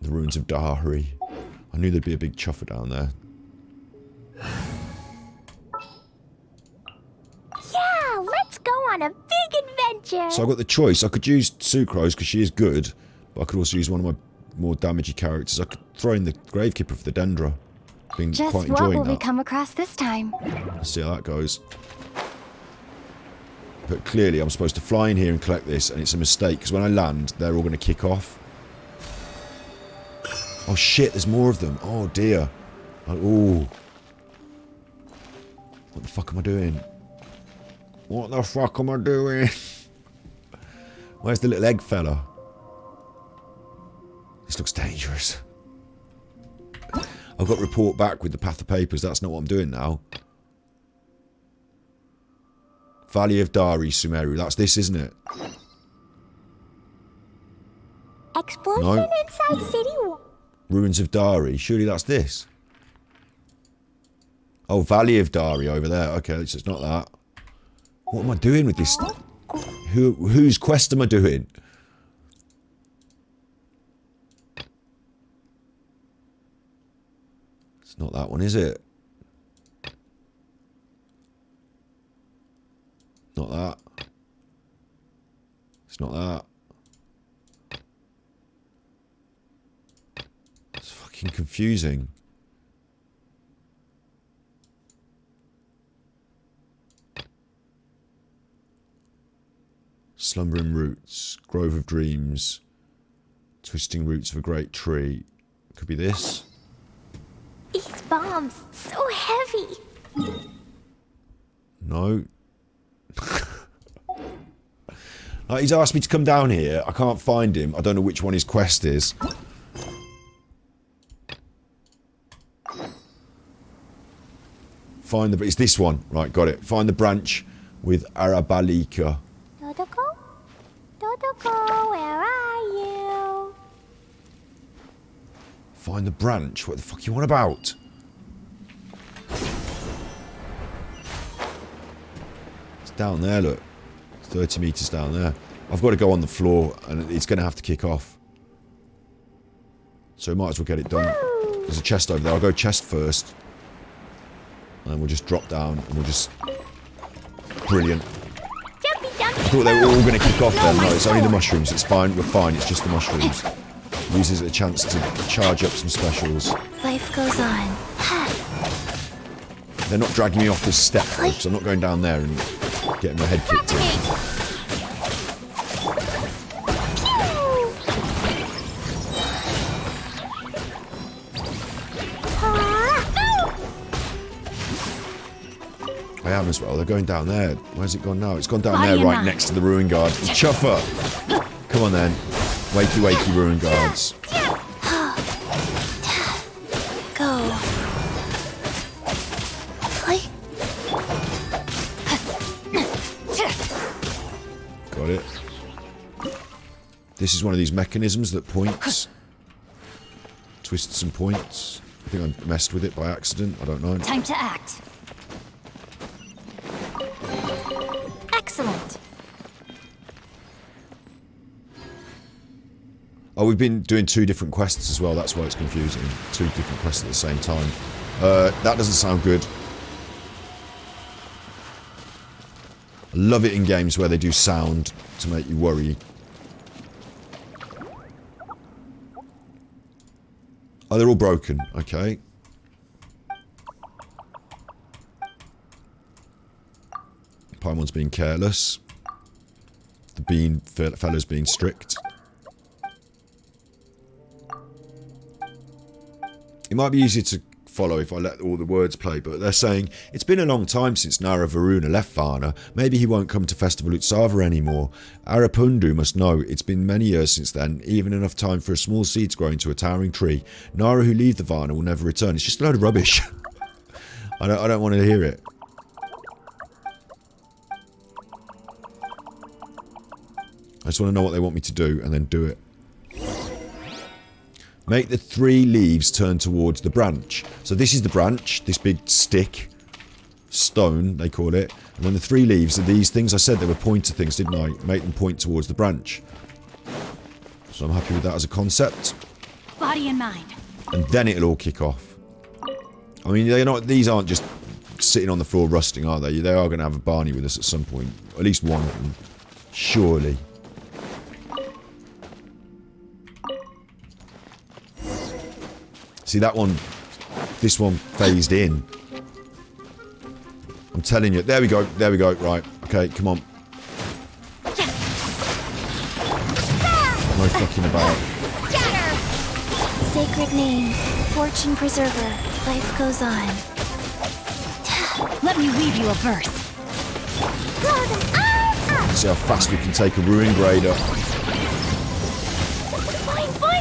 The ruins of Dahari. I knew there'd be a big chuffer down there. Yeah, let's go on a big adventure. So I got the choice. I could use Sucrose because she is good, but I could also use one of my more damagey characters. I could throw in the Gravekeeper for the Dendra. Been Just quite what enjoying will we that. come across this time? Let's see how that goes. But clearly I'm supposed to fly in here and collect this, and it's a mistake because when I land, they're all going to kick off. Oh shit, there's more of them. Oh dear. Oh. What the fuck am I doing? What the fuck am I doing? Where's the little egg fella? This looks dangerous. I've got to report back with the Path of Papers. That's not what I'm doing now. Valley of Dari, Sumeru. That's this, isn't it? Explosion No. inside city wall. Ruins of Dari. Surely that's this. Oh, Valley of Dari over there. Okay, so it's not that. What am I doing with this? Whose quest am I doing? It's not that one, is it? Not that. It's not that. It's fucking confusing. Slumbering roots, grove of dreams, twisting roots of a great tree. Could be this. These bombs, so heavy. No. He's asked me to come down here. I can't find him. I don't know which one his quest is. Find the... It's this one. Right, got it. Find the branch with Arabalika. Dodoko? Dodoko, where are you? Find the branch. What the fuck you on about? It's down there, look. 30 metres down there. I've got to go on the floor and it's going to have to kick off. So we might as well get it done. There's a chest over there. I'll go chest first. And then we'll just drop down and we'll just... Brilliant. I thought they were all going to kick off then. No, it's only the mushrooms. It's fine. We're fine. It's just the mushrooms. Uses it a chance to charge up some specials. Life goes on. They're not dragging me off this step though, because I'm not going down there and getting my head kicked in. I am as well. They're going down there. Where's it gone now? It's gone down there right next to the ruin guard. Chuffer! Come on then. Wakey wakey ruin guards. Go. Got it. This is one of these mechanisms that points. Twists and points. I think I messed with it by accident. I don't know. Time to act. Excellent. Oh, we've been doing 2 different quests as well. That's why it's confusing. 2 different quests at the same time. That doesn't sound good. I love it in games where they do sound to make you worry. Oh, they're all broken. Okay. Paimon's being careless. The bean fella's being strict. It might be easier to follow if I let all the words play, but they're saying, it's been a long time since Nara Varuna left Varna. Maybe he won't come to Festival Utsava anymore. Arapundu must know, it's been many years since then, even enough time for a small seed to grow into a towering tree. Nara who leave the Varna will never return. It's just a load of rubbish. I don't want to hear it. I just want to know what they want me to do and then do it. Make the 3 leaves turn towards the branch. So this is the branch, this big stick, stone they call it. And then the 3 leaves are these things. I said they were pointer things, didn't I? Make them point towards the branch. So I'm happy with that as a concept. Body and mind. And then it'll all kick off. I mean, they're not. These aren't just sitting on the floor rusting, are they? They are going to have a Barney with us at some point. At least one of them. Surely. See, that one... This one phased in. I'm telling you. There we go. There we go. Right. Okay, come on. No fucking about. Sacred name, fortune preserver, life goes on. Let me weave you a verse. See how fast we can take a ruin grader.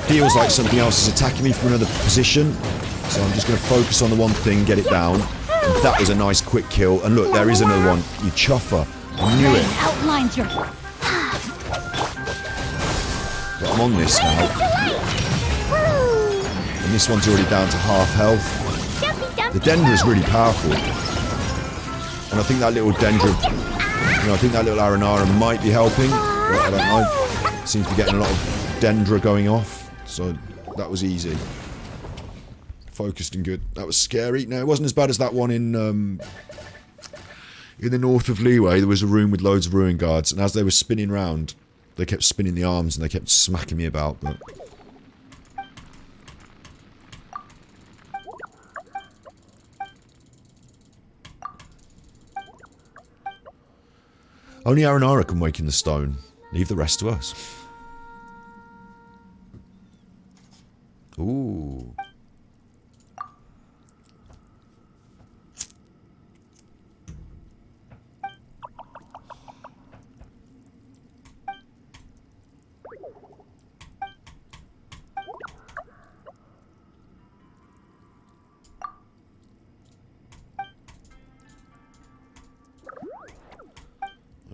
Feels like something else is attacking me from another position. So I'm just going to focus on the one thing, get it down. And that was a nice quick kill. And look, there is another one. You chuffer. I knew it. Outlines your... But I'm on this now. And this one's already down to half health. The Dendra is really powerful. And I think that little Dendra... You know, I think that little Aranara might be helping. But I don't know. Seems to be getting a lot of Dendra going off. So that was easy. Focused and good. That was scary. No, it wasn't as bad as that one in the north of Leeway. There was a room with loads of ruin guards. And as they were spinning round, they kept spinning the arms and they kept smacking me about. But... Only Aranara can wake in the stone. Leave the rest to us. Ooh.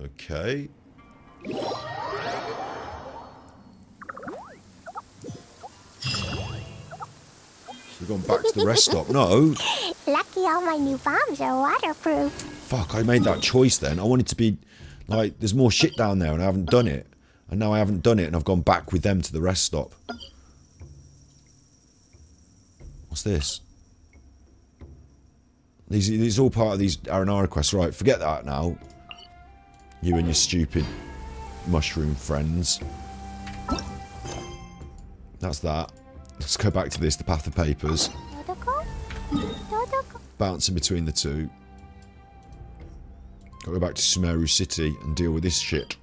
Okay. We've gone back to the rest stop. No. Lucky all my new bombs are waterproof. Fuck, I made that choice then. I wanted to be... Like, there's more shit down there and I haven't done it. And now I haven't done it and I've gone back with them to the rest stop. What's this? These are all part of these Aranara quests. Right, forget that now. You and your stupid mushroom friends. That's that. Let's go back to this, the Path of Papers. Bouncing between the two. Gotta go back to Sumeru City and deal with this shit.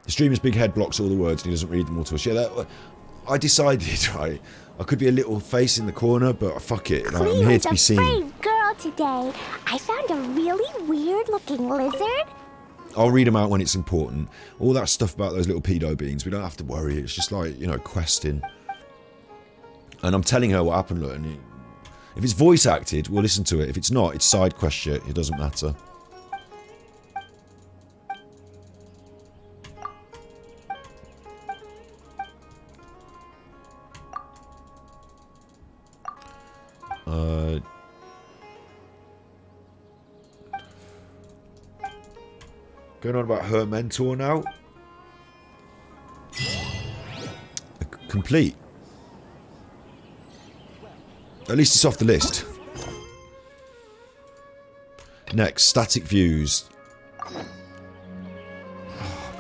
The streamer's big head blocks all the words and he doesn't read them all to us. Yeah, that, I decided, right, I could be a little face in the corner, but fuck it. Like, I'm here to be seen. Brave girl today. I found a really weird-looking lizard. I'll read them out when it's important. All that stuff about those little pedo beans, we don't have to worry. It's just like, you know, questing. And I'm telling her what happened, look. And if it's voice acted, we'll listen to it. If it's not, it's side quest shit. It doesn't matter. Going on about her mentor now. Complete. At least it's off the list. Next, static views.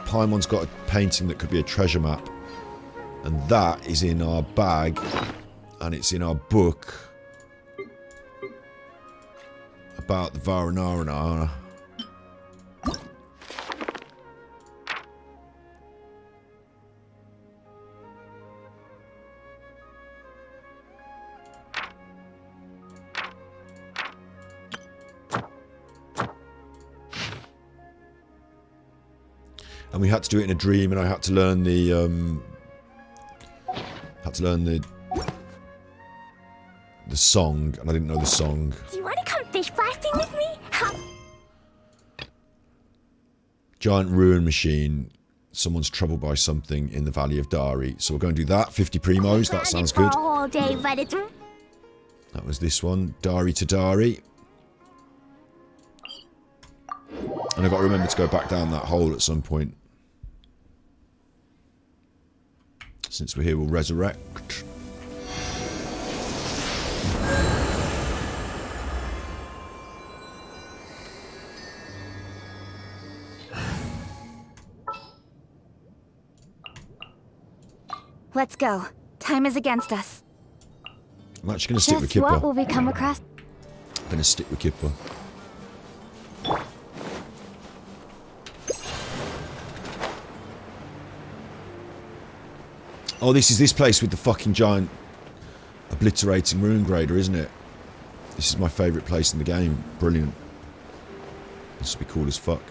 Paimon's got a painting that could be a treasure map. And that is in our bag. And it's in our book. About the Varanarana. And we had to do it in a dream, and I had to learn the the song, and I didn't know the song. Do you want to come fish blasting with me? Giant ruin machine. Someone's troubled by something in the Valley of Dari. So we're going to do that. 50 primos. That sounds good. All day, but it's... That was this one. Dari to Dari. And I've got to remember to go back down that hole at some point. Since we're here, we'll resurrect. Let's go. Time is against us. I'm actually going to stick with Just Kipper. what will we come across? I'm going to stick with Kipper. Oh, this is this place with the fucking giant obliterating ruin grader, isn't it? This is my favourite place in the game. Brilliant. This would be cool as fuck.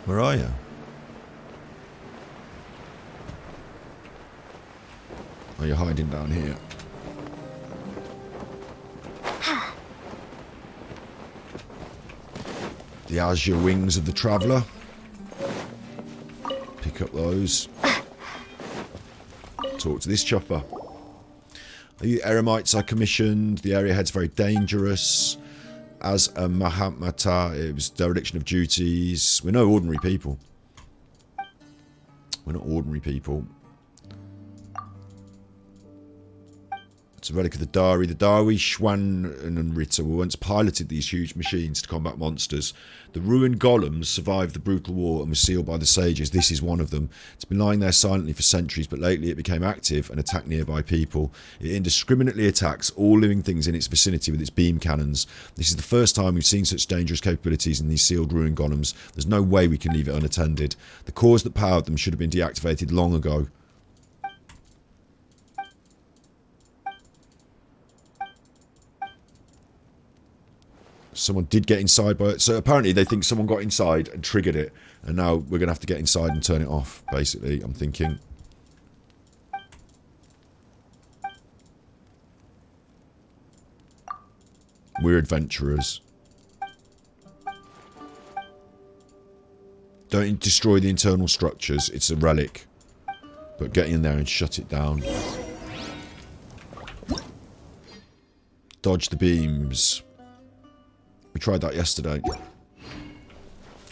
Where are you? Oh, you're hiding down here. The azure wings of the traveller. Pick up those. Talk to this chopper. Are you eremites I commissioned? The area head's very dangerous. As a Mahatmata, it was dereliction of duties. We're no ordinary people. We're not ordinary people. It's a relic of the Dari. The Dari, Schwan and Ritter were once piloted these huge machines to combat monsters. The ruined golems survived the brutal war and were sealed by the sages. This is one of them. It's been lying there silently for centuries, but lately it became active and attacked nearby people. It indiscriminately attacks all living things in its vicinity with its beam cannons. This is the first time we've seen such dangerous capabilities in these sealed ruined golems. There's no way we can leave it unattended. The cores that powered them should have been deactivated long ago. Someone did get inside by it. So apparently they think someone got inside and triggered it. And now we're going to have to get inside and turn it off, basically, I'm thinking. We're adventurers. Don't destroy the internal structures. It's a relic. But get in there and shut it down. Dodge the beams. We tried that yesterday.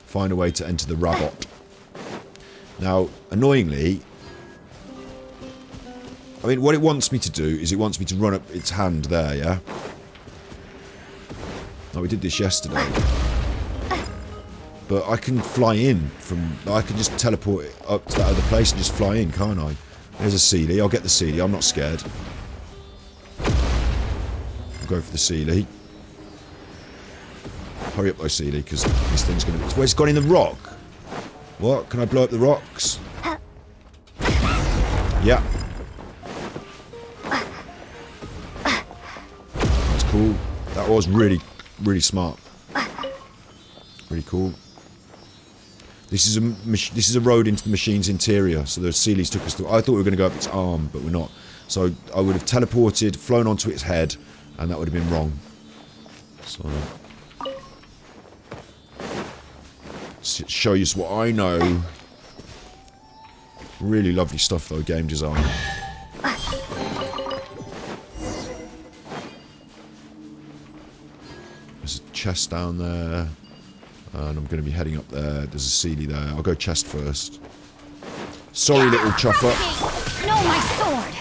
Find a way to enter the Rabot. Now, annoyingly, I mean, what it wants me to do is it wants me to run up its hand there, yeah? Now, we did this yesterday. But I can fly in from... I can just teleport it up to that other place and just fly in, can't I? There's a Sealy. I'll get the Sealy. I'm not scared. I'll go for the Sealy. Hurry up though, Sealy, because this thing's going to... Where's it's gone in the rock? What? Can I blow up the rocks? Yeah. That's cool. That was really, really smart. Really cool. This is a road into the machine's interior, so the Sealy's took us through. I thought we were going to go up its arm, but we're not. So I would have teleported, flown onto its head, and that would have been wrong. So... show you what I know. Really lovely stuff though, game design. There's a chest down there. And I'm going to be heading up there. There's a Sealy there. I'll go chest first. Sorry, little chopper. No, my sword.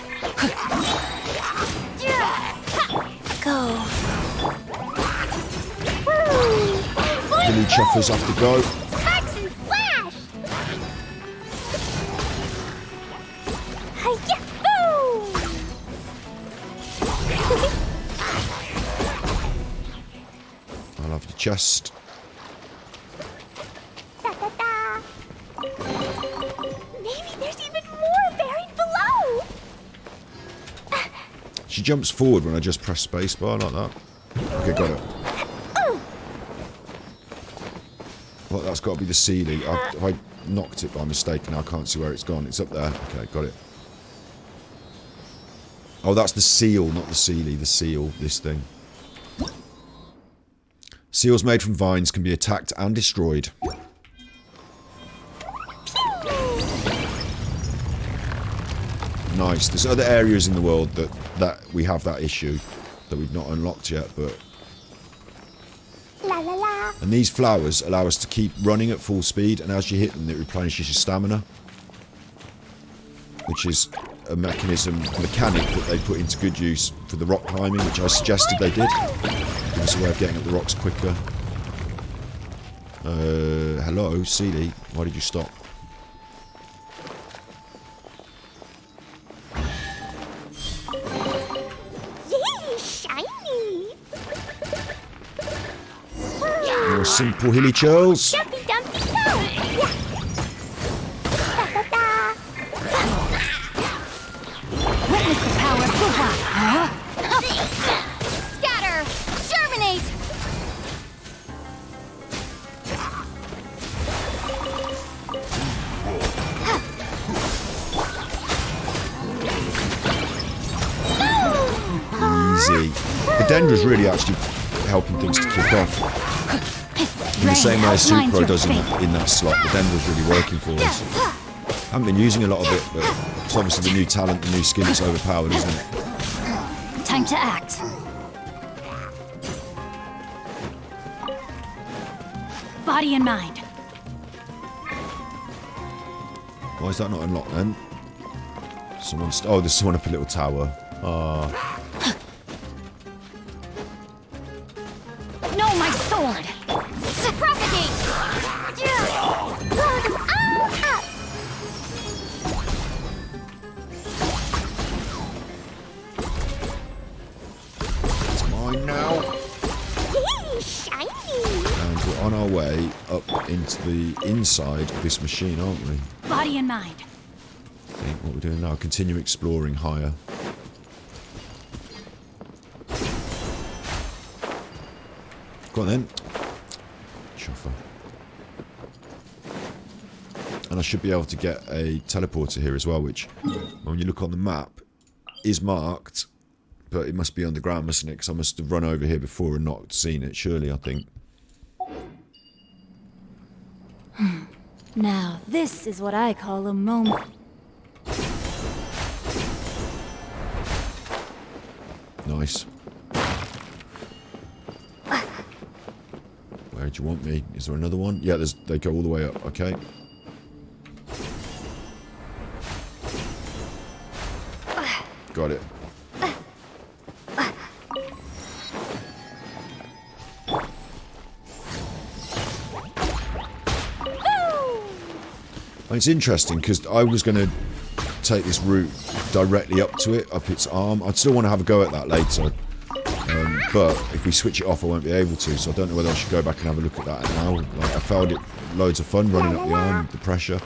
Go. Billy choppers have to go. I'll have your chest. Maybe there's even more buried below. She jumps forward when I just press spacebar like that. Okay, got it. Well, that's got to be the Sealy. I knocked it by mistake and I can't see where it's gone. It's up there. Okay, got it. Oh, that's the seal, not the Sealy. The seal, this thing. Seals made from vines can be attacked and destroyed. Nice. There's other areas in the world that we have that issue that we've not unlocked yet, but... La la la. And these flowers allow us to keep running at full speed, and as you hit them, it replenishes your stamina. Which is a mechanic that they put into good use for the rock climbing, which I suggested they did. Give us a way of getting up the rocks quicker. Hello, Sealy. Why did you stop? Yay, shiny. More simple hilly churls. Dumpy dumpy go. Yeah. Da da da. Witness the power of Hoo-Ha. Scatter! Germinate! Easy. The Dendra's really actually helping things to kick off. In the same way as Supro does in that slot, the Dendra's really working for us. I haven't been using a lot of it, but it's obviously the new talent, the new skill, it's overpowered, isn't it? Time to act. Body and mind. Why is that not unlocked then? Someone's... Oh, there's someone up a little tower. Ah. No, my sword! Propagate! Blow them all up. It's mine now. Yay, shiny. And we're on our way up into the inside of this machine, aren't we? Body and mind. I think what we're doing now, continue exploring higher. Go on then. Chuffer. And I should be able to get a teleporter here as well, which, when you look on the map, is marked, but it must be underground, mustn't it? Because I must have run over here before and not seen it, surely, I think. Now, this is what I call a moment. Nice. Where do you want me? Is there another one? Yeah, they go all the way up, okay. Got it. And it's interesting because I was going to take this route directly up to it, up its arm. I'd still want to have a go at that later. But if we switch it off, I won't be able to. So I don't know whether I should go back and have a look at that now. Like, I found it loads of fun running up the arm, the pressure.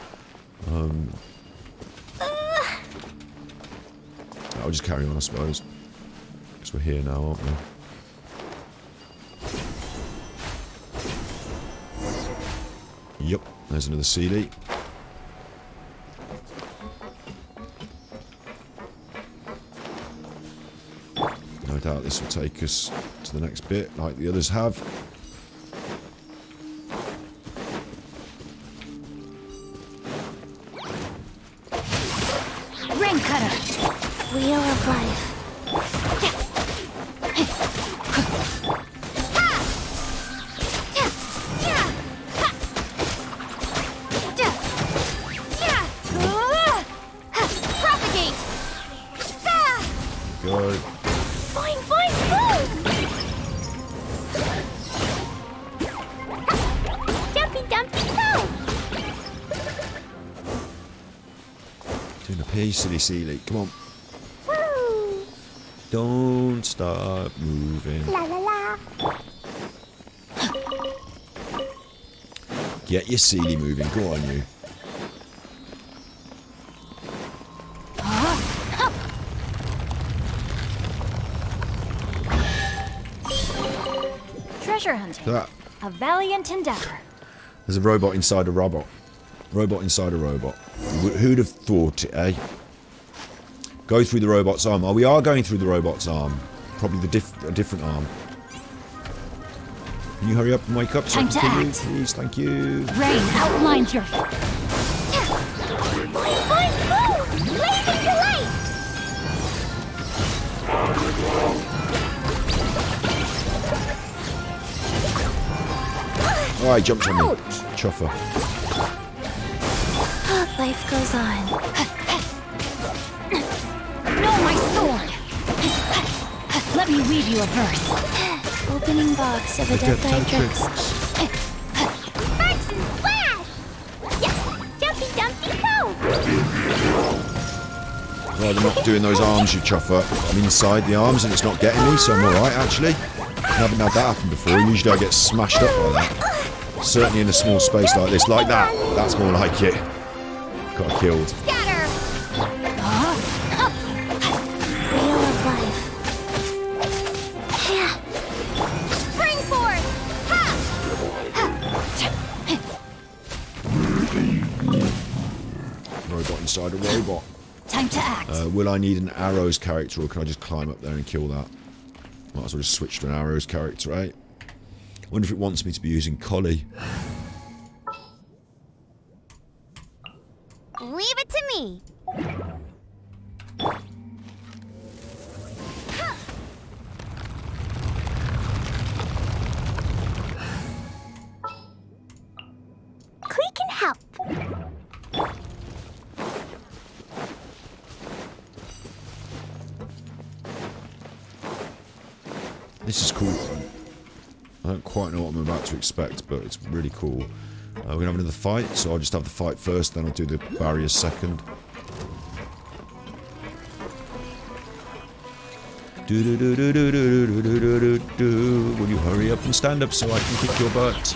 I'll just carry on, I suppose. Because we're here now, aren't we? Yep, there's another CD. No doubt this will take us to the next bit, like the others have. Ring cutter. Wheel of life. Propagate. Good. Fine, fine, fine. Dumpy dumpy go. Doing a piece, silly Sealy. Come on. Woo. Don't stop moving. La la la. Get your Sealy moving. Go on, you. Treasure hunting. That. A valiant endeavor. There's a robot inside a robot. Robot inside a robot. Who'd have thought it, eh? Go through the robot's arm. Oh, we are going through the robot's arm. Probably a different arm. Can you hurry up and wake up so I can kill you, please? Thank you. Rain outlines your... Alright, jumped on me. Chuffer. Life goes on. No, my sword! Let me read you a verse. Opening box of a death tricks. Sparks and flash! Yeah, jumpy dumpty go! Right, I'm not doing those arms, you chuffer. I'm inside the arms and it's not getting me, so I'm alright, actually. I haven't had that happen before. Usually I get smashed up like that. Certainly in a small space like this. Like that. That's more like it. Got killed. Scatter! Wheel of life. Spring forth! Ha! Robot inside a robot. Time to act. Will I need an arrows character or can I just climb up there and kill that? Might as well just switch to an arrows character, right? Wonder if it wants me to be using Collie. Leave it to me! Clee can help. This is cool. I don't quite know what I'm about to expect, but it's really cool. We're going to have another fight, so I'll just have the fight first, then I'll do the barriers second. Will you hurry up and stand up so I can kick your butt?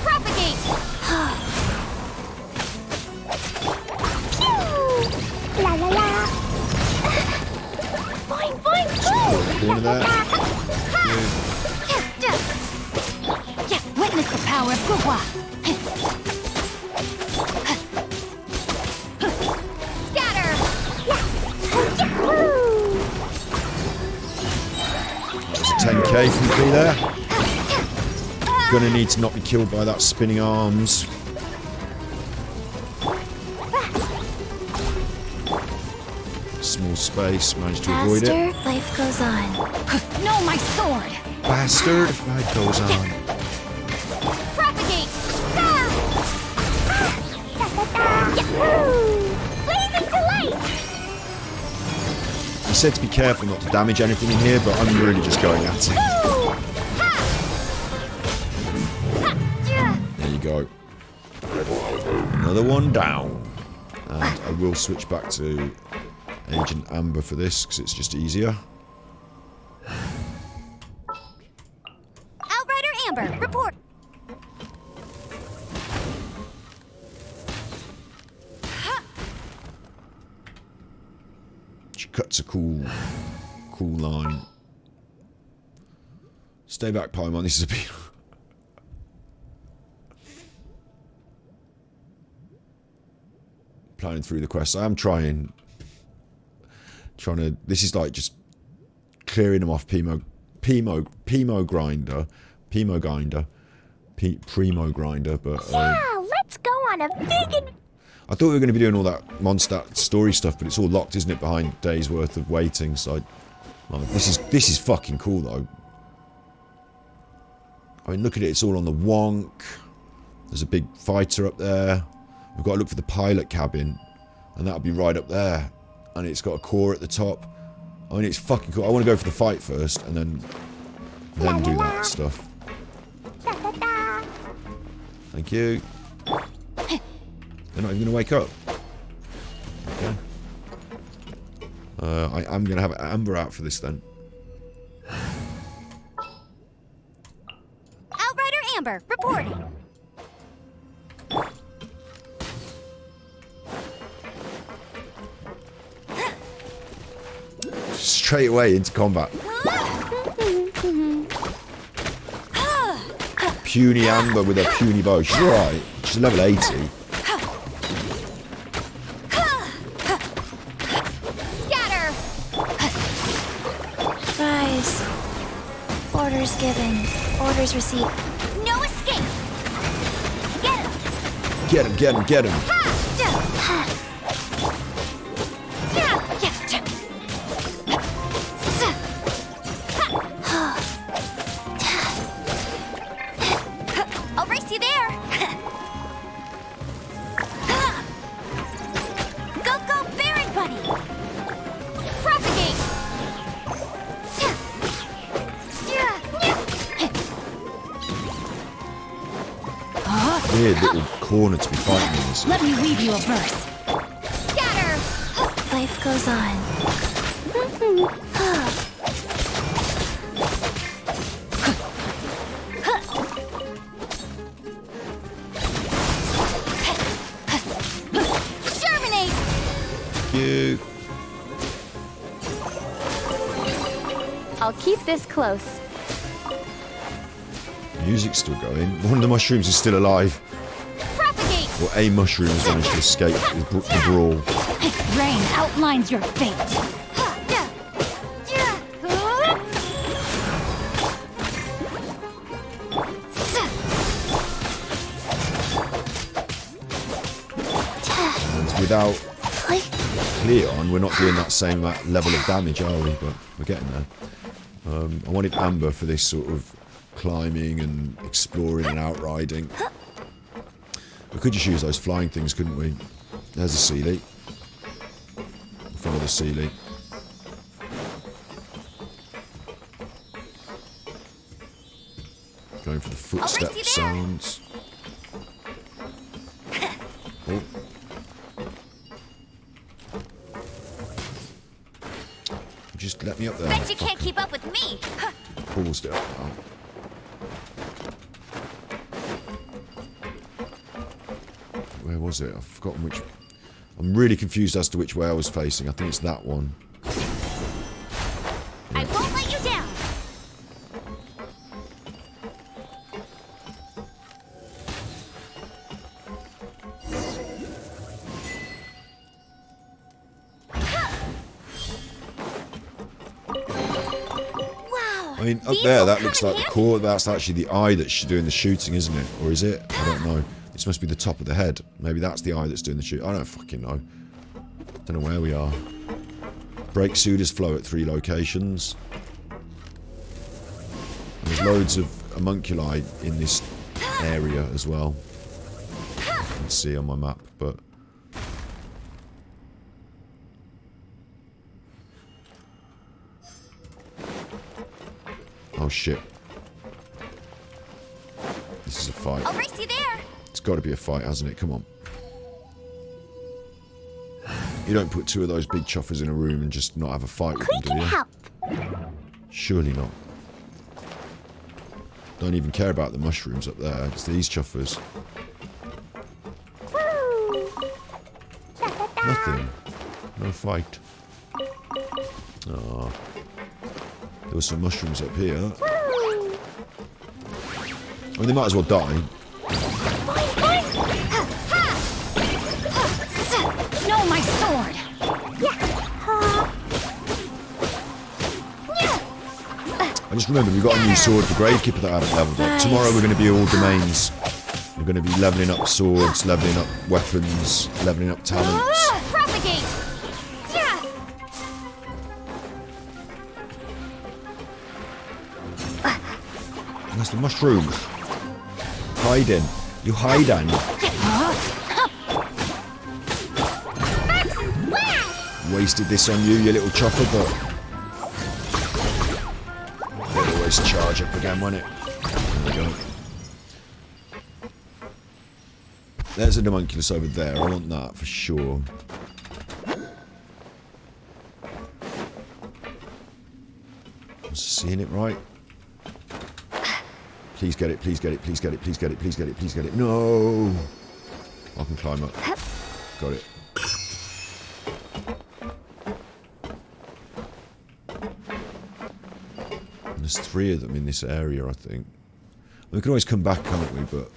Propagate! Pew! La la la! Boing boing boing! Corner there. Yeah, witness the power of Gugwa. Scatter! That was a 10k from me there. Gonna need to not be killed by that spinning arms. Small space, managed to avoid it. Faster, life goes on. No, my sword! Bastard, life goes on. Propagate! Yahoo! Blazing delight! He said to be careful not to damage anything in here, but I'm really just going at it. There you go. Another one down. And I will switch back to Agent Amber for this, because it's just easier. Outrider Amber, report! She cuts a cool line. Stay back, Paimon. This is a bit... Planning through the quest. I am trying to... This is like just clearing them off Primo Grinder, but... Yeah, let's go on a big... I thought we were going to be doing all that Mondstadt story stuff, but it's all locked, isn't it, behind days worth of waiting, so... this is fucking cool, though. I mean, look at it, it's all on the wonk. There's a big fighter up there. We've got to look for the pilot cabin, and that'll be right up there. And it's got a core at the top. I mean, it's fucking cool. I want to go for the fight first, and then do that stuff. Thank you. They're not even going to wake up. Okay. I am going to have Amber out for this then. Outrider Amber, reporting. Straight away into combat. puny Amber with her puny bow. She's alright. She's level 80. Scatter! Rise. Orders given. Orders received. No escape! Get him! Get him, get him, get him. I'll race you there! Go, go, Baron Bunny! Propagate! Weird little corner to be fighting in this. Let me weave you a verse. Scatter! Life goes on. Germinate! You. I'll keep this close. Music's still going. One of the mushrooms is still alive. Propagate! Or a mushroom has managed to escape the brawl. Rain outlines your fate. And without Cleon, we're not doing that same level of damage, are we? But we're getting there. I wanted Amber for this sort of climbing and exploring and outriding. We could just use those flying things, couldn't we? There's a Sealy. Follow the Sealy. Going for the footstep sounds. Oh. Just let me up there. Bet you can't keep up with me. Paused it up now. Where was it? I've forgotten which. I'm really confused as to which way I was facing. I think it's that one. I won't let you down. I mean, up there, that looks like the core. That's actually the eye that's doing the shooting, isn't it? Or is it? I don't know. This must be the top of the head. Maybe that's the eye that's doing the shoot. I don't fucking know. Don't know where we are. Brake sodas flow at 3 locations. And there's loads of homunculi in this area as well. You can see on my map, but... Oh shit. This is a fight. I'll race you there. It's got to be a fight, hasn't it? Come on. You don't put 2 of those big chuffers in a room and just not have a fight with them, do you? Help. Surely not. Don't even care about the mushrooms up there. It's these chuffers. Nothing. No fight. Ah. There were some mushrooms up here. I mean, they might as well die. No, my sword. I just remember we got a new sword for Gravekeeper that I haven't leveled up. Tomorrow we're going to be all domains. We're going to be leveling up swords, leveling up weapons, leveling up talents. Propagate. Where's the mushroom? Hiding. You hiding. Wasted this on you, you little chopper, but... It'll always charge up again, won't it? There we go. There's a homunculus over there. I want that for sure. I'm seeing it right. Please get it, please get it, please get it, please get it, please get it, please get it. No! I can climb up. Got it. And there's 3 of them in this area, I think. We can always come back, can't we? But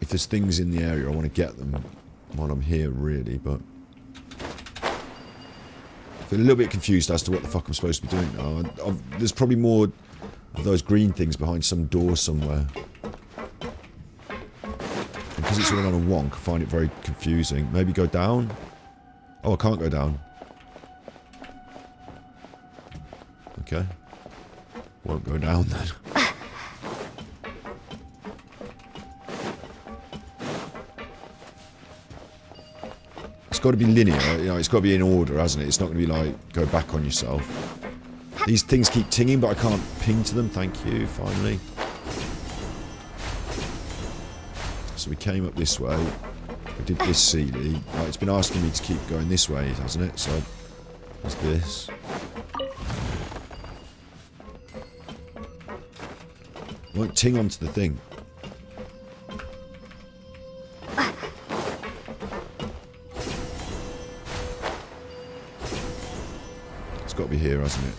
if there's things in the area, I want to get them while I'm here, really. But I feel a little bit confused as to what the fuck I'm supposed to be doing now. There's probably more of those green things behind some door somewhere. And because it's all on a wonk, I find it very confusing. Maybe go down? Oh, I can't go down. Okay. Won't go down then. It's got to be linear, you know, it's got to be in order, hasn't it? It's not going to be like, go back on yourself. These things keep tinging, but I can't ping to them, thank you, finally. So we came up this way. We did this CD. Right, it's been asking me to keep going this way, hasn't it? So, there's this. Won't ting onto the thing. It's got to be here, hasn't it?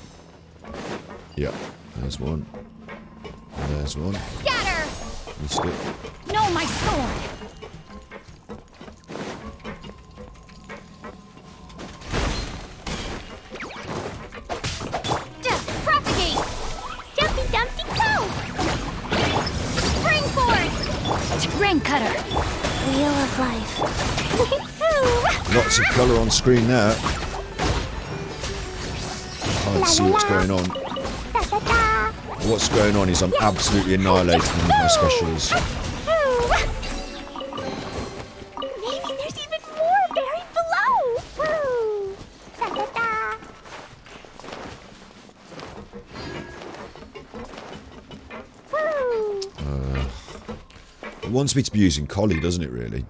Yeah, there's one. And there's one. Scatter! Missed it. No, my sword! Propagate! Jumpy Dumpty Go! Springboard! Ring cutter! Wheel of life. Lots of colour on screen there. Can't see what's going on. What's going on is I'm absolutely annihilating them with my specials. Maybe there's even more buried below. Woo! Da-da-da. Woo! It wants me to be using Collie, doesn't it, really?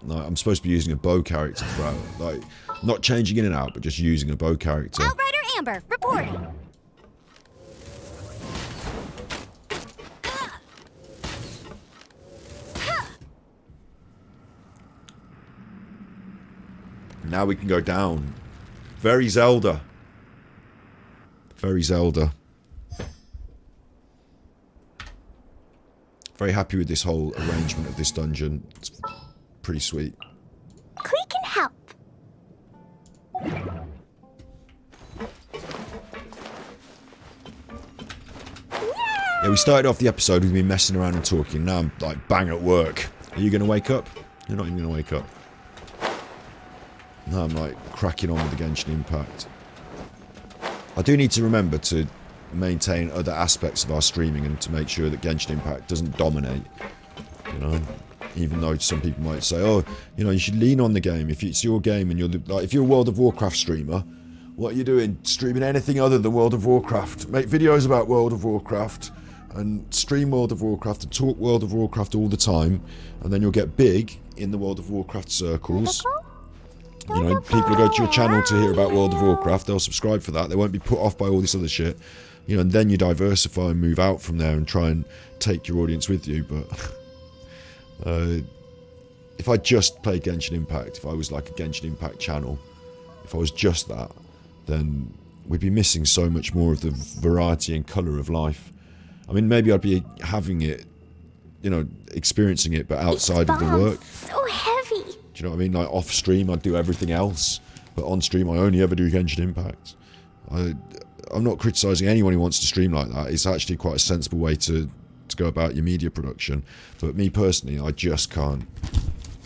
Like, I'm supposed to be using a bow character throughout. Like, not changing in and out, but just using a bow character. Outrider Amber, reporting. Now we can go down. Very Zelda. Very Zelda. Very happy with this whole arrangement of this dungeon. It's pretty sweet. We can help. Yeah, we started off the episode with me messing around and talking. Now I'm like bang at work. Are you going to wake up? You're not even going to wake up. Now I'm like cracking on with the Genshin Impact. I do need to remember to maintain other aspects of our streaming and to make sure that Genshin Impact doesn't dominate. You know, even though some people might say, oh, you know, you should lean on the game. If it's your game and you're like, if you're a World of Warcraft streamer, what are you doing? Streaming anything other than World of Warcraft. Make videos about World of Warcraft and stream World of Warcraft and talk World of Warcraft all the time, and then you'll get big in the World of Warcraft circles. You know, people will go to your channel to hear about World of Warcraft, they'll subscribe for that, they won't be put off by all this other shit. You know, and then you diversify and move out from there and try and take your audience with you, but if I just played Genshin Impact, if I was like a Genshin Impact channel, if I was just that, then we'd be missing so much more of the variety and colour of life. I mean, maybe I'd be having it, you know, experiencing it, but outside of the work. So heavy. Do you know what I mean? Like off stream, I'd do everything else, but on stream, I only ever do Genshin Impact. I'm not criticising anyone who wants to stream like that. It's actually quite a sensible way to go about your media production. But me personally, I just can't.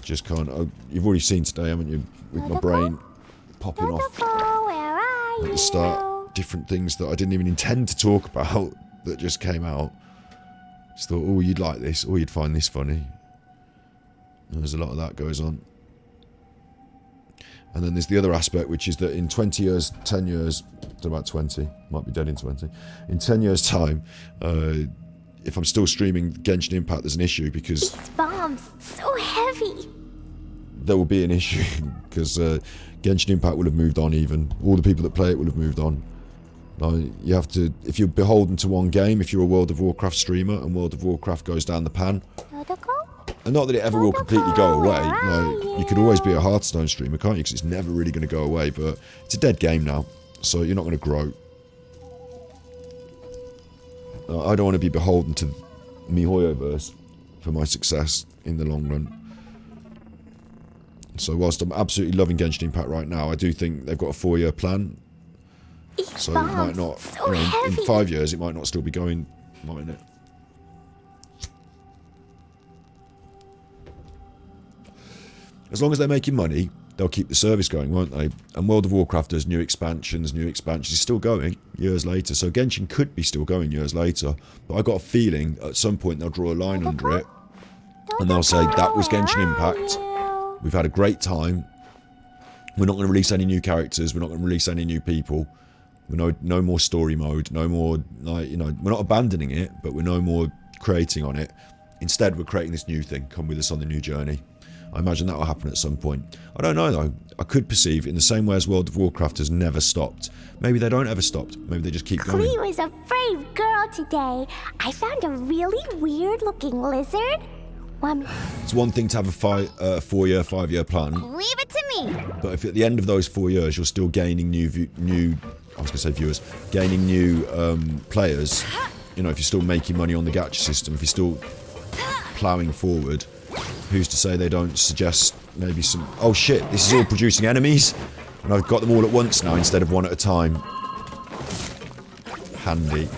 Just can't. You've already seen today, haven't you? With my brain popping off at the start. Different things that I didn't even intend to talk about that just came out. Just thought, oh, you'd like this, or you'd find this funny. And there's a lot of that goes on. And then there's the other aspect, which is that in 20 years, 10 years, about 20, might be dead in 20, in 10 years' time, if I'm still streaming Genshin Impact, there's an issue because... These bombs, so heavy. There will be an issue because Genshin Impact will have moved on even. All the people that play it will have moved on. You have to, if you're beholden to one game, if you're a World of Warcraft streamer and World of Warcraft goes down the pan, and not that it ever will completely go away, like, you could always be a Hearthstone streamer, can't you? Because it's never really going to go away, but it's a dead game now, so you're not going to grow. I don't want to be beholden to MiHoYoverse for my success in the long run. So whilst I'm absolutely loving Genshin Impact right now, I do think they've got a 4-year plan. So it might not, you know, in 5 years, it might not still be going, mightn't it? As long as they're making money, they'll keep the service going, won't they? And World of Warcraft does new expansions. It's still going years later. So Genshin could be still going years later. But I got a feeling at some point they'll draw a line under it. And they'll say, that was Genshin Impact. We've had a great time. We're not going to release any new characters. We're not going to release any new people. No more story mode. No more, like, you know, we're not abandoning it, but we're no more creating on it. Instead, we're creating this new thing. Come with us on the new journey. I imagine that will happen at some point. I don't know though. I could perceive, in the same way as World of Warcraft has never stopped. Maybe they don't ever stop. Maybe they just keep going. Clee was a brave girl today. I found a really weird-looking lizard. It's one thing to have a 4-year, 5-year plan. Leave it to me. But if at the end of those 4 years you're still gaining new gaining new players, you know, if you're still making money on the gacha system, if you're still ploughing forward, who's to say they don't suggest maybe some... Oh shit, this is all producing enemies? And I've got them all at once now instead of one at a time. Handy.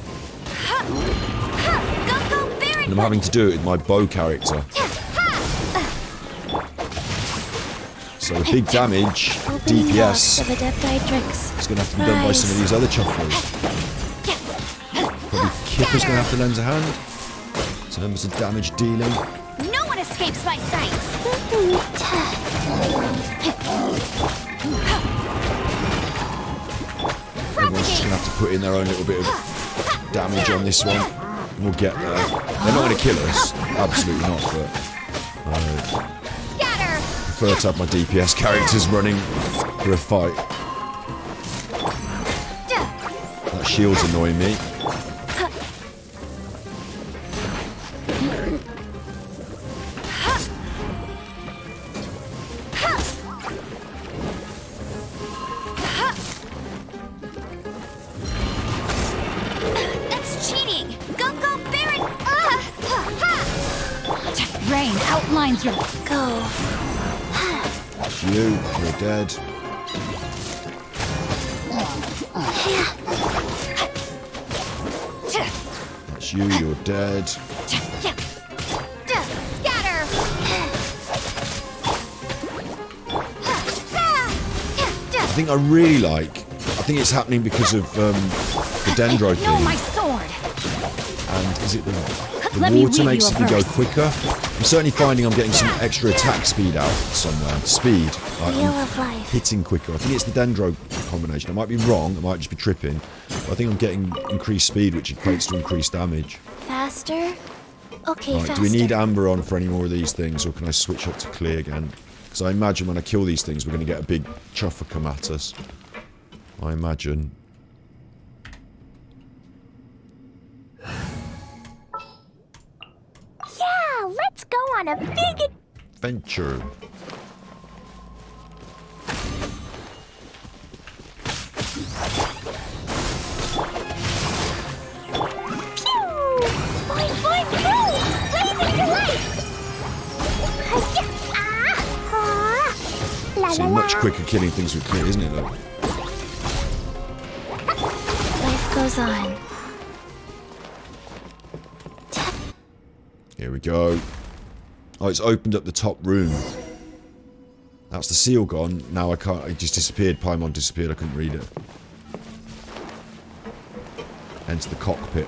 And I'm having to do it with my bow character. So the big damage, DPS, is going to have to be done by some of these other chuffers. Probably Kipper's going to have to lend a hand in terms of damage dealing. No one escapes my sights. Everyone's just going to have to put in their own little bit of damage on this one. And we'll get there. They're not going to kill us. Absolutely not, but... I prefer to have my DPS characters running for a fight. That shield's annoying me. Outlines your go. That's you. You're dead. That's you. You're dead. Scatter. I think I really like. I think it's happening because of the dendro thing. No, my sword. And is it the water makes it go quicker? I'm certainly finding I'm getting some extra attack speed out somewhere. Speed. Like I'm hitting quicker. I think it's the dendro combination. I might be wrong. I might just be tripping. But I think I'm getting increased speed, which equates to increased damage. Faster? Okay, right, faster. do we need Amber on for any more of these things, or can I switch up to Clee again? Because I imagine when I kill these things, we're going to get a big chuffer come at us. I imagine. Yeah, let's go on a big adventure. So much quicker killing things with Clee, isn't it, though? Life goes on. Here we go. Oh, it's opened up the top room. That's the seal gone. Now I can't. It just disappeared. Paimon disappeared. I couldn't read it. Enter the cockpit.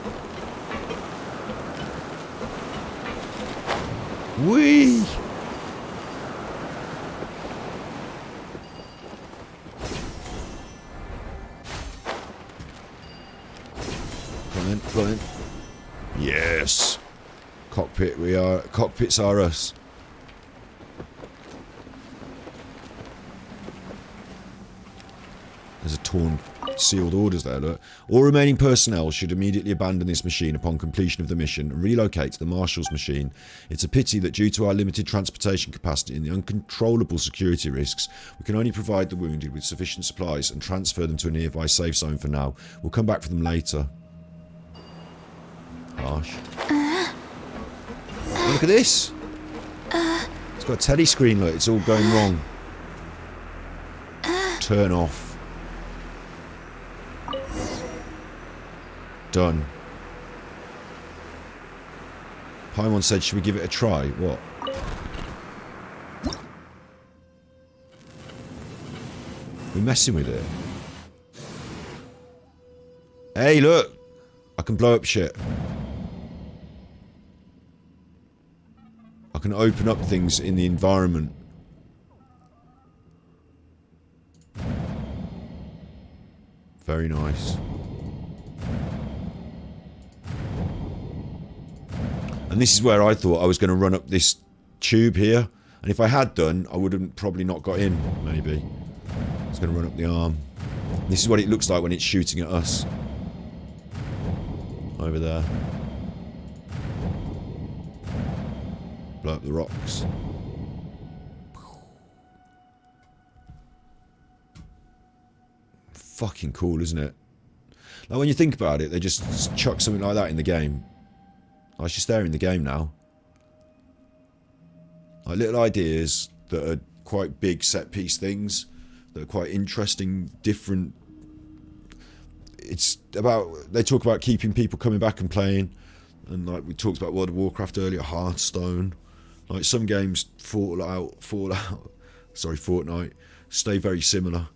Whee! Come in. Yes. Cockpit we are. Cockpits are us. There's a torn sealed orders there, look. All remaining personnel should immediately abandon this machine upon completion of the mission and relocate to the Marshal's machine. It's a pity that due to our limited transportation capacity and the uncontrollable security risks, we can only provide the wounded with sufficient supplies and transfer them to a nearby safe zone for now. We'll come back for them later. Harsh. Oh, look at this. It's got a teddy screen, look. It's all going wrong. Turn off. Done. Paimon said, should we give it a try? What? We're messing with it. Hey, look! I can blow up shit. I can open up things in the environment. Very nice. And this is where I thought I was going to run up this tube here. And if I had done, I would have probably not got in, maybe. I was going to run up the arm. This is what it looks like when it's shooting at us. Over there. Blow up the rocks. Fucking cool, isn't it? Like when you think about it, they just chuck something like that in the game. Oh, it's just there in the game now. Like little ideas that are quite big set piece things that are quite interesting, different. It's about, they talk about keeping people coming back and playing, and like we talked about World of Warcraft earlier, Hearthstone. Like some games, Fallout, Fortnite, stay very similar.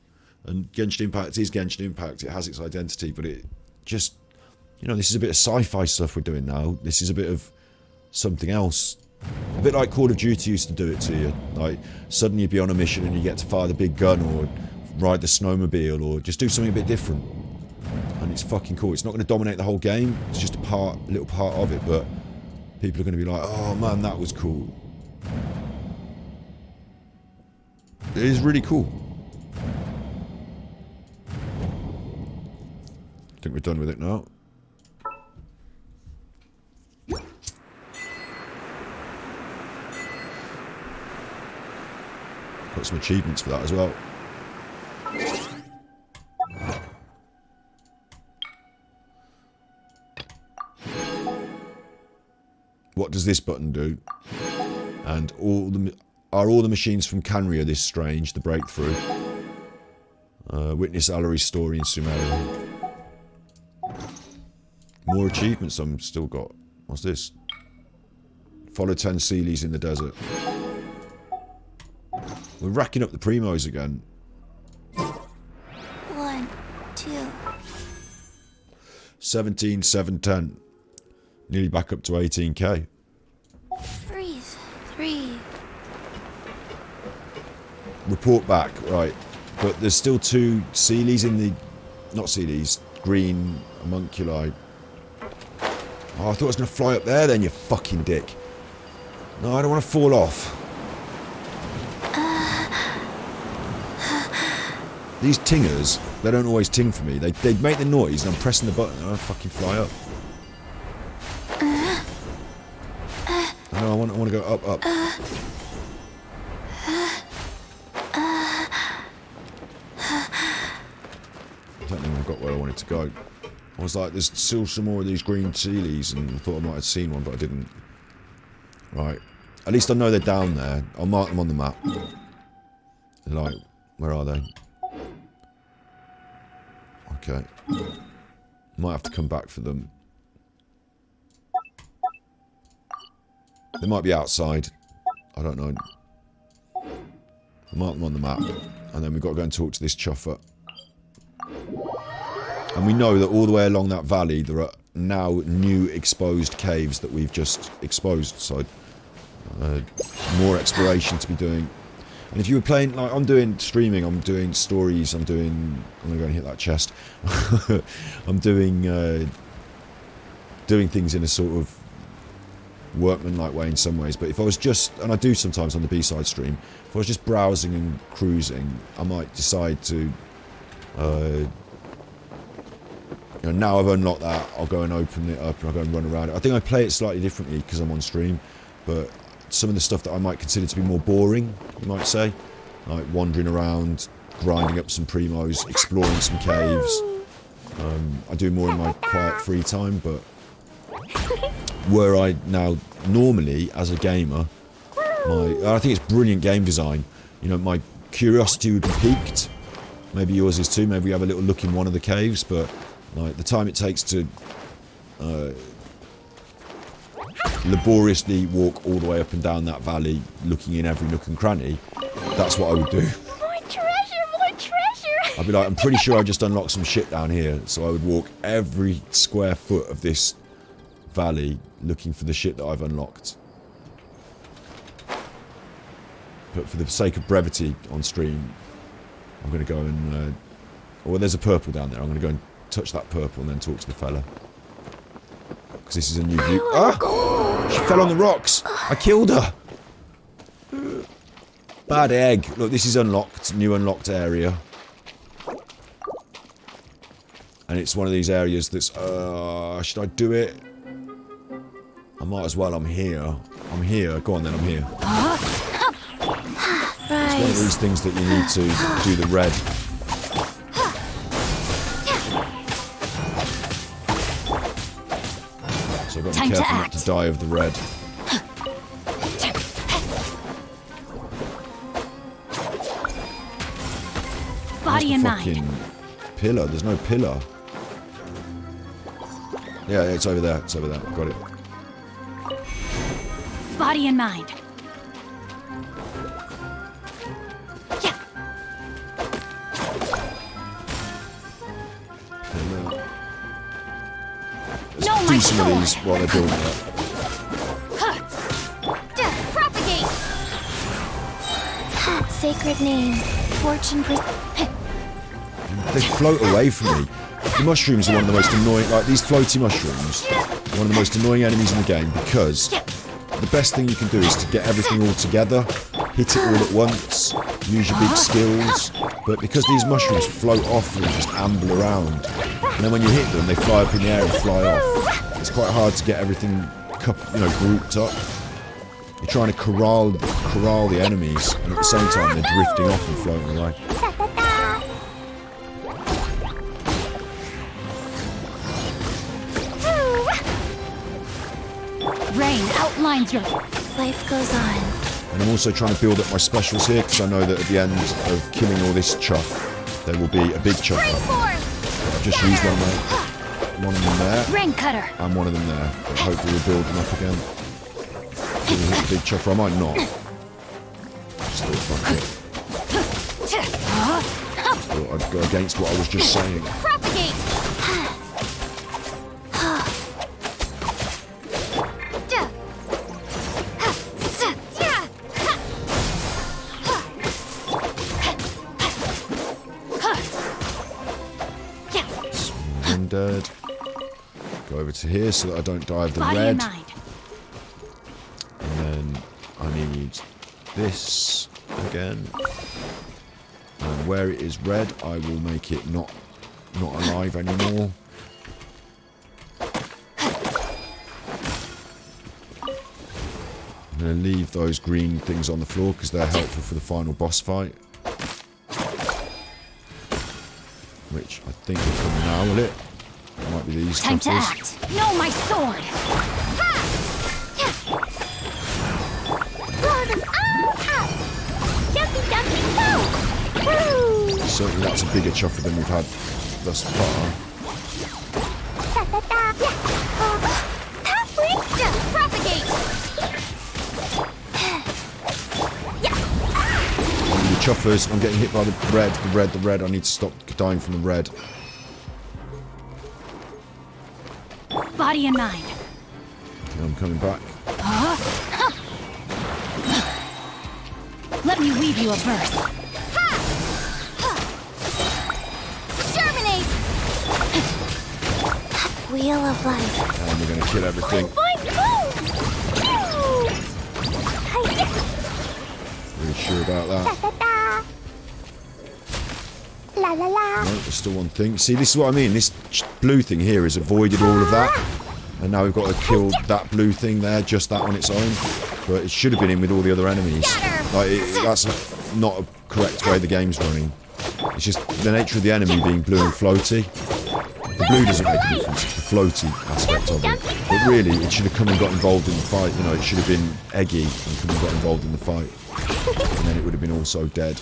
And Genshin Impact is Genshin Impact. It has its identity, but it just, you know, this is a bit of sci-fi stuff we're doing now. This is a bit of something else. A bit like Call of Duty used to do it to you. Like, suddenly you'd be on a mission and you get to fire the big gun or ride the snowmobile or just do something a bit different. And it's fucking cool. It's not going to dominate the whole game. It's just a little part of it, but people are going to be like, oh man, that was cool. It is really cool. I think we're done with it now. Got some achievements for that as well. What does this button do? And are all the machines from Canria this strange? The breakthrough. Witness Alary's story in Sumeria. More achievements I've still got. What's this? Follow 10 Sealies in the desert. We're racking up the primos again. 1, 2. 17, 7, 10. Nearly back up to 18k. Breathe. 3. Report back, right. But there's still 2 Sealies in the... Not Sealies. Green homunculi. Oh, I thought I was going to fly up there then, you fucking dick. No, I don't want to fall off. These tingers, they don't always ting for me. They make the noise and I'm pressing the button and I fucking fly up. No, I want to go up. I don't think I got where I wanted to go. I was like, there's still some more of these green Sealies, and I thought I might have seen one, but I didn't. Right. At least I know they're down there. I'll mark them on the map. Like, where are they? Okay. Might have to come back for them. They might be outside. I don't know. I'll mark them on the map. And then we've got to go and talk to this chuffer. And we know that all the way along that valley there are now new exposed caves that we've just exposed. So, more exploration to be doing. And if you were playing, like I'm doing streaming, I'm doing stories, I'm going to go and hit that chest. I'm doing things in a sort of workman-like way in some ways. But if I was just, and I do sometimes on the B-side stream, if I was just browsing and cruising, I might decide to, you know, now I've unlocked that, I'll go and open it up and I'll go and run around it. I think I play it slightly differently because I'm on stream, but some of the stuff that I might consider to be more boring, you might say, like wandering around, grinding up some primos, exploring some caves. I do more in my quiet free time, but were I now normally as a gamer, I think it's brilliant game design. You know, my curiosity would be piqued. Maybe yours is too. Maybe we have a little look in one of the caves, but like the time it takes to laboriously walk all the way up and down that valley, looking in every nook and cranny, that's what I would do. More treasure, more treasure. I'd be like, I'm pretty sure I just unlocked some shit down here, so I would walk every square foot of this valley looking for the shit that I've unlocked. But for the sake of brevity on stream, I'm going to go and... well, there's a purple down there. I'm going to go and touch that purple and then talk to the fella. Because this is a new view. Ah! She fell on the rocks! I killed her! Bad egg. Look, this is unlocked. New unlocked area. And it's one of these areas that's... should I do it? I might as well. I'm here. I'm here. Go on then, I'm here. It's one of these things that you need to do the red. So I've got to be careful not to die of the red. Body and mind. Pillar. There's no pillar. Yeah, it's over there. It's over there. Got it. Body and mind. Let's do some of these while they're building up. Propagate. Sacred name. Fortune. They float away from me. The mushrooms are one of the most annoying. Like these floaty mushrooms, are one of the most annoying enemies in the game because the best thing you can do is to get everything all together, hit it all at once, use your big skills. But because these mushrooms float off and just amble around, and then when you hit them, they fly up in the air and fly off. It's quite hard to get everything, grouped up. You're trying to corral the enemies, and at the same time they're drifting off and floating away. Rain outlines your life goes on. And I'm also trying to build up my specials here because I know that at the end of killing all this chuff, there will be a big chuff. I've just used one of them there, rain cutter, and one of them there. But hopefully we'll build them up again. Hit the big chuff, or I might not. Just thought I'd go against what I was just saying. Propagate. Dead. Go over to here so that I don't die of the red. And then I need this again. And where it is red, I will make it not alive anymore. I'm going to leave those green things on the floor because they're helpful for the final boss fight. Which I think will come now, will it? It might be these time truffles. To act. No, my sword. Certainly that's a bigger chuffer than we've had thus far. And the chuffers, I'm getting hit by the red. I need to stop dying from the red. Body and mind. Okay, I'm coming back. Let me weave you a verse. Germinate. Wheel of life. And we're going to kill everything. Really sure about that? La la la. No, there's still one thing. See, this is what I mean. This blue thing here has avoided all of that. And now we've got to kill that blue thing there, just that on its own. But it should have been in with all the other enemies. Like, that's not a correct way the game's running. It's just the nature of the enemy being blue and floaty. The blue doesn't make a difference, it's the floaty aspect of it. But really, it should have come and got involved in the fight, you know, it should have been eggy and come and got involved in the fight. And then it would have been also dead.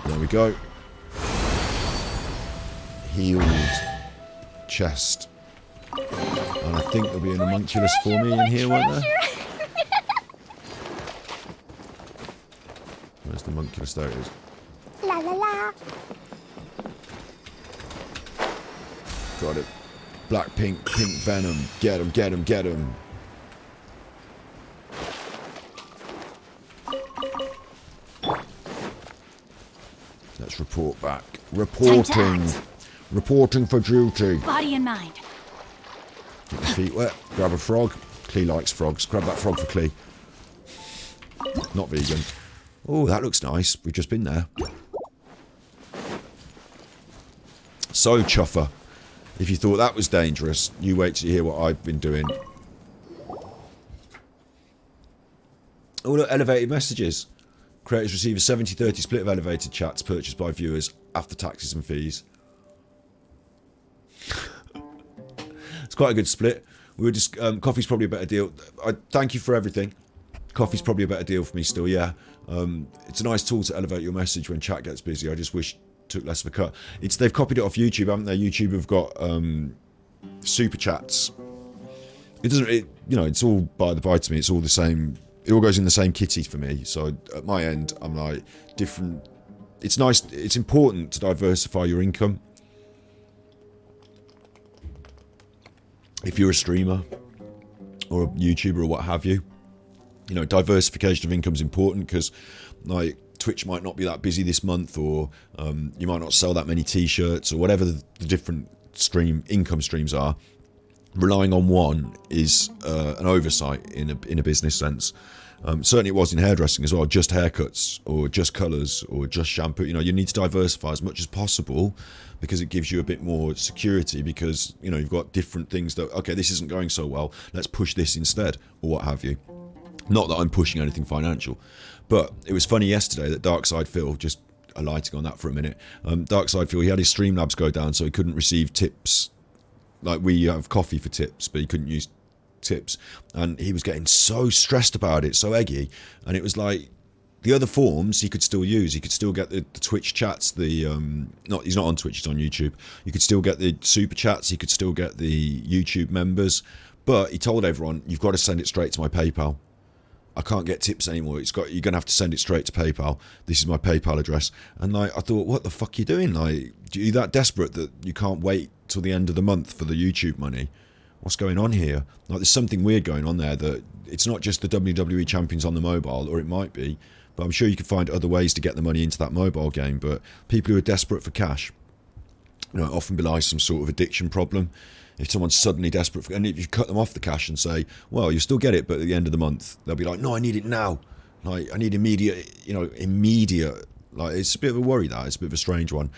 There we go. Healed. Chest. And I think there'll be an homunculus for me in here, won't there? Where's the homunculus? There it is. La la la. Got it. Black, pink venom. Get him, get him, get him. Let's report back. Reporting. Reporting for duty. Body and mind. Get your feet wet. Grab a frog. Clee likes frogs. Grab that frog for Clee. Not vegan. Oh, that looks nice. We've just been there. So, Chuffer, if you thought that was dangerous, you wait till you hear what I've been doing. Oh, look, elevated messages. Creators receive a 70-30 split of elevated chats purchased by viewers after taxes and fees. It's quite a good split. We were just coffee's probably a better deal. I thank you for everything. Coffee's probably a better deal for me still. Yeah, it's a nice tool to elevate your message when chat gets busy. I just wish it took less of a cut. They've copied it off YouTube, haven't they? YouTube have got super chats. It doesn't. You know, it's all by the by to me. It's all the same. It all goes in the same kitty for me. So at my end, I'm like different. It's nice. It's important to diversify your income. If you're a streamer or a YouTuber or what have you, you know, diversification of income is important because, like, Twitch might not be that busy this month, or you might not sell that many T-shirts, or whatever the different income streams are. Relying on one is an oversight in a business sense. Certainly it was in hairdressing as well, just haircuts or just colours or just shampoo. You know, you need to diversify as much as possible because it gives you a bit more security because, you know, you've got different things that, okay, this isn't going so well, let's push this instead or what have you. Not that I'm pushing anything financial, but it was funny yesterday that Darkside Phil, just alighting on that for a minute, Darkside Phil, he had his Streamlabs go down so he couldn't receive tips. Like, we have coffee for tips, but he couldn't use tips, and he was getting so stressed about it, so eggy, and it was like the other forms he could still use. He could still get the Twitch chats, he's not on Twitch, he's on YouTube. You could still get the super chats, he could still get the YouTube members, but he told everyone, you've got to send it straight to my PayPal. I can't get tips anymore. You're gonna have to send it straight to PayPal. This is my PayPal address. And like, I thought, what the fuck are you doing? Like, are you that desperate that you can't wait till the end of the month for the YouTube money? What's going on here? Like, there's something weird going on there, that it's not just the WWE champions on the mobile, or it might be, but I'm sure you could find other ways to get the money into that mobile game. But people who are desperate for cash, you know, it often belies some sort of addiction problem. If someone's suddenly desperate for, and if you cut them off the cash and say, well, you still get it, but at the end of the month, they'll be like, no, I need it now. Like, I need immediate, like, it's a bit of a worry, that. It's a bit of a strange one.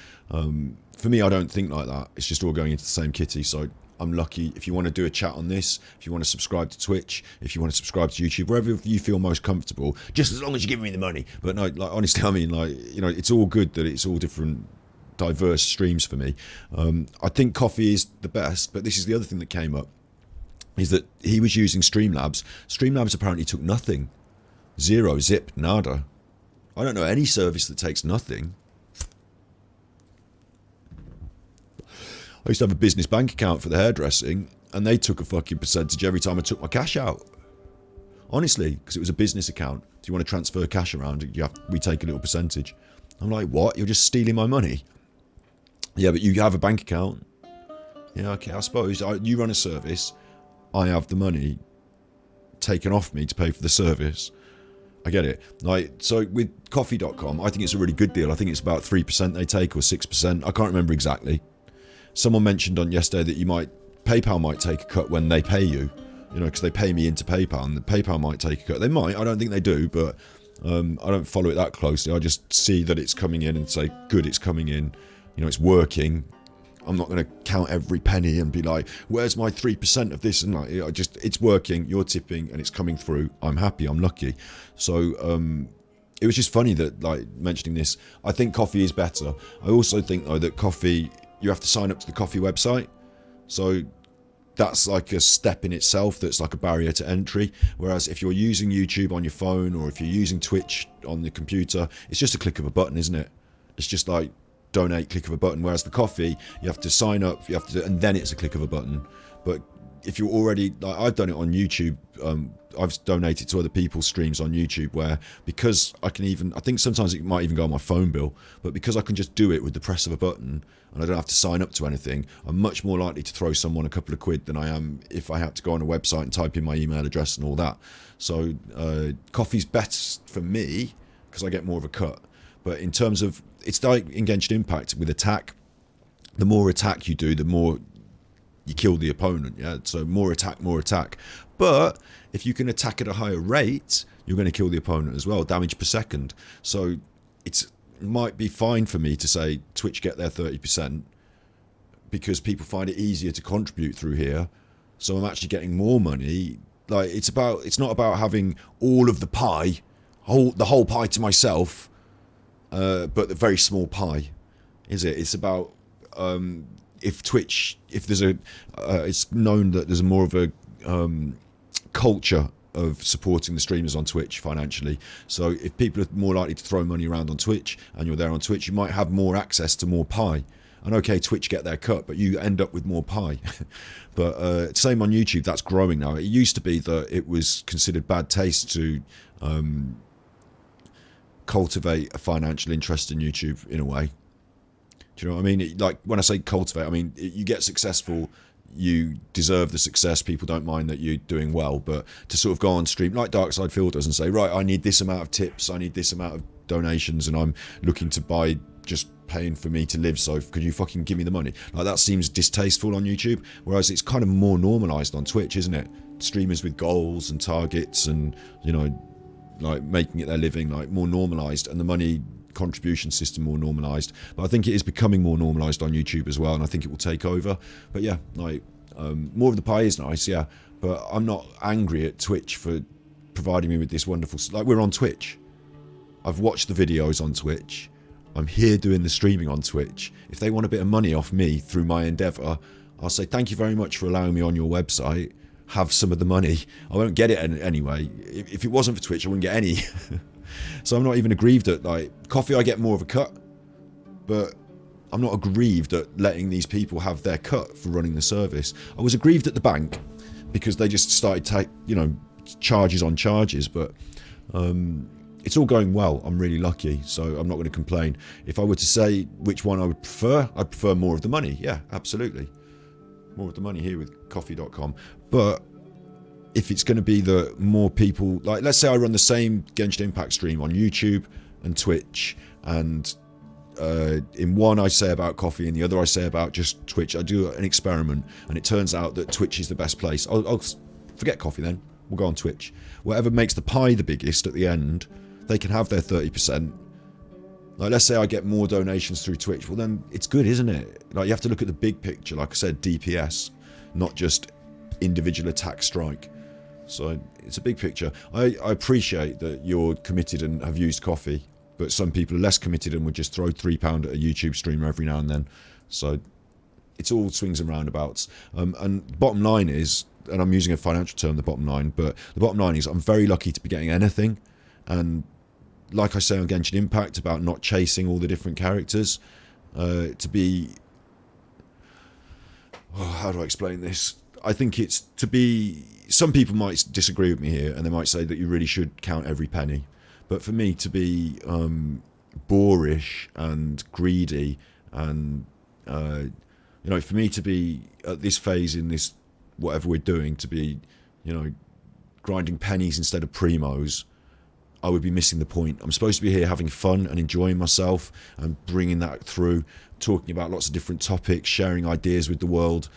For me, I don't think like that. It's just all going into the same kitty. So I'm lucky. If you want to do a chat on this, if you want to subscribe to Twitch, if you want to subscribe to YouTube, wherever you feel most comfortable, just as long as you give me the money. But no, like, honestly, I mean, like, you know, it's all good that it's all different, diverse streams for me. I think coffee is the best, but this is the other thing that came up, is that he was using Streamlabs. Streamlabs apparently took nothing. Zero, zip, nada. I don't know any service that takes nothing. I used to have a business bank account for the hairdressing, and they took a fucking percentage every time I took my cash out. Honestly, because it was a business account. Do you want to transfer cash around? We take a little percentage. I'm like, what? You're just stealing my money? Yeah, but you have a bank account. Yeah, okay, I suppose. You run a service. I have the money taken off me to pay for the service. I get it. Like, so with coffee.com, I think it's a really good deal. I think it's about 3% they take, or 6%. I can't remember exactly. Someone mentioned on yesterday that PayPal might take a cut when they pay you. You know, because they pay me into PayPal, and the PayPal might take a cut. They might. I don't think they do, but I don't follow it that closely. I just see that it's coming in and say, good, it's coming in. You know, it's working. I'm not going to count every penny and be like, where's my 3% of this? And like, it's working, you're tipping, and it's coming through. I'm happy, I'm lucky. So it was just funny that, like, mentioning this. I think coffee is better. I also think, though, that coffee you have to sign up to the Coffee website. So that's like a step in itself that's like a barrier to entry. Whereas if you're using YouTube on your phone, or if you're using Twitch on the computer, it's just a click of a button, isn't it? It's just like donate, click of a button. Whereas the Coffee, you have to sign up, and then it's a click of a button. But if you're already, like, I've done it on YouTube, I've donated to other people's streams on YouTube, where because I think sometimes it might even go on my phone bill, but because I can just do it with the press of a button and I don't have to sign up to anything, I'm much more likely to throw someone a couple of quid than I am if I had to go on a website and type in my email address and all that. So Coffee's best for me because I get more of a cut. But in terms of, it's like in Genshin Impact with attack, the more attack you do, the more you kill the opponent, yeah? So more attack. But if you can attack at a higher rate, you're going to kill the opponent as well, damage per second. So it might be fine for me to say Twitch get their 30% because people find it easier to contribute through here. So I'm actually getting more money. Like, it's not about having all of the pie, the whole pie to myself, but the very small pie, is it? It's about if Twitch, if there's it's known that there's more of a culture of supporting the streamers on Twitch financially. So if people are more likely to throw money around on Twitch and you're there on Twitch, you might have more access to more pie. And okay, Twitch get their cut, but you end up with more pie. But same on YouTube, that's growing now. It used to be that it was considered bad taste to cultivate a financial interest in YouTube in a way. Do you know what I mean? Like, when I say cultivate, I mean, you get successful, you deserve the success, people don't mind that you're doing well, but to sort of go on stream like Darkside Phil does and say, right, I need this amount of tips, I need this amount of donations, and I'm looking to buy, just paying for me to live, so could you fucking give me the money? Like, that seems distasteful on YouTube, whereas it's kind of more normalised on Twitch, isn't it? Streamers with goals and targets and, you know, like making it their living, like more normalised, and the money contribution system more normalised. But I think it is becoming more normalised on YouTube as well, and I think it will take over. But yeah, like more of the pie is nice, yeah, but I'm not angry at Twitch for providing me with this wonderful, like, we're on Twitch, I've watched the videos on Twitch, I'm here doing the streaming on Twitch. If they want a bit of money off me through my endeavour, I'll say thank you very much for allowing me on your website, have some of the money. I won't get it anyway. If it wasn't for Twitch, I wouldn't get any. So I'm not even aggrieved at, like, Coffee, I get more of a cut, but I'm not aggrieved at letting these people have their cut for running the service. I was aggrieved at the bank because they just started charges on charges, but it's all going well. I'm really lucky, so I'm not going to complain. If I were to say which one I would prefer, I'd prefer more of the money. Yeah, absolutely. More of the money here with coffee.com. But if it's going to be the more people, like, let's say I run the same Genshin Impact stream on YouTube and Twitch, and in one I say about Coffee, and the other I say about just Twitch. I do an experiment, and it turns out that Twitch is the best place. I'll forget Coffee then. We'll go on Twitch. Whatever makes the pie the biggest at the end, they can have their 30%. Like, let's say I get more donations through Twitch. Well, then it's good, isn't it? Like, you have to look at the big picture. Like I said, DPS, not just individual attack strike. So it's a big picture. I appreciate that you're committed and have used Coffee, but some people are less committed and would just throw £3 at a YouTube streamer every now and then. So it's all swings and roundabouts. And bottom line is, and I'm using a financial term, the bottom line, but the bottom line is I'm very lucky to be getting anything. And like I say on Genshin Impact about not chasing all the different characters, to be... Oh, how do I explain this? I think it's to be... Some people might disagree with me here, and they might say that you really should count every penny. But for me to be boorish and greedy, and for me to be at this phase in this whatever we're doing, to be, grinding pennies instead of primos, I would be missing the point. I'm supposed to be here having fun and enjoying myself and bringing that through, talking about lots of different topics, sharing ideas with the world.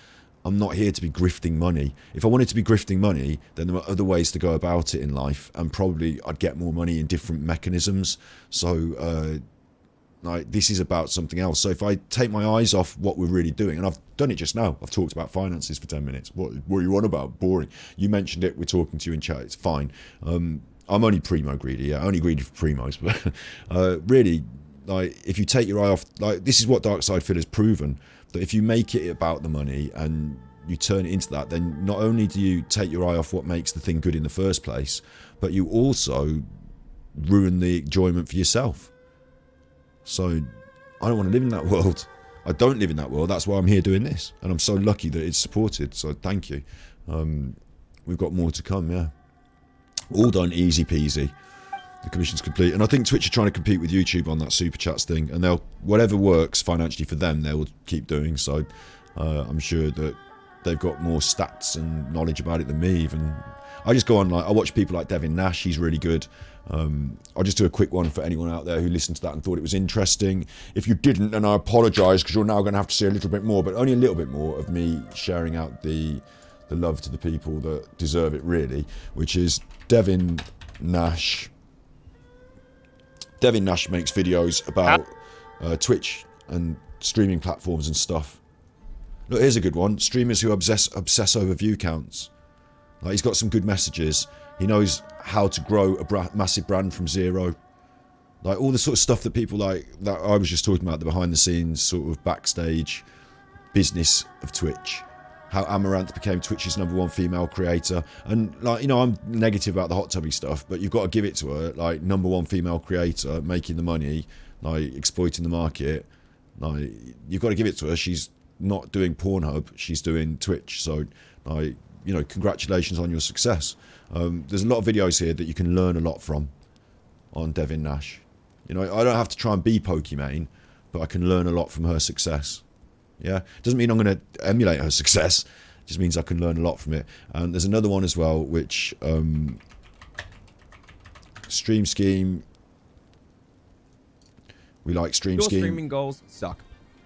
I'm not here to be grifting money. If I wanted to be grifting money, then there are other ways to go about it in life, and probably I'd get more money in different mechanisms. So this is about something else. So if I take my eyes off what we're really doing, and I've done it just now, I've talked about finances for 10 minutes. What are you on about? Boring. You mentioned it, we're talking to you in chat, it's fine. I'm only primo greedy, yeah, only greedy for primos, but really, like, if you take your eye off, like, this is what Darkside Phil has proven. that if you make it about the money and you turn it into that, then not only do you take your eye off what makes the thing good in the first place, but you also ruin the enjoyment for yourself. So I don't want to live in that world. I don't live in that world. That's why I'm here doing this, and I'm so lucky that it's supported. So thank you. We've got more to come. Yeah, all done easy peasy. The commission's complete, and I think Twitch are trying to compete with YouTube on that super chats thing, and they'll, whatever works financially for them, they will keep doing. So I'm sure that they've got more stats and knowledge about it than me even. I just go on, like, I watch people like Devin Nash, he's really good. I'll just do a quick one for anyone out there who listened to that and thought it was interesting. If you didn't, then I apologise, because you're now going to have to see a little bit more, but only a little bit more of me sharing out the love to the people that deserve it, really, which is Devin Nash. Devin Nash makes videos about Twitch and streaming platforms and stuff. Look, here's a good one. Streamers who obsess over view counts. Like, he's got some good messages. He knows how to grow a massive brand from zero. Like, all the sort of stuff that people like, that I was just talking about, the behind the scenes sort of backstage business of Twitch. How Amaranth became Twitch's #1 female creator. And, like, you know, I'm negative about the hot tubby stuff, but you've got to give it to her. Like, #1 female creator, making the money, like, exploiting the market. Like, you've got to give it to her. She's not doing Pornhub, she's doing Twitch. So, like, you know, congratulations on your success. There's a lot of videos here that you can learn a lot from on Devin Nash. You know, I don't have to try and be Pokimane, but I can learn a lot from her success. Yeah, doesn't mean I'm going to emulate her success. It just means I can learn a lot from it. And there's another one as well, which Stream Scheme. We like Stream Your Scheme. streaming goals suck.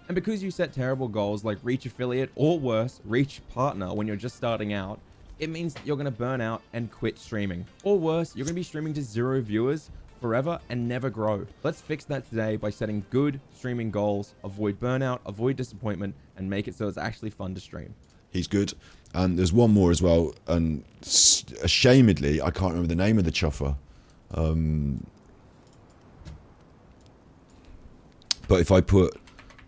And because you set terrible goals like reach affiliate, or worse, reach partner when you're just starting out, it means you're going to burn out and quit streaming. Or worse, you're going to be streaming to 0 viewers forever and never grow. Let's fix that today by setting good streaming goals, avoid burnout, avoid disappointment, and make it so it's actually fun to stream. He's good. And there's one more as well, and ashamedly, I can't remember the name of the chuffer. But if I put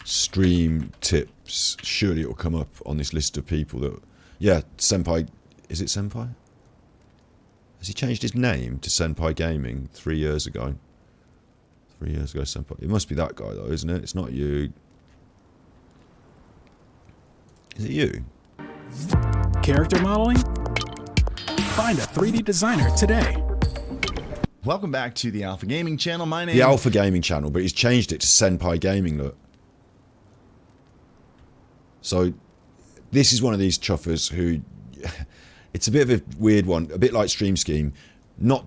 stream tips, surely it will come up on this list of people that... Yeah, Senpai... Is it Senpai? Has he changed his name to Senpai Gaming 3 years ago? 3 years ago, Senpai... It must be that guy, though, isn't it? It's not you. Is it you? Character modeling? Find a 3D designer today. Welcome back to the Alpha Gaming channel. My name... The Alpha Gaming channel, but he's changed it to Senpai Gaming, look. So, this is one of these chuffers who... It's a bit of a weird one, a bit like Stream Scheme. Not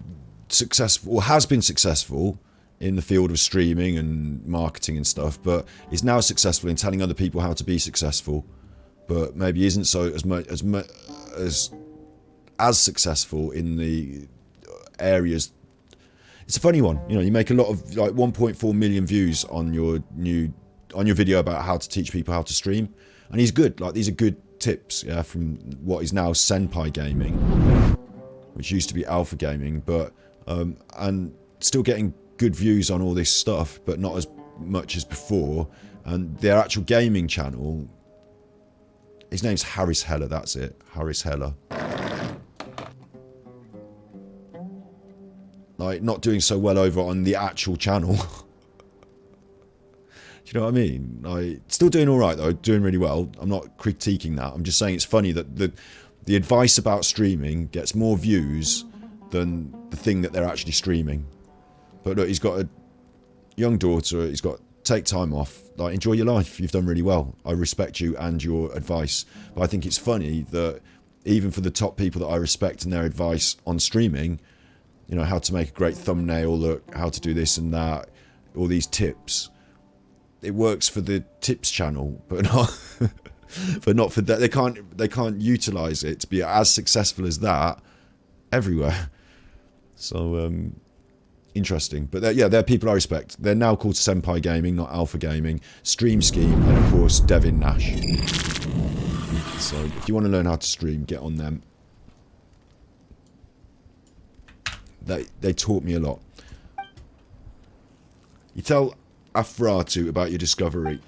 successful, or has been successful in the field of streaming and marketing and stuff, but is now successful in telling other people how to be successful, but maybe isn't so as successful in the areas. It's a funny one, you know. You make a lot of, like, 1.4 million views on your video about how to teach people how to stream, and he's good. Like, these are good tips, yeah, from what is now Senpai Gaming, which used to be Alpha Gaming, but and still getting good views on all this stuff, but not as much as before. And their actual gaming channel, his name's Harris Heller, that's it, Harris Heller. Like, not doing so well over on the actual channel. Do you know what I mean? Like, still doing all right, though, doing really well. I'm not critiquing that. I'm just saying it's funny that the advice about streaming gets more views than the thing that they're actually streaming. But look, he's got a young daughter. He's got take time off. Like, enjoy your life. You've done really well. I respect you and your advice. But I think it's funny that even for the top people that I respect and their advice on streaming, you know, how to make a great thumbnail, look, how to do this and that, all these tips. It works for the tips channel, but not for that. They can't utilize it to be as successful as that everywhere. So interesting. But yeah, they're people I respect. They're now called Senpai Gaming, not Alpha Gaming. Stream Scheme, and of course Devin Nash. So if you want to learn how to stream, get on them. They taught me a lot. You tell Afratu about your discovery.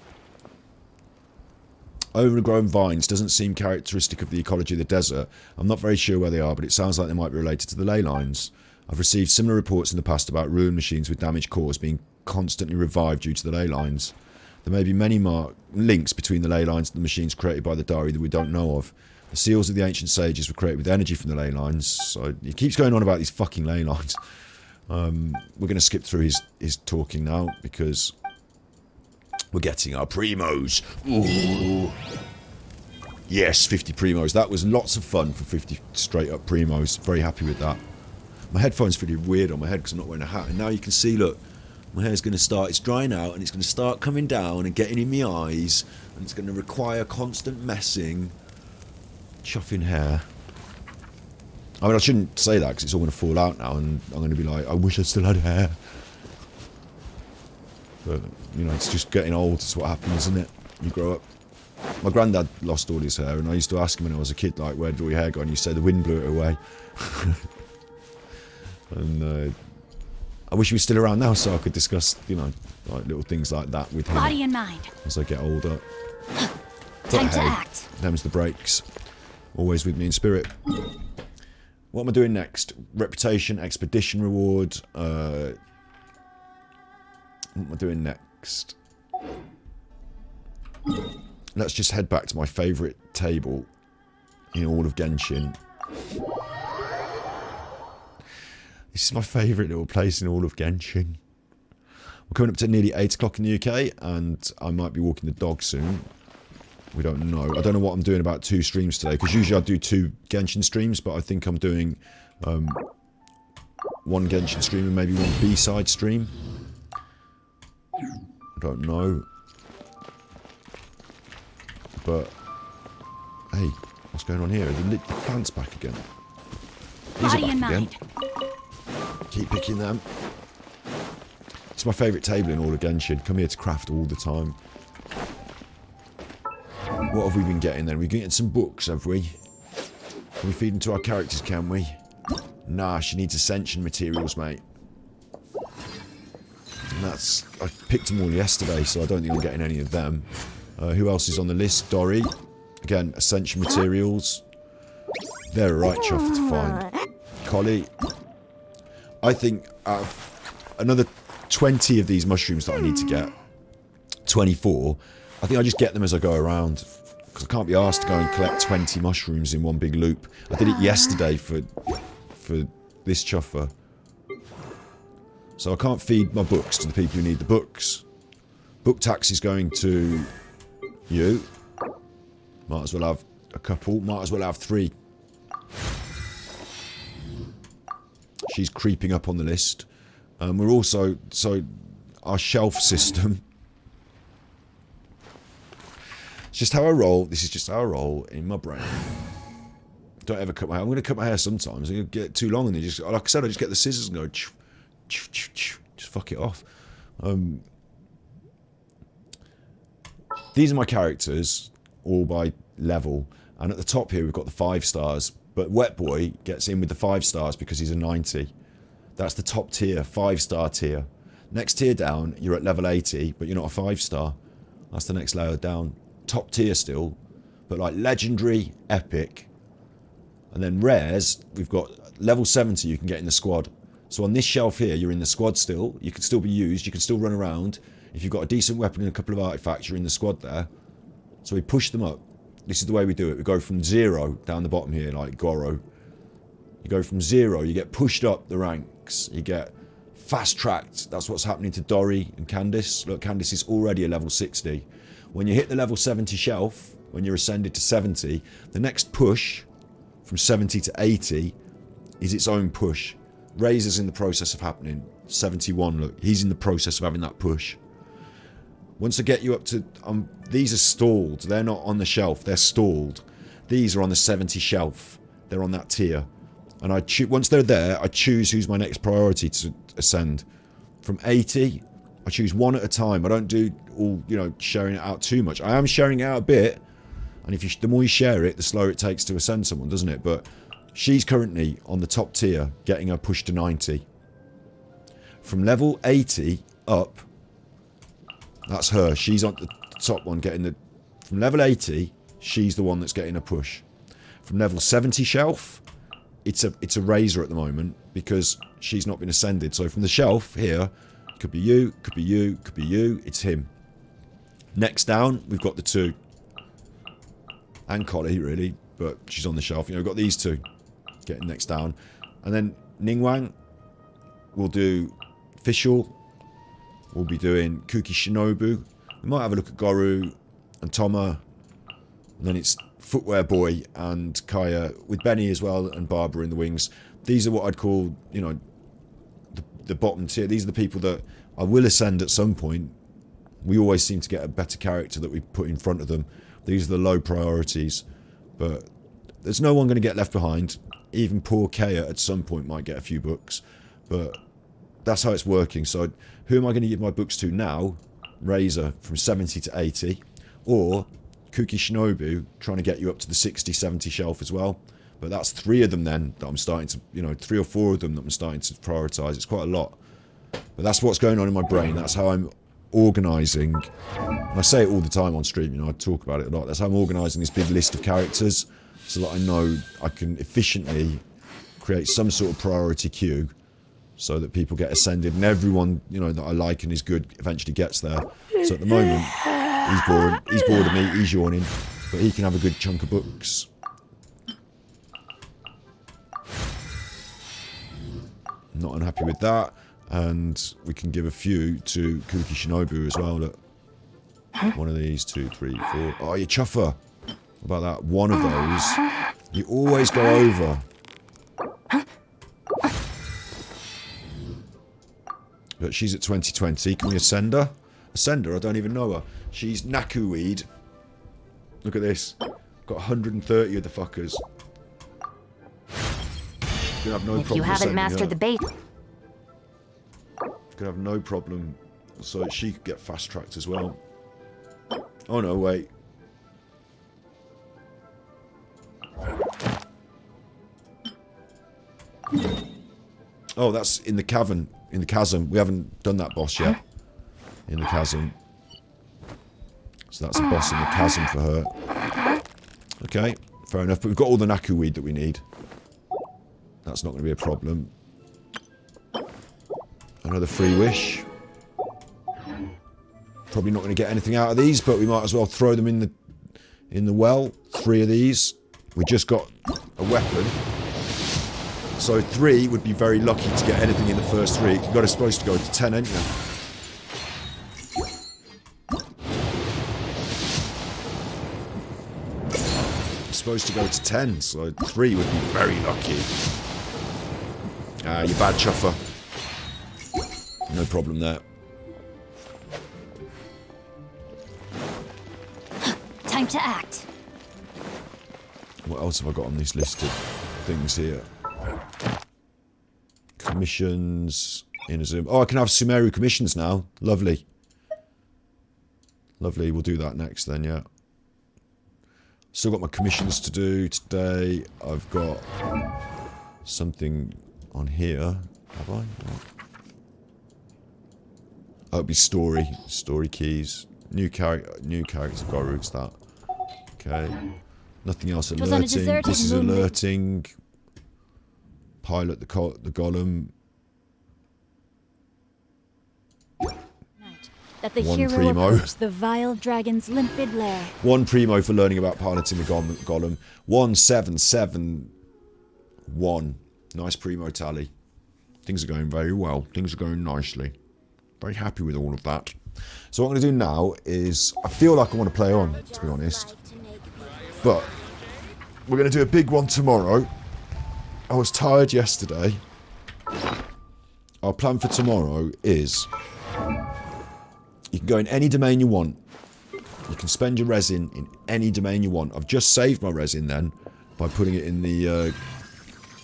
Overgrown vines doesn't seem characteristic of the ecology of the desert. I'm not very sure where they are, but it sounds like they might be related to the ley lines. I've received similar reports in the past about ruined machines with damaged cores being constantly revived due to the ley lines. There may be many links between the ley lines and the machines created by the Dari that we don't know of. The seals of the ancient sages were created with energy from the ley lines, so he keeps going on about these fucking ley lines. We're going to skip through his talking now, because we're getting our primos. Ooh. Yes, 50 primos. That was lots of fun for 50 straight up primos. Very happy with that. My headphones feel weird on my head because I'm not wearing a hat. And now you can see, look, my hair's going to start, it's drying out and it's going to start coming down and getting in my eyes. And it's going to require constant messing. Chuffing hair. I mean, I shouldn't say that because it's all going to fall out now and I'm going to be like, I wish I still had hair. But, you know, it's just getting old. It's what happens, isn't it? You grow up. My granddad lost all his hair and I used to ask him when I was a kid, like, where did all your hair go? And he said the wind blew it away. And I wish he was still around now so I could discuss, you know, like little things like that with him. Body and mind. As I get older. Time to act. Them's the breaks. Always with me in spirit. What am I doing next? Reputation, expedition reward. What am I doing next? Let's just head back to my favourite table in all of Genshin. This is my favourite little place in all of Genshin. We're coming up to nearly 8 o'clock in the UK, and I might be walking the dog soon. We don't know. I don't know what I'm doing about 2 streams today, because usually I do 2 Genshin streams, but I think I'm doing 1 Genshin stream and maybe 1 B-side stream. I don't know. But, hey, what's going on here? Are the plants back again? These are back again. Keep picking them. It's my favourite table in all of Genshin. Come here to craft all the time. What have we been getting then? We're getting some books, have we? Can we feed them to our characters, can we? Nah, she needs ascension materials, mate. And that's... I picked them all yesterday, so I don't think I'm getting any of them. Who else is on the list? Dory. Again, ascension materials. They're a right chuff to find. Collie. I think another 20 of these mushrooms that I need to get. 24. I think I just get them as I go around. Because I can't be asked to go and collect 20 mushrooms in one big loop. I did it yesterday for this chuffer. So I can't feed my books to the people who need the books. Book tax is going to you. Might as well have a couple. Might as well have 3. She's creeping up on the list. We're also... So, our shelf system... It's just how I roll. This is just how I roll in my brain. Don't ever cut my hair. I'm going to cut my hair sometimes. It'll get too long and they just... Like I said, I just get the scissors and go... Just fuck it off. These are my characters, all by level. And at the top here, we've got the 5 stars. But Wet Boy gets in with the 5 stars because he's a 90. That's the top tier, 5-star tier. Next tier down, you're at level 80, but you're not a 5-star. That's the next layer down. Top tier still, but like legendary, epic. And then rares, we've got level 70 you can get in the squad. So on this shelf here, you're in the squad still. You can still be used, you can still run around. If you've got a decent weapon and a couple of artifacts, you're in the squad there. So we push them up. This is the way we do it. We go from 0 down the bottom here, like Goro. You go from 0, you get pushed up the ranks. You get fast-tracked. That's what's happening to Dory and Candice. Look, Candice is already a level 60. When you hit the level 70 shelf, when you're ascended to 70, the next push from 70 to 80 is its own push. Razor's in the process of happening. 71, look, he's in the process of having that push. Once I get you up to... these are stalled. They're not on the shelf. They're stalled. These are on the 70 shelf. They're on that tier. And once they're there, I choose who's my next priority to ascend. From 80, I choose one at a time. I don't do all, you know, sharing it out too much. I am sharing it out a bit. And if the more you share it, the slower it takes to ascend someone, doesn't it? But she's currently on the top tier, getting her push to 90. From level 80 up... That's her. She's on the top one, getting the From level 80, she's the one that's getting a push. From level 70 shelf, it's a Lazer at the moment because she's not been ascended. So from the shelf here, could be you, could be you, could be you. It's him. Next down, we've got the two. And Collie, really, but she's on the shelf. You know, we've got these two getting next down. And then Ningwang will do Official. We'll be doing Kuki Shinobu. We might have a look at Goru and Toma. And then it's Footwear Boy and Kaya with Benny as well and Barbara in the wings. These are what I'd call, you know, the bottom tier. These are the people that I will ascend at some point. We always seem to get a better character that we put in front of them. These are the low priorities. But there's no one going to get left behind. Even poor Kaya at some point might get a few books. But that's how it's working. So who am I going to give my books to now? Lazer from 70 to 80. Or Kuki Shinobu trying to get you up to the 60, 70 shelf as well. But that's 3 of them then that I'm starting to, you know, 3 or 4 of them that I'm starting to prioritise. It's quite a lot. But that's what's going on in my brain. That's how I'm organising. And I say it all the time on stream, you know, I talk about it a lot. That's how I'm organising this big list of characters so that I know I can efficiently create some sort of priority queue so that people get ascended and everyone, you know, that I like and is good eventually gets there. So at the moment, he's bored of me, he's yawning, but he can have a good chunk of books. Not unhappy with that. And we can give a few to Kuki Shinobu as well. Look. One of these, 2, 3, 4. Oh, you chuffer. How about that? One of those. You always go over. But she's at 2020. Can we ascend her? Ascend her? I don't even know her. She's Nakuweed. Look at this. Got 130 of the fuckers. Gonna have no if you haven't mastered the bait. Could have no problem. So she could get fast tracked as well. Oh no, wait. Oh, that's in the cavern. In the chasm. We haven't done that boss yet. In the chasm. So that's a boss in the chasm for her. Okay, fair enough. But we've got all the Nakuweed that we need. That's not going to be a problem. Another free wish. Probably not going to get anything out of these, but we might as well throw them in the well. 3 of these. We just got a weapon. So 3 would be very lucky to get anything in the first 3. You've got to supposed to go to 10, ain't you? Supposed to go to 10, so 3 would be very lucky. Ah, you bad chuffer. No problem there. Time to act. What else have I got on this list of things here? Commissions in a Zoom. Oh, I can have Sumeru commissions now. Lovely. Lovely, we'll do that next then, yeah. Still got my commissions to do today. I've got something on here. Have I? Oh, it'll be story. Story keys. New character Goru, it's that. Okay. Nothing else alerting. This is alerting. Pilot the golem. That the One hero primo. approached the vile dragon's limpid lair. 1 primo for learning about piloting the golem. 1771. Nice primo tally. Things are going very well. Things are going nicely. Very happy with all of that. So what I'm going to do now is, I feel like I want to play on, to be honest. But we're going to do a big one tomorrow. I was tired yesterday. Our plan for tomorrow is, you can go in any domain you want. You can spend your resin in any domain you want. I've just saved my resin then by putting it in the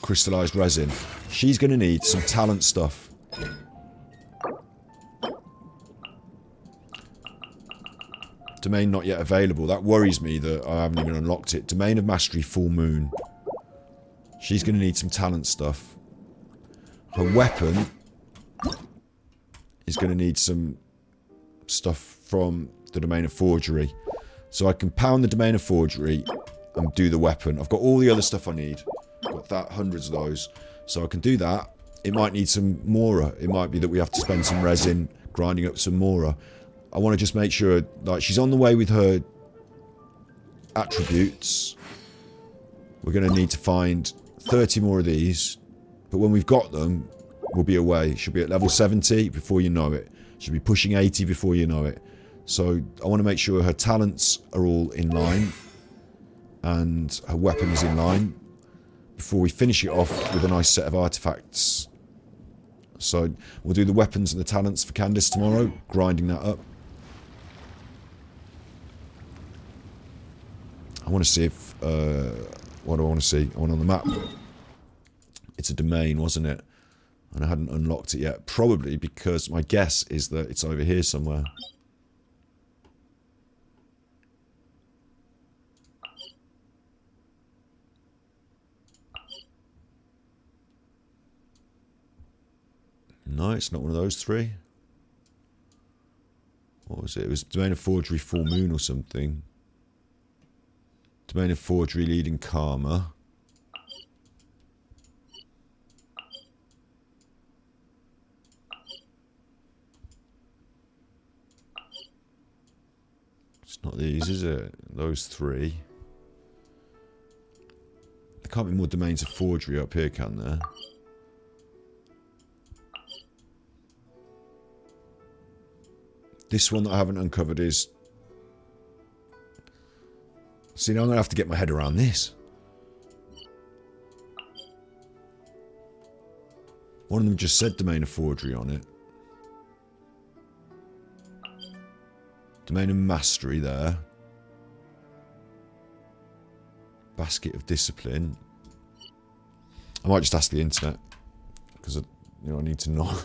crystallized resin. She's going to need some talent stuff. Domain not yet available. That worries me that I haven't even unlocked it. Domain of Mastery Full Moon. She's going to need some talent stuff. Her weapon is going to need some stuff from the Domain of Forgery. So I can pound the Domain of Forgery and do the weapon. I've got all the other stuff I need. I've got that, hundreds of those. So I can do that. It might need some Mora. It might be that we have to spend some resin grinding up some Mora. I want to just make sure, like, she's on the way with her attributes. We're going to need to find 30 more of these. But when we've got them, we'll be away. She'll be at level 70 before you know it. She'll be pushing 80 before you know it. So I want to make sure her talents are all in line. And her weapon is in line. Before we finish it off with a nice set of artifacts. So we'll do the weapons and the talents for Candice tomorrow. Grinding that up. I want to see if... what do I want to see? I want on the map. It's a domain, wasn't it? And I hadn't unlocked it yet. Probably because my guess is that it's over here somewhere. No, it's not one of those three. What was it? It was Domain of Forgery, Full Moon or something. Domain of Forgery, Leading Karma. It's not these, is it? Those three. There can't be more Domains of Forgery up here, can there? This one that I haven't uncovered is... See, now I'm going to have to get my head around this. One of them just said Domain of Forgery on it. Domain of Mastery there. Basket of Discipline. I might just ask the internet. Because, I need to know.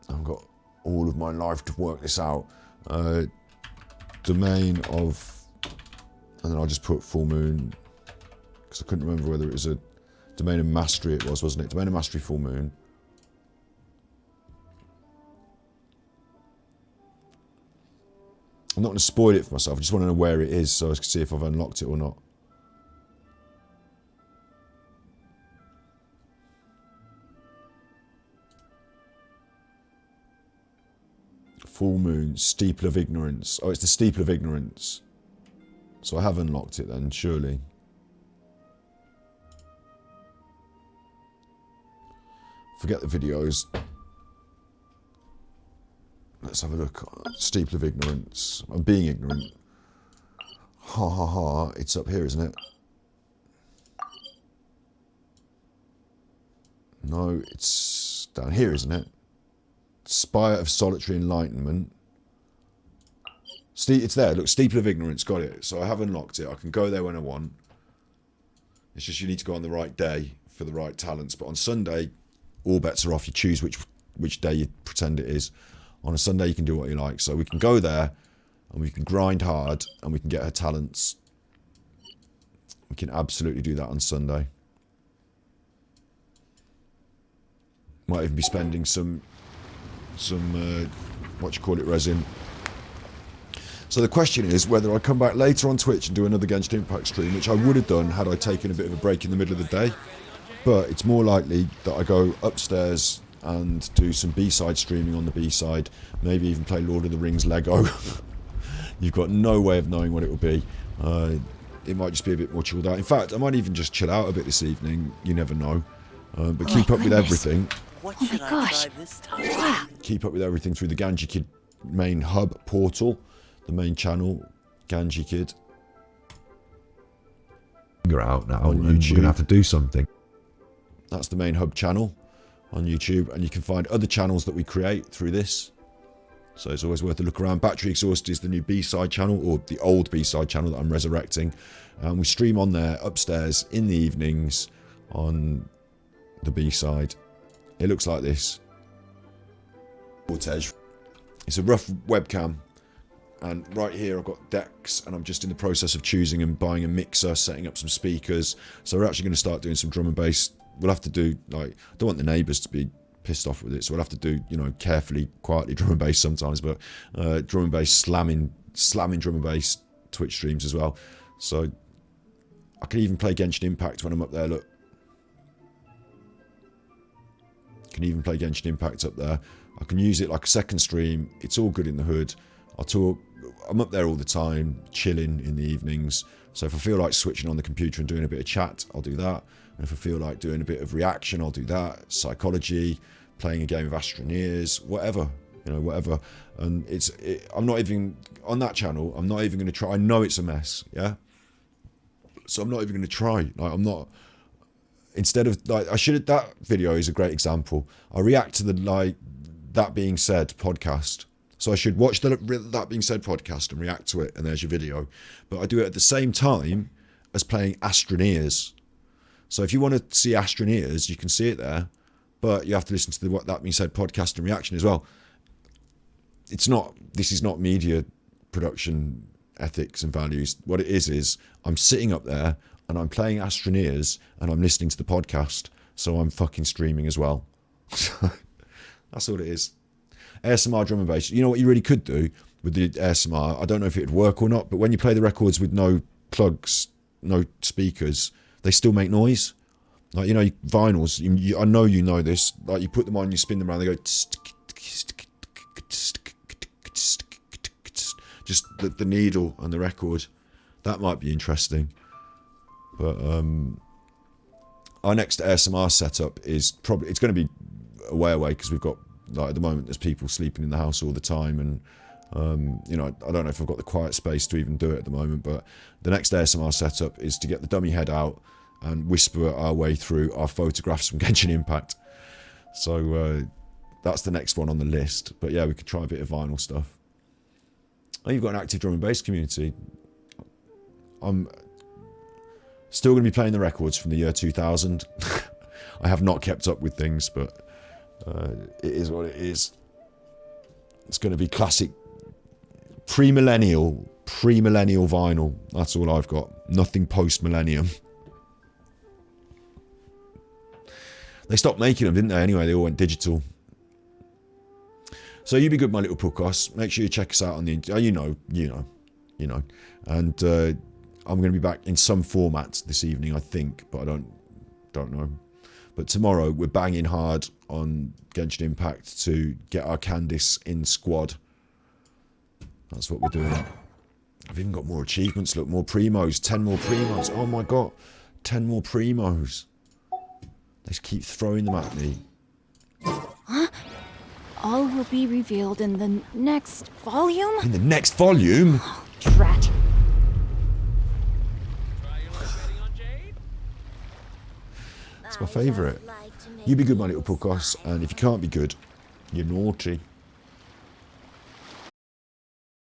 I've got all of my life to work this out. Domain of... And then I'll just put Full Moon. Because I couldn't remember whether it was a... Domain of Mastery it was, wasn't it? Domain of Mastery, Full Moon. I'm not going to spoil it for myself. I just want to know where it is so I can see if I've unlocked it or not. Full Moon, Steeple of Ignorance. Oh, it's the Steeple of Ignorance. So I have unlocked it then, surely. Forget the videos. Let's have a look. Steeple of Ignorance. I'm being ignorant. Ha ha ha. It's up here, isn't it? No, it's down here, isn't it? Spire of Solitary Enlightenment. It's there. Look, Steeple of Ignorance. Got it. So I have unlocked it. I can go there when I want. It's just you need to go on the right day for the right talents. But on Sunday, all bets are off. You choose which day you pretend it is. On a Sunday, you can do what you like. So we can go there, and we can grind hard, and we can get her talents. We can absolutely do that on Sunday. Might even be spending some resin. So the question is whether I come back later on Twitch and do another Genshin Impact stream, which I would have done had I taken a bit of a break in the middle of the day. But it's more likely that I go upstairs and do some B-side streaming on the B-side. Maybe even play Lord of the Rings Lego. You've got no way of knowing what it will be. It might just be a bit more chilled out. In fact, I might even just chill out a bit this evening. You never know. But keep up with everything. Oh my gosh. Wow. Keep up with everything through the Ganji Kid main hub portal. The main channel, Ganji Kid. You're out now on YouTube. We're going to have to do something. That's the main hub channel on YouTube. And you can find other channels that we create through this. So it's always worth a look around. Battery Exhaust is the new B-side channel, or the old B-side channel that I'm resurrecting. And we stream on there upstairs in the evenings on the B-side. It looks like this. It's a rough webcam. And right here I've got decks, and I'm just in the process of choosing and buying a mixer, setting up some speakers. So we're actually going to start doing some drum and bass. We'll have to do, like, I don't want the neighbours to be pissed off with it, so we'll have to do, carefully, quietly drum and bass sometimes, but drum and bass slamming slamming drum and bass Twitch streams as well. So I can even play Genshin Impact when I'm up there, look. Can even play Genshin Impact up there. I can use it like a second stream. It's all good in the hood. I'm up there all the time, chilling in the evenings. So if I feel like switching on the computer and doing a bit of chat, I'll do that. And if I feel like doing a bit of reaction, I'll do that. Psychology, playing a game of Astroneers, whatever. You know, whatever. And I'm not even, on that channel, I'm not even going to try. I know it's a mess, yeah? So I'm not even going to try. Like, I'm not... Instead of, like, that video is a great example. I react to the, like, That Being Said podcast. So I should watch the That Being Said podcast and react to it, and there's your video. But I do it at the same time as playing Astroneers. So if you want to see Astroneers, you can see it there, but you have to listen to the What That Being Said podcast and reaction as well. This is not media production ethics and values. What it is I'm sitting up there and I'm playing Astroneers and I'm listening to the podcast, so I'm fucking streaming as well. That's all it is. ASMR drum and bass. You know what you really could do with the ASMR? I don't know if it would work or not, but when you play the records with no plugs, no speakers, they still make noise. Like, you know, vinyls, I know you know this. Like, you put them on, you spin them around, they go... Just the needle and the record. That might be interesting. But our next ASMR setup is probably... It's going to be a way away because we've got... Like, at the moment, there's people sleeping in the house all the time, and you know, I don't know if I've got the quiet space to even do it at the moment. But the next ASMR setup is to get the dummy head out and whisper our way through our photographs from Genshin Impact. So that's the next one on the list. But yeah, we could try a bit of vinyl stuff. Oh, you've got an active drum and bass community. I'm still going to be playing the records from the year 2000. I have not kept up with things, but it is what it is. It's going to be classic pre-millennial vinyl. That's all I've got. Nothing post-millennium. They stopped making them, didn't they? Anyway, they all went digital. So you be good, my little puckos. Make sure you check us out on the... you know. And I'm going to be back in some format this evening, I think, but I don't know. But tomorrow we're banging hard on Genshin Impact to get our Candice in squad. That's what we're doing. I've even got more achievements. Look, more primos. 10 more primos. Oh my god. 10 more primos. They just keep throwing them at me. Huh? All will be revealed in the next volume? In the next volume? Oh, drat. It's my favourite. You be good, my little puckos, and if you can't be good, you're naughty.